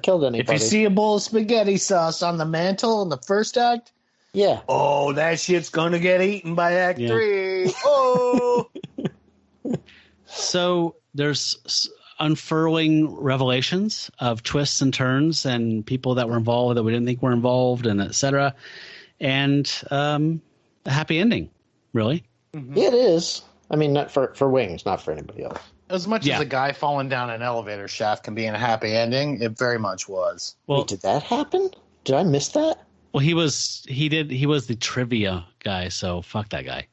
killed anybody. If you see a bowl of spaghetti sauce on the mantle in the first act, oh, that shit's gonna get eaten by act 3. Oh. So there's unfurling revelations of twists and turns and people that were involved that we didn't think were involved, and etc. And a happy ending, really. Mm-hmm. It is. I mean, not for Wings, not for anybody else. As much as a guy falling down an elevator shaft can be in a happy ending, it very much was. Well, wait, did that happen? Did I miss that? Well, he was the trivia guy, so fuck that guy.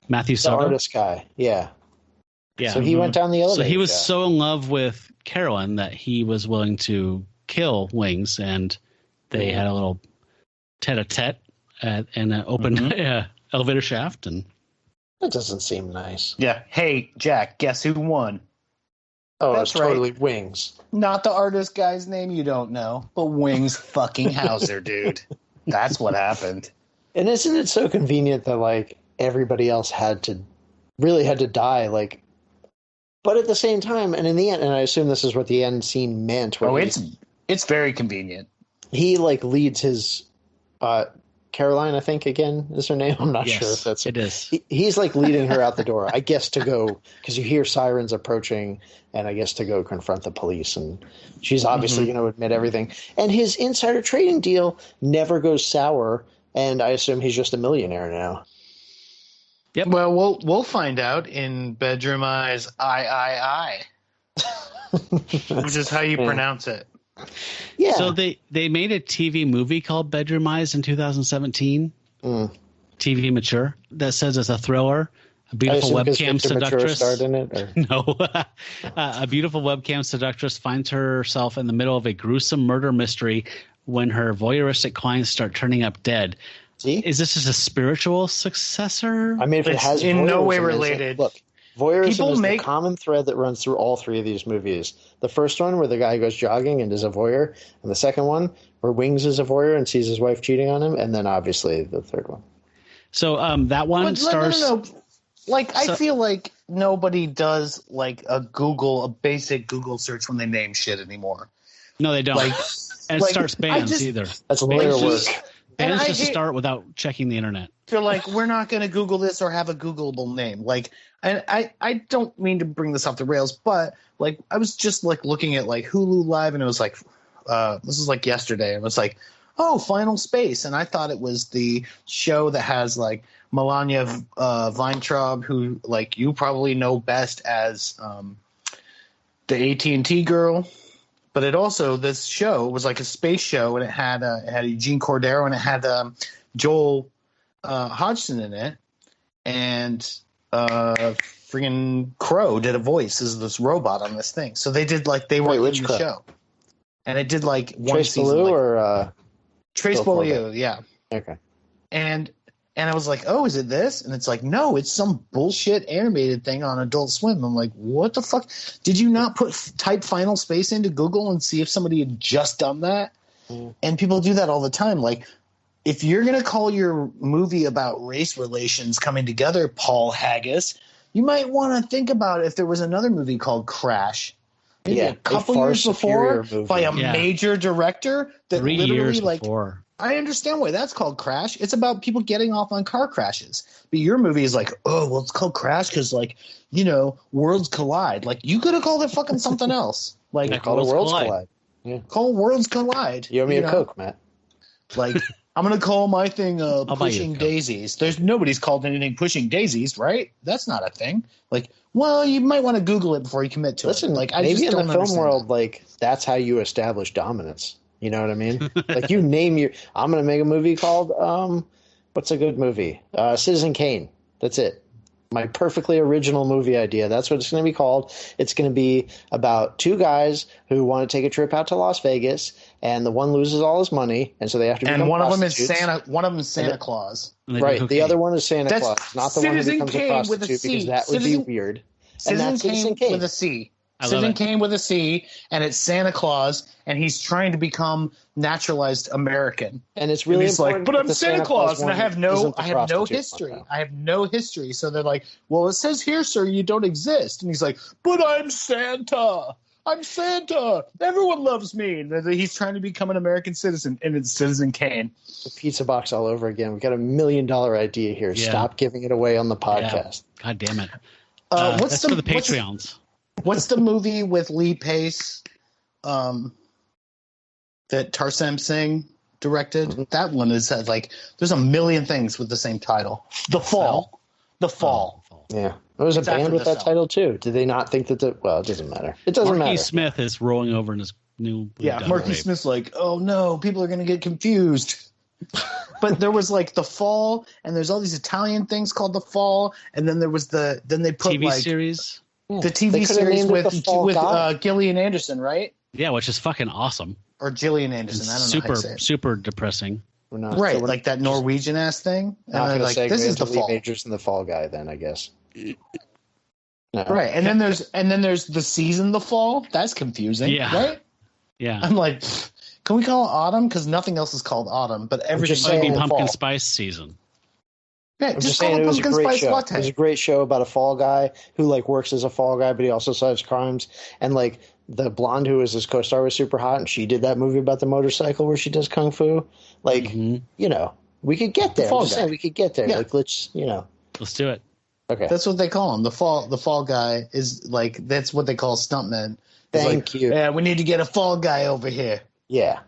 Matthew Soto. The artist guy, yeah. Yeah. So he went down the elevator. So he was so in love with Carolyn that he was willing to kill Wings, and they had a little tete-a-tete in an open elevator shaft. And that doesn't seem nice. Yeah. Hey, Jack, guess who won? Oh, that's totally Wings. Not the artist guy's name you don't know, but Wings fucking Hauser, dude. That's what happened. And isn't it so convenient that like everybody else had to die, like, but at the same time, and in the end, and I assume this is what the end scene meant. It's very convenient. He like leads his Caroline, I think again is her name. I'm not sure if that's it. Is he's like leading her out the door, I guess, to go because you hear sirens approaching, and I guess to go confront the police, and she's obviously going to admit everything. And his insider trading deal never goes sour, and I assume he's just a millionaire now. Yep. Well, we'll find out in Bedroom Eyes I, which is how you pronounce it. Yeah. So they made a TV movie called Bedroom Eyes in 2017. TV mature that says it's a thriller. A beautiful webcam seductress. Starred in it, or? No, a beautiful webcam seductress finds herself in the middle of a gruesome murder mystery when her voyeuristic clients start turning up dead. See? Is this just a spiritual successor? I mean, if it has in no way related. Look, voyeurism is the common thread that runs through all three of these movies. The first one, where the guy goes jogging and is a voyeur, and the second one, where Wings is a voyeur and sees his wife cheating on him, and then obviously the third one. So that one stars. No. Like, I feel like nobody does like a basic Google search when they name shit anymore. No, they don't. Like, and it starts bands either. That's lawyer work. Bands just start without checking the internet. They're like, we're not going to Google this or have a Googleable name. Like, and I don't mean to bring this off the rails, but like, I was just like looking at like Hulu Live, and it was like, this was like yesterday. It was like, oh, Final Space, and I thought it was the show that has like Melania Weintraub, who like you probably know best as the AT&T girl. But it also, this show was like a space show, and it had Eugene Cordero, and it had Joel Hodgson in it, and friggin' Crow did a voice as this robot on this thing. So they did like they were in the show, and it did like one Trace season. Beaulieu Like, or Trace Beaulieu, yeah. Okay. And I was like, oh, is it this? And it's like, no, it's some bullshit animated thing on Adult Swim. I'm like, what the fuck? Did you not type Final Space into Google and see if somebody had just done that? And people do that all the time. Like, if you're going to call your movie about race relations coming together, Paul Haggis, you might want to think about if there was another movie called Crash. Maybe a couple years before by a major director that 3 literally years like before. I understand why that's called Crash. It's about people getting off on car crashes. But your movie is like, oh, well, it's called Crash because, like, you know, worlds collide. Like, you could have called it fucking something else. Like, call it Worlds Collide. Yeah. Call Worlds Collide. You owe me a Coke, Matt. Like, I'm going to call my thing Pushing Daisies. Nobody's called anything Pushing Daisies, right? That's not a thing. Like, well, you might want to Google it before you commit to it. Like, I maybe just in the film world, like, that's how you establish dominance. You know what I mean? Like, you name I'm going to make a movie called, what's a good movie? Citizen Kane. That's it. My perfectly original movie idea. That's what it's going to be called. It's going to be about two guys who want to take a trip out to Las Vegas, and the one loses all his money, and so they have to become And one of prostitutes. them is Santa Claus. Right. The other one is Santa That's Claus, not the one who becomes Kane a with a prostitute, C. because that would be weird. And that's Citizen Kane with a C. I love Citizen it. Kane with a C, and it's Santa Claus, and he's trying to become naturalized American. And it's really and he's like, important but that I'm the Santa Santa Claus, Claus and I one have no isn't the prostitute history. one, I have no history. So they're like, well, it says here, sir, you don't exist. And he's like, but I'm Santa. I'm Santa. Everyone loves me. And he's trying to become an American citizen, and it's Citizen Kane. The pizza box all over again. We've got $1 million idea here. Yeah. Stop giving it away on the podcast. Yeah. God damn it. What's that's for the Patreons. What's the movie with Lee Pace that Tarsem Singh directed? That one is like, there's a million things with the same title. The Fall. The Fall. Yeah. There was It's a band after with the that film. title, too. Did they not think that well, it doesn't matter. It doesn't Marquis matter. Smith is rolling over in his new blue Yeah, duct Marquis tape. Smith's like, oh no, people are going to get confused. But there was like The Fall, and there's all these Italian things called The Fall, and then there was then they put TV like series. the They TV could've series named it The Fall Guy. with Gillian Anderson, right? Yeah, which is fucking awesome. Or Gillian Anderson. I don't know how Super, to say it. super depressing. We're not, Right, so we're like that Norwegian ass thing. And not they're going to like, say this is The Fall. Majors and the Fall Guy then, I guess. No. Right, and then there's the season The Fall. That's confusing, Yeah. right? Yeah. I'm like, can we call it autumn? Because nothing else is called autumn, but everything's Might be called pumpkin fall. spice season. Yeah, I'm just just call saying it it was a pumpkin great spice show. latte. It was a great show about a fall guy who like works as a fall guy, but he also solves crimes. And like the blonde who was his co-star was super hot, and she did that movie about the motorcycle where she does kung fu. Like, you know, we could get there. Fall I'm just Guy. saying we could get there. Yeah. Like, let's, you know. Let's do it. Okay. That's what they call him. The fall guy is like, that's what they call stuntmen. It's Thank like, you. Yeah, we need to get a fall guy over here. Yeah.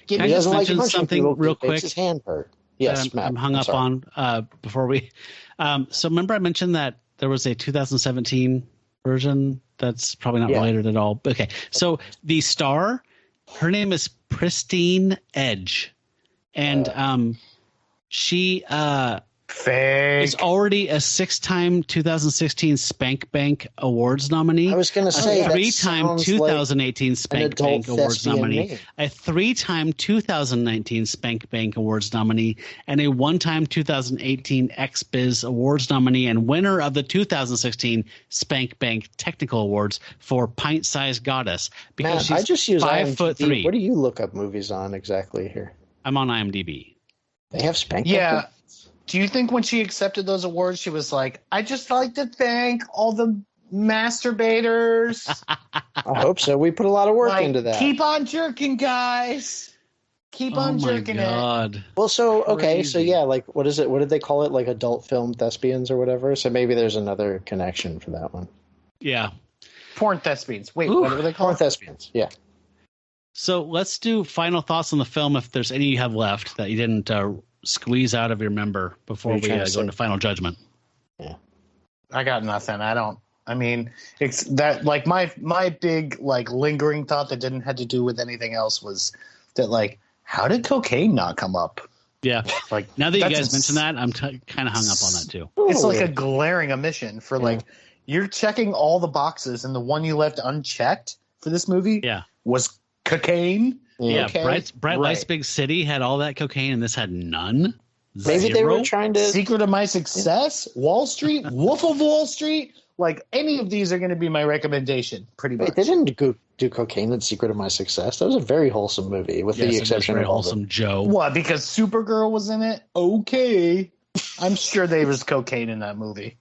Can I He just doesn't like mention punching something people, real it makes quick? his hand hurt. Yes, that Matt. I'm hung up sorry. on before we. So remember I mentioned that there was a 2017 version that's probably not Yeah. related at all. Okay, so the star, her name is Pristine Edge, and she is already a 6-time 2016 Spank Bank Awards nominee. I was going to say, a that 3-time sounds 2018 like Spank an adult Bank Awards thespian nominee, name. a 3-time 2019 Spank Bank Awards nominee, and a 1-time 2018 XBiz Awards nominee, and winner of the 2016 Spank Bank Technical Awards for Pint Sized Goddess. Because Matt, she's I just use 5'3". IMDb. What do you look up movies on exactly here? I'm on IMDb. They have Spank Yeah. Bank? Do you think when she accepted those awards, she was like, "I just like to thank all the masturbators"? I hope so. We put a lot of work into that. Keep on jerking, guys. Keep on jerking it. Well, so okay, Crazy. so yeah, like what is it? What did they call it? Like adult film thespians or whatever. So maybe there's another connection for that one. Yeah. Porn thespians. Wait, what were they called? Porn thespians. Yeah. So let's do final thoughts on the film. If there's any you have left that you didn't squeeze out of your member before we go into final judgment. Yeah. I got nothing. I mean, it's that like my big like lingering thought that didn't have to do with anything else was that like, how did cocaine not come up? Yeah. Like now that you guys mentioned that, I'm kind of hung up on that too. It's like a glaring omission for like you're checking all the boxes and the one you left unchecked for this movie was cocaine. Yeah, Okay. Bright Lights Big City had all that cocaine and this had none. Maybe they were trying to Secret of My Success, Wall Street, Wolf of Wall Street. Like any of these are going to be my recommendation, pretty much. Wait, they didn't do cocaine in Secret of My Success. That was a very wholesome movie, with the exception of wholesome Joe. What? Because Supergirl was in it? Okay, I'm sure there was cocaine in that movie.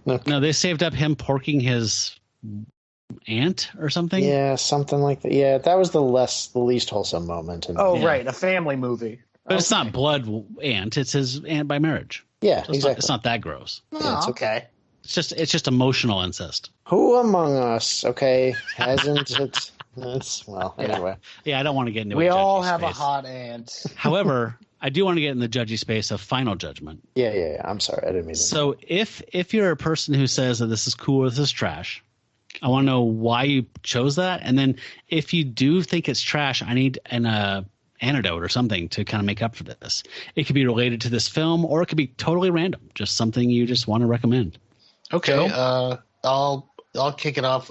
No, they saved up him porking his aunt or something. Yeah, something like that. Yeah, that was the least wholesome moment. Right, a family movie. But it's not blood aunt; it's his aunt by marriage. Yeah, so exactly. It's not that gross. Oh, okay. It's just emotional incest. Who among us, okay, hasn't it? It's, well, anyway. Yeah, I don't want to get into We a all judgy have a space. hot aunt. However, I do want to get in the judgy space of final judgment. Yeah. I'm sorry, I didn't mean to. So if you're a person who says that this is cool or this is trash, I want to know why you chose that. And then if you do think it's trash, I need an antidote or something to kind of make up for this. It could be related to this film or it could be totally random, just something you just want to recommend. Okay, I'll kick it off.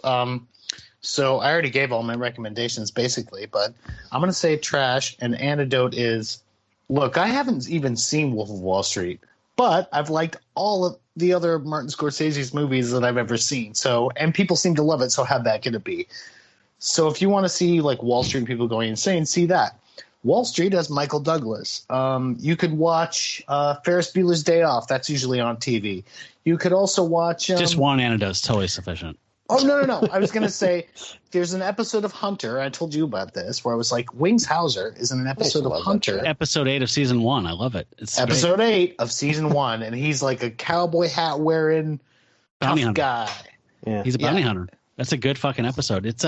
So I already gave all my recommendations basically, but I'm going to say trash. And antidote is, look, I haven't even seen Wolf of Wall Street, but I've liked all of the other Martin Scorsese's movies that I've ever seen. So, and people seem to love it. So how bad could it be? So if you want to see like Wall Street people going insane, see that. Wall Street has Michael Douglas. You could watch Ferris Bueller's Day Off. That's usually on TV. You could also watch... just one antidote is totally sufficient. Oh, no. I was going to say there's an episode of Hunter. I told you about this where I was like, Wings Hauser is in an episode of Hunter. Episode 8 of season 1. I love it. It's episode great. 8 of season 1. And he's like a cowboy hat wearing bounty tough hunter guy. Yeah. He's a bounty hunter. That's a good fucking episode. It's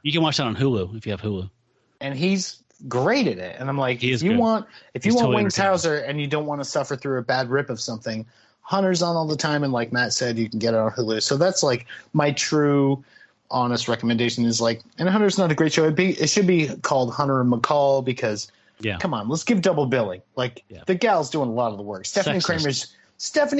you can watch that on Hulu if you have Hulu. And he's great at it. And I'm like, if you good. want totally Wings Hauser and you don't want to suffer through a bad rip of something, Hunter's on all the time, and like Matt said, you can get it on Hulu. So that's like my true, honest recommendation is like, and Hunter's not a great show. It should be called Hunter and McCall because, come on, let's give double billing. Like the gal's doing a lot of the work. Stephanie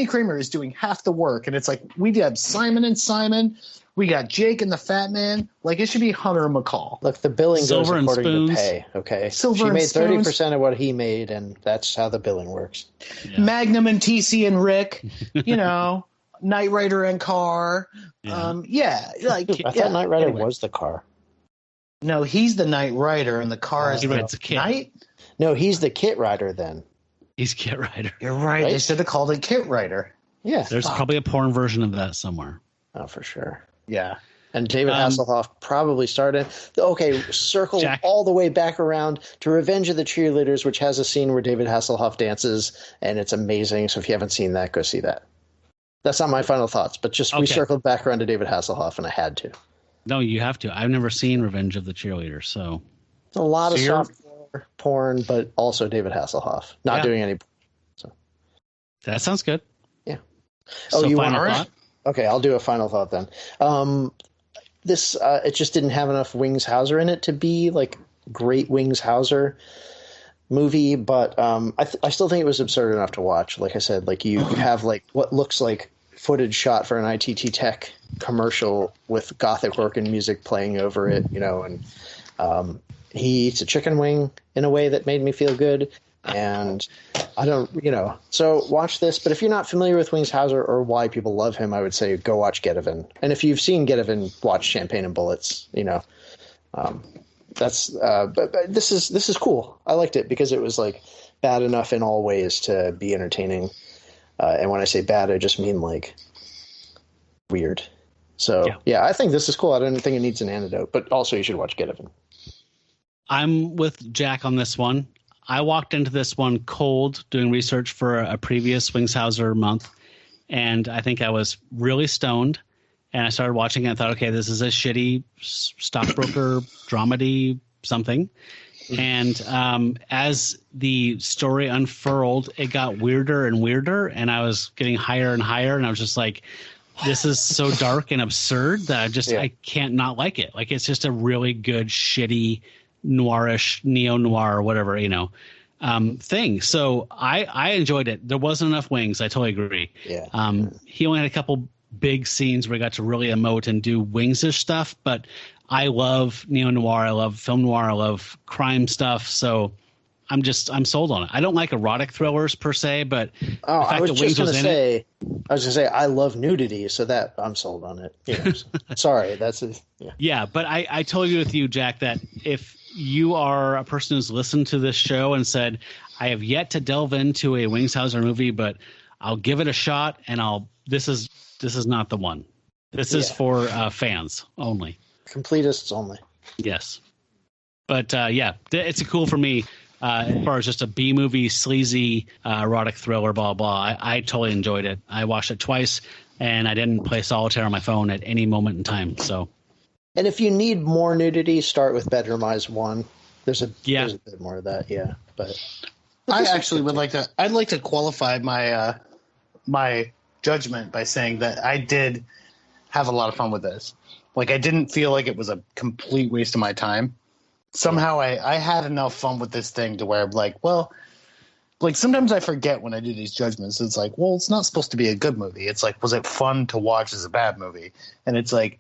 Kramer is doing half the work, and it's like we have Simon and Simon, we got Jake and the Fat Man. Like it should be Hunter and McCall. Look, the billing Silver goes according and to spoons. pay. Okay, Silver she and made spoons. 30% of what he made, and that's how the billing works. Magnum and TC and Rick, you know, Knight Rider and Carr. Like I thought Knight Rider was the car. No, he's the Knight Rider, and the car is He the rides a kit. Knight. No, he's the Kit Rider then. He's Kit Rider. You're right. They should have called it Kit Rider. Yeah, There's probably a porn version of that somewhere. Oh, for sure. Yeah. And David Hasselhoff probably started. Okay, circle all the way back around to Revenge of the Cheerleaders, which has a scene where David Hasselhoff dances, and it's amazing. So if you haven't seen that, go see that. That's not my final thoughts, but just we circled back around to David Hasselhoff, and I had to. No, you have to. I've never seen Revenge of the Cheerleaders, so It's a lot of soft porn, but also David Hasselhoff not doing any. So that sounds good. Yeah. So you final want thought? Okay, I'll do a final thought then. This it just didn't have enough Wings Hauser in it to be like great Wings Hauser movie, but I still think it was absurd enough to watch. Like I said, like you have like what looks like footage shot for an ITT Tech commercial with gothic organ music playing over it, you know, and he eats a chicken wing in a way that made me feel good. And I don't, you know, so watch this. But if you're not familiar with Wings Hauser or why people love him, I would say go watch Get Even. And if you've seen Get Even, watch Champagne and Bullets. You know, that's. But this is cool. I liked it because it was like bad enough in all ways to be entertaining. And when I say bad, I just mean like weird. So yeah, I think this is cool. I don't think it needs an antidote, but also you should watch Get Even. I'm with Jack on this one. I walked into this one cold, doing research for a previous Wings Hauser month, and I think I was really stoned. And I started watching it and thought, okay, this is a shitty stockbroker dramedy something. And as the story unfurled, it got weirder and weirder, and I was getting higher and higher, and I was just like, this is so dark and absurd that I can't not like it. Like, it's just a really good, shitty, noirish, neo-noir, whatever, thing. So I enjoyed it. There wasn't enough wings. I totally agree. Yeah. He only had a couple big scenes where he got to really emote and do wings-ish stuff, but I love neo-noir. I love film noir. I love crime stuff. So I'm sold on it. I don't like erotic thrillers per se, but I was just going to say, I love nudity, so that I'm sold on it. Sorry, Yeah, but I totally agree with you, Jack, that if you are a person who's listened to this show and said, I have yet to delve into a Wings Hauser movie, but I'll give it a shot, and this is not the one. This is for fans only. Completists only. Yes. But it's a cool for me as far as just a B movie, sleazy, erotic thriller, blah, blah. I totally enjoyed it. I watched it twice, and I didn't play solitaire on my phone at any moment in time. So. And if you need more nudity, start with Bedroom Eyes 1. There's a bit more of that, But I actually would like to. I'd like to qualify my my judgment by saying that I did have a lot of fun with this. Like, I didn't feel like it was a complete waste of my time. Somehow I had enough fun with this thing to where I'm like, well, like sometimes I forget when I do these judgments. It's like, well, it's not supposed to be a good movie. It's like, was it fun to watch as a bad movie? And it's like,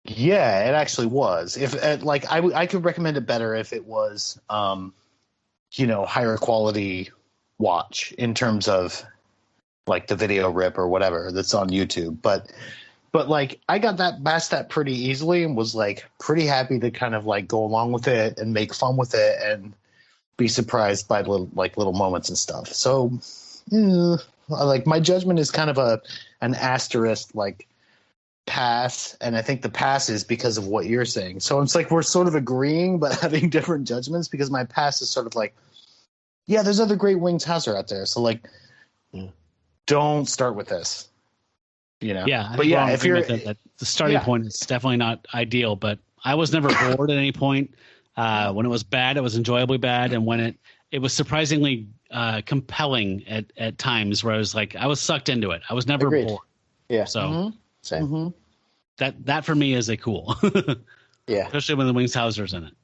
yeah, it actually was. If I could recommend it better if it was, higher quality watch in terms of like the video rip or whatever that's on YouTube. But like I got past that pretty easily and was like pretty happy to kind of like go along with it and make fun with it and be surprised by little moments and stuff. So like my judgment is kind of an asterisk, like pass, and I think the pass is because of what you're saying. So it's like we're sort of agreeing but having different judgments, because my pass is sort of like, yeah, there's other great Wings Hauser out there, so like don't start with this, Yeah, but yeah, if you're that the starting point is definitely not ideal, but I was never bored at any point. When it was bad, it was enjoyably bad, and when it was surprisingly compelling at times, where I was like, I was sucked into it. I was never bored. Yeah. So same. Mm-hmm. That for me is a cool. Yeah. Especially when the Wings Hauser's in it.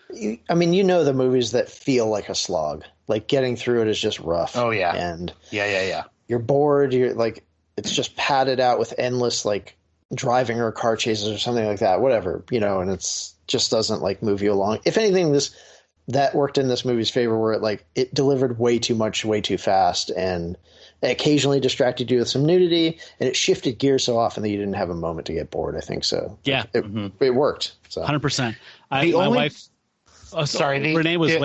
The movies that feel like a slog. Like getting through it is just rough. Oh yeah. And yeah. You're bored. You're like, it's just padded out with endless like driving or car chases or something like that. Whatever, and it's just doesn't like move you along. If anything, that worked in this movie's favor, where it delivered way too much, way too fast, and it occasionally distracted you with some nudity, and it shifted gears so often that you didn't have a moment to get bored. I think so. Yeah, it worked. So 100%. My wife. Oh, sorry, Renee was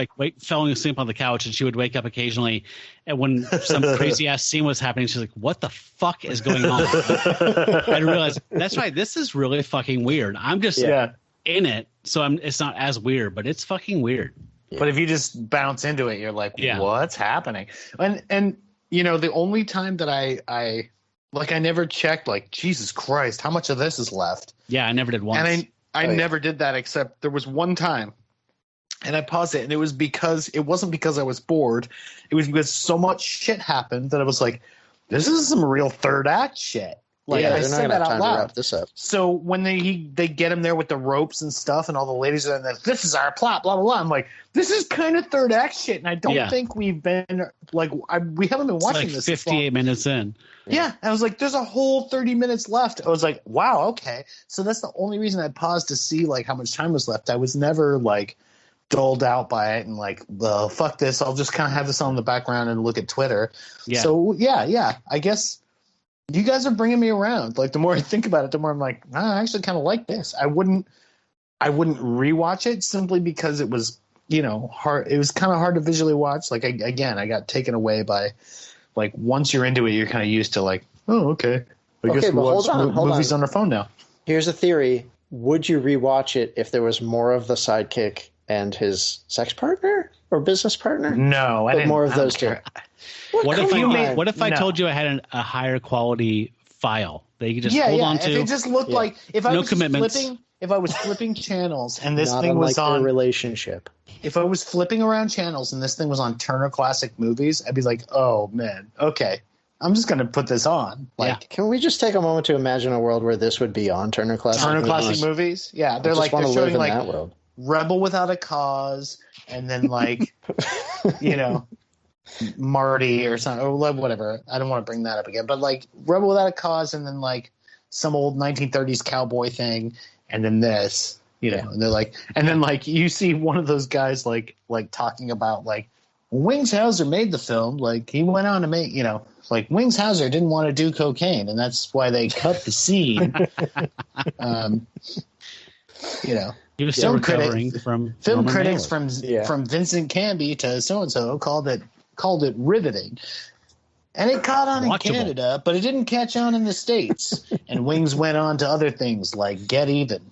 falling asleep on the couch, and she would wake up occasionally, and when some crazy ass scene was happening, she's like, "What the fuck is going on?" I realized that's right. This is really fucking weird. I'm just in it, so it's not as weird, but it's fucking weird. But if you just bounce into it, you're like, what's happening? And the only time that I never checked, like, Jesus Christ, how much of this is left? Yeah, I never did once. And I never did that, except there was one time. And I paused it, and it wasn't because I was bored. It was because so much shit happened that I was like, this is some real third act shit. Like, I said that out loud. To wrap this up. So when they get him there with the ropes and stuff, and all the ladies are like, this is our plot, blah, blah, blah. I'm like, this is kind of third act shit. And I don't think we've been, like, we haven't been watching this. 58 minutes in. Yeah. I was like, there's a whole 30 minutes left. I was like, wow, okay. So that's the only reason I paused to see, like, how much time was left. I was never, like, doled out by it and like, well, fuck this, I'll just kind of have this on the background and look at Twitter. So I guess you guys are bringing me around. Like, the more I think about it, the more I'm like, I actually kind of like this. I wouldn't rewatch it simply because it was hard. It was kind of hard to visually watch. Like, I got taken away by like once you're into it, you're kind of used to like, oh, okay. I guess we watch movies on our phone now. Here's a theory. Would you rewatch it if there was more of the sidekick and his sex partner or business partner? No, I didn't. More of those two. What if I told you I had a higher quality file that you could just hold on to? If it just looked like if I no was commitments. If I was flipping channels and this Not thing was unlike on their relationship. If I was flipping around channels and this thing was on Turner Classic Movies, I'd be like, oh man, okay. I'm just gonna put this on. Like, can we just take a moment to imagine a world where this would be on Turner Classic? Classic Movies? Yeah, they're like they're showing like that world. Rebel Without a Cause, and then like, you know, Marty or something or whatever. I don't want to bring that up again, but like Rebel Without a Cause, and then like some old 1930s cowboy thing, and then this, you know, and they're like, and then like you see one of those guys like talking about like Wings Hauser made the film, like he went on to make, you know. Like Wings Hauser didn't want to do cocaine, and that's why they cut the scene. You know, he was still recovering from film Norman critics Mailer. from Vincent Canby to so and so called it riveting, and it caught on in Canada, but it didn't catch on in the States. And Wings went on to other things like Get Even.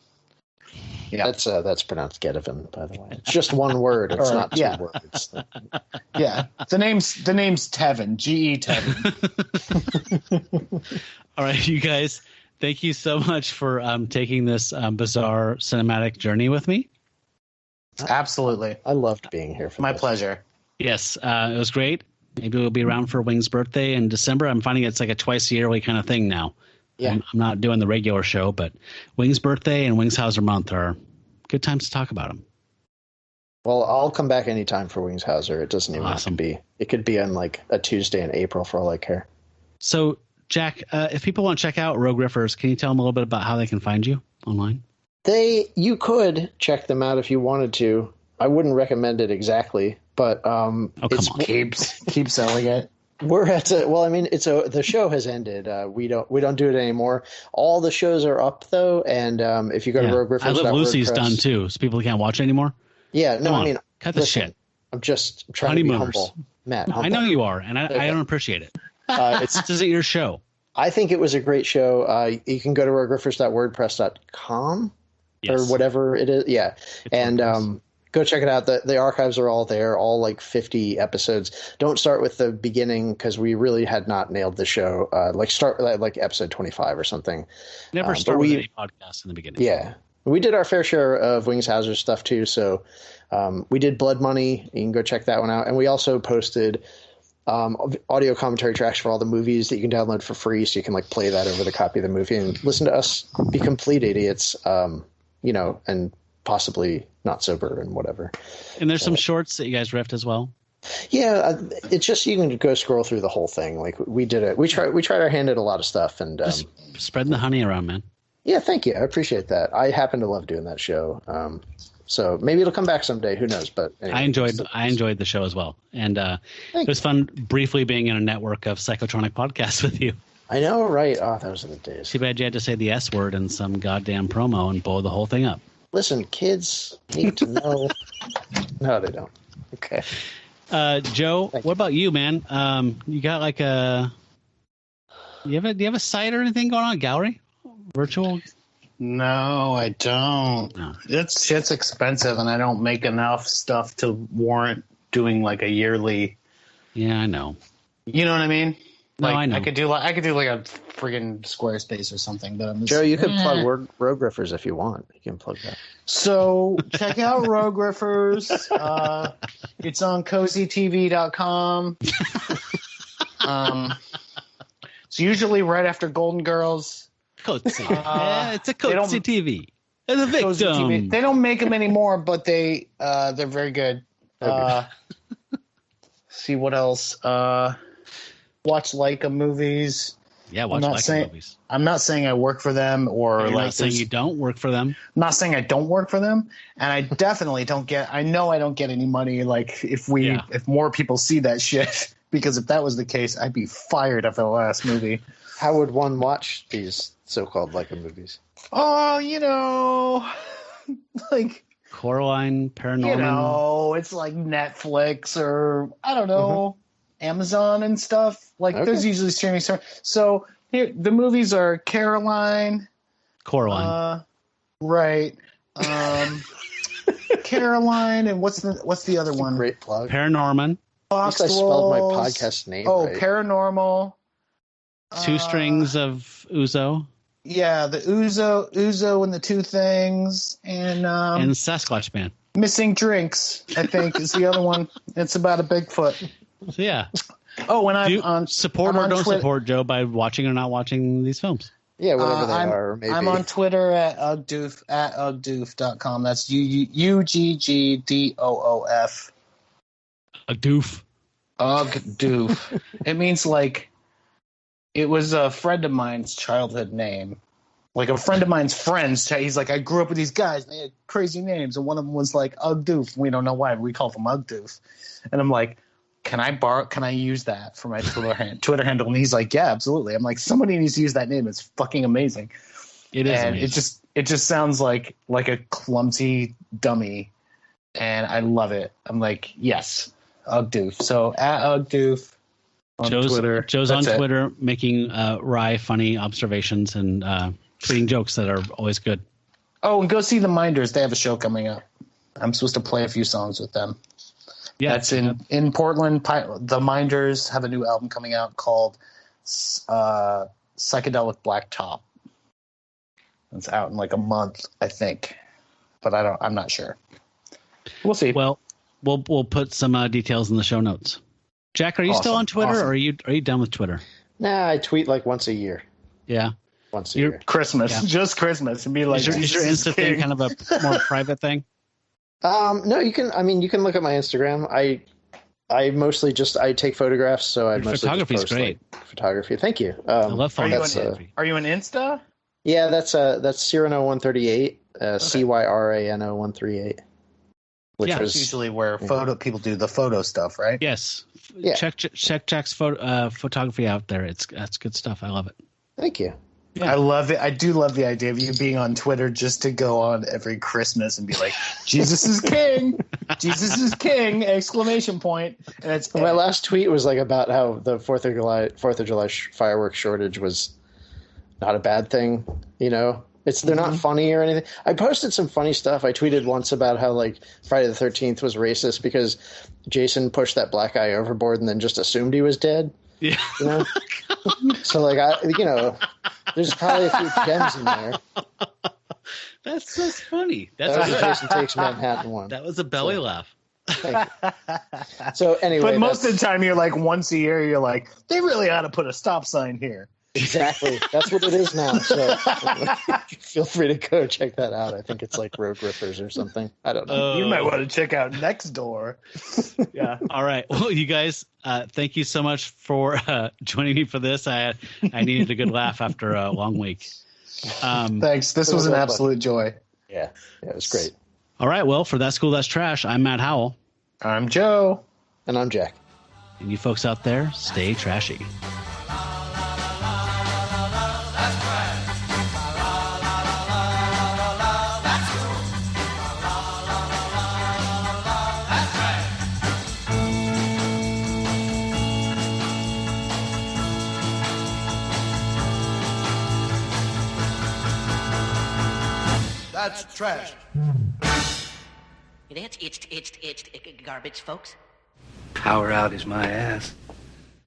Yeah, that's pronounced Get Even, by the way. It's just one word. It's not two words. Yeah, the name's Tevin. G.E. Tevin. All right, you guys. Thank you so much for taking this bizarre cinematic journey with me. Absolutely, I loved being here. For my pleasure. Yes, it was great. Maybe we'll be around for Wings' birthday in December. I'm finding it's like a twice yearly kind of thing now. Yeah. I'm not doing the regular show, but Wings' birthday and Wings Hauser month are good times to talk about them. Well, I'll come back anytime for Wings Hauser. It doesn't even have to be. It could be on like a Tuesday in April for all I care. So, Jack, if people want to check out Rogue Riffers, can you tell them a little bit about how they can find you online? You could check them out if you wanted to. I wouldn't recommend it exactly, but keep selling it. We're at the show has ended. We don't do it anymore. All the shows are up though, and if you go to Rogue Riffers, I Live Lucy's done too, so people can't watch it anymore. Yeah, no, I mean, cut the shit. I'm just trying to be humble, Matt. Humble. I know you are, and I don't appreciate it. This isn't your show. I think it was a great show. You can go to rogueriffers.wordpress.com or whatever it is. Yeah, and go check it out. The archives are all there, all like 50 episodes. Don't start with the beginning because we really had not nailed the show. Start like episode 25 or something. Never start with any podcast in the beginning. Yeah. We did our fair share of Wings Hauser stuff too. So we did Blood Money. You can go check that one out. And we also posted audio commentary tracks for all the movies that you can download for free. So you can like play that over the copy of the movie and listen to us be complete idiots, and possibly not sober and whatever. And there's some shorts that you guys riffed as well. Yeah, it's just you can go scroll through the whole thing. Like we did it. We tried our hand at a lot of stuff and just spreading the honey around, man. Yeah, thank you. I appreciate that. I happen to love doing that show. So maybe it'll come back someday. Who knows? But anyway, I enjoyed the show as well, and it was fun briefly being in a network of psychotronic podcasts with you. I know, right? Oh, those are the days. Too bad you had to say the S word in some goddamn promo and blow the whole thing up. Listen, kids need to know. No, they don't. Okay. Joe, what about you, man? You got like do you have a site or anything going on? Gallery? Virtual? No, I don't. No. It's expensive, and I don't make enough stuff to warrant doing like a yearly. Yeah, I know. You know what I mean? No, I know. I could do like a friggin' Squarespace or something. But I'm just, Joe, you could plug Rogue Riffers if you want. You can plug that. So check out Rogue Riffers. It's on cozytv.com. It's usually right after Golden Girls. Cozy. It's a Cozy TV. It's a victim. They don't make them anymore, but they're very good. See what else. Watch Leica movies. Yeah, watch Leica movies. I'm not saying I work for them or You're not saying you don't work for them. I'm not saying I don't work for them, and I definitely don't get. I know I don't get any money. Like if more people see that shit, because if that was the case, I'd be fired after the last movie. How would one watch these so-called Leica movies? Oh, like Coraline, Paranorman. It's like Netflix or I don't know. Amazon and stuff. Like there's usually streaming service. So here the movies are Coraline. Right. Caroline, and what's the other one? Great plug. Paranorman. At least I spelled my podcast name right. Paranormal. Two Strings of Ouzo. Yeah, the Ouzo and the Two Things, and Sasquatch Band. Missing Drinks, I think, is the other one. It's about a Bigfoot. So, yeah. Oh, and I'm on support or don't support Joe by watching or not watching these films. Yeah, whatever they are. Maybe. I'm on Twitter at ugdoof at ugdoof.com. That's UGGDOOF. Ugdoof. Ugdoof. It means like it was a friend of mine's childhood name. Like a friend of mine's friends. He's like, I grew up with these guys. And they had crazy names, and one of them was like Ugdoof. We don't know why, but we called him Ugdoof. And I'm like, can I use that for my Twitter handle? And he's like, yeah, absolutely. I'm like, somebody needs to use that name. It's fucking amazing. It is. And amazing. it just sounds like a clumsy dummy, and I love it. I'm like, yes, Ugdoof. So at Ugdoof on Twitter. Joe's on Twitter making wry, funny observations and tweeting jokes that are always good. Oh, and go see the Minders. They have a show coming up. I'm supposed to play a few songs with them. Yeah, that's in Portland. The Minders have a new album coming out called Psychedelic Blacktop. It's out in like a month, I think, but I'm not sure. We'll see. Well, we'll put some details in the show notes. Jack, are you still on Twitter, or are you done with Twitter? Nah, I tweet like once a year. Yeah, once a year. Christmas, just Christmas, and be like, is your Insta thing kind of a more private thing? No, you can look at my Instagram. I mostly I take photographs, so I mostly photography's just post, great. Like, photography. Thank you. I love photography. Are you an Insta? Yeah, that's Cyrano138, CYRANO138. Which is usually where people do the photo stuff, right? Yes. Yeah. Check Jack's photography out there. That's good stuff. I love it. Thank you. Yeah. I love it. I do love the idea of you being on Twitter just to go on every Christmas and be like, Jesus is king. Jesus is king, exclamation point. And it's my last tweet was like about how the 4th of July fireworks shortage was not a bad thing, you know? They're not funny or anything. I posted some funny stuff. I tweeted once about how like Friday the 13th was racist because Jason pushed that black guy overboard and then just assumed he was dead. Yeah. You know? So like there's probably a few gems in there. That's funny. That was Jason Takes Manhattan one. That was a belly laugh. So anyway, but most of the time you're like once a year you're like they really ought to put a stop sign here. Exactly. That's what it is now. So feel free to go check that out. I think it's like Road Rippers or something. I don't know. You might want to check out Next Door. Yeah. All right. Well, you guys, thank you so much for joining me for this. I needed a good laugh after a long week. Thanks. This was an absolute joy. Yeah. It was great. All right. Well, for That's Cool, That's Trash, I'm Matt Howell. I'm Joe. And I'm Jack. And you folks out there, stay trashy. That's trash. It's garbage, folks. Power out is my ass.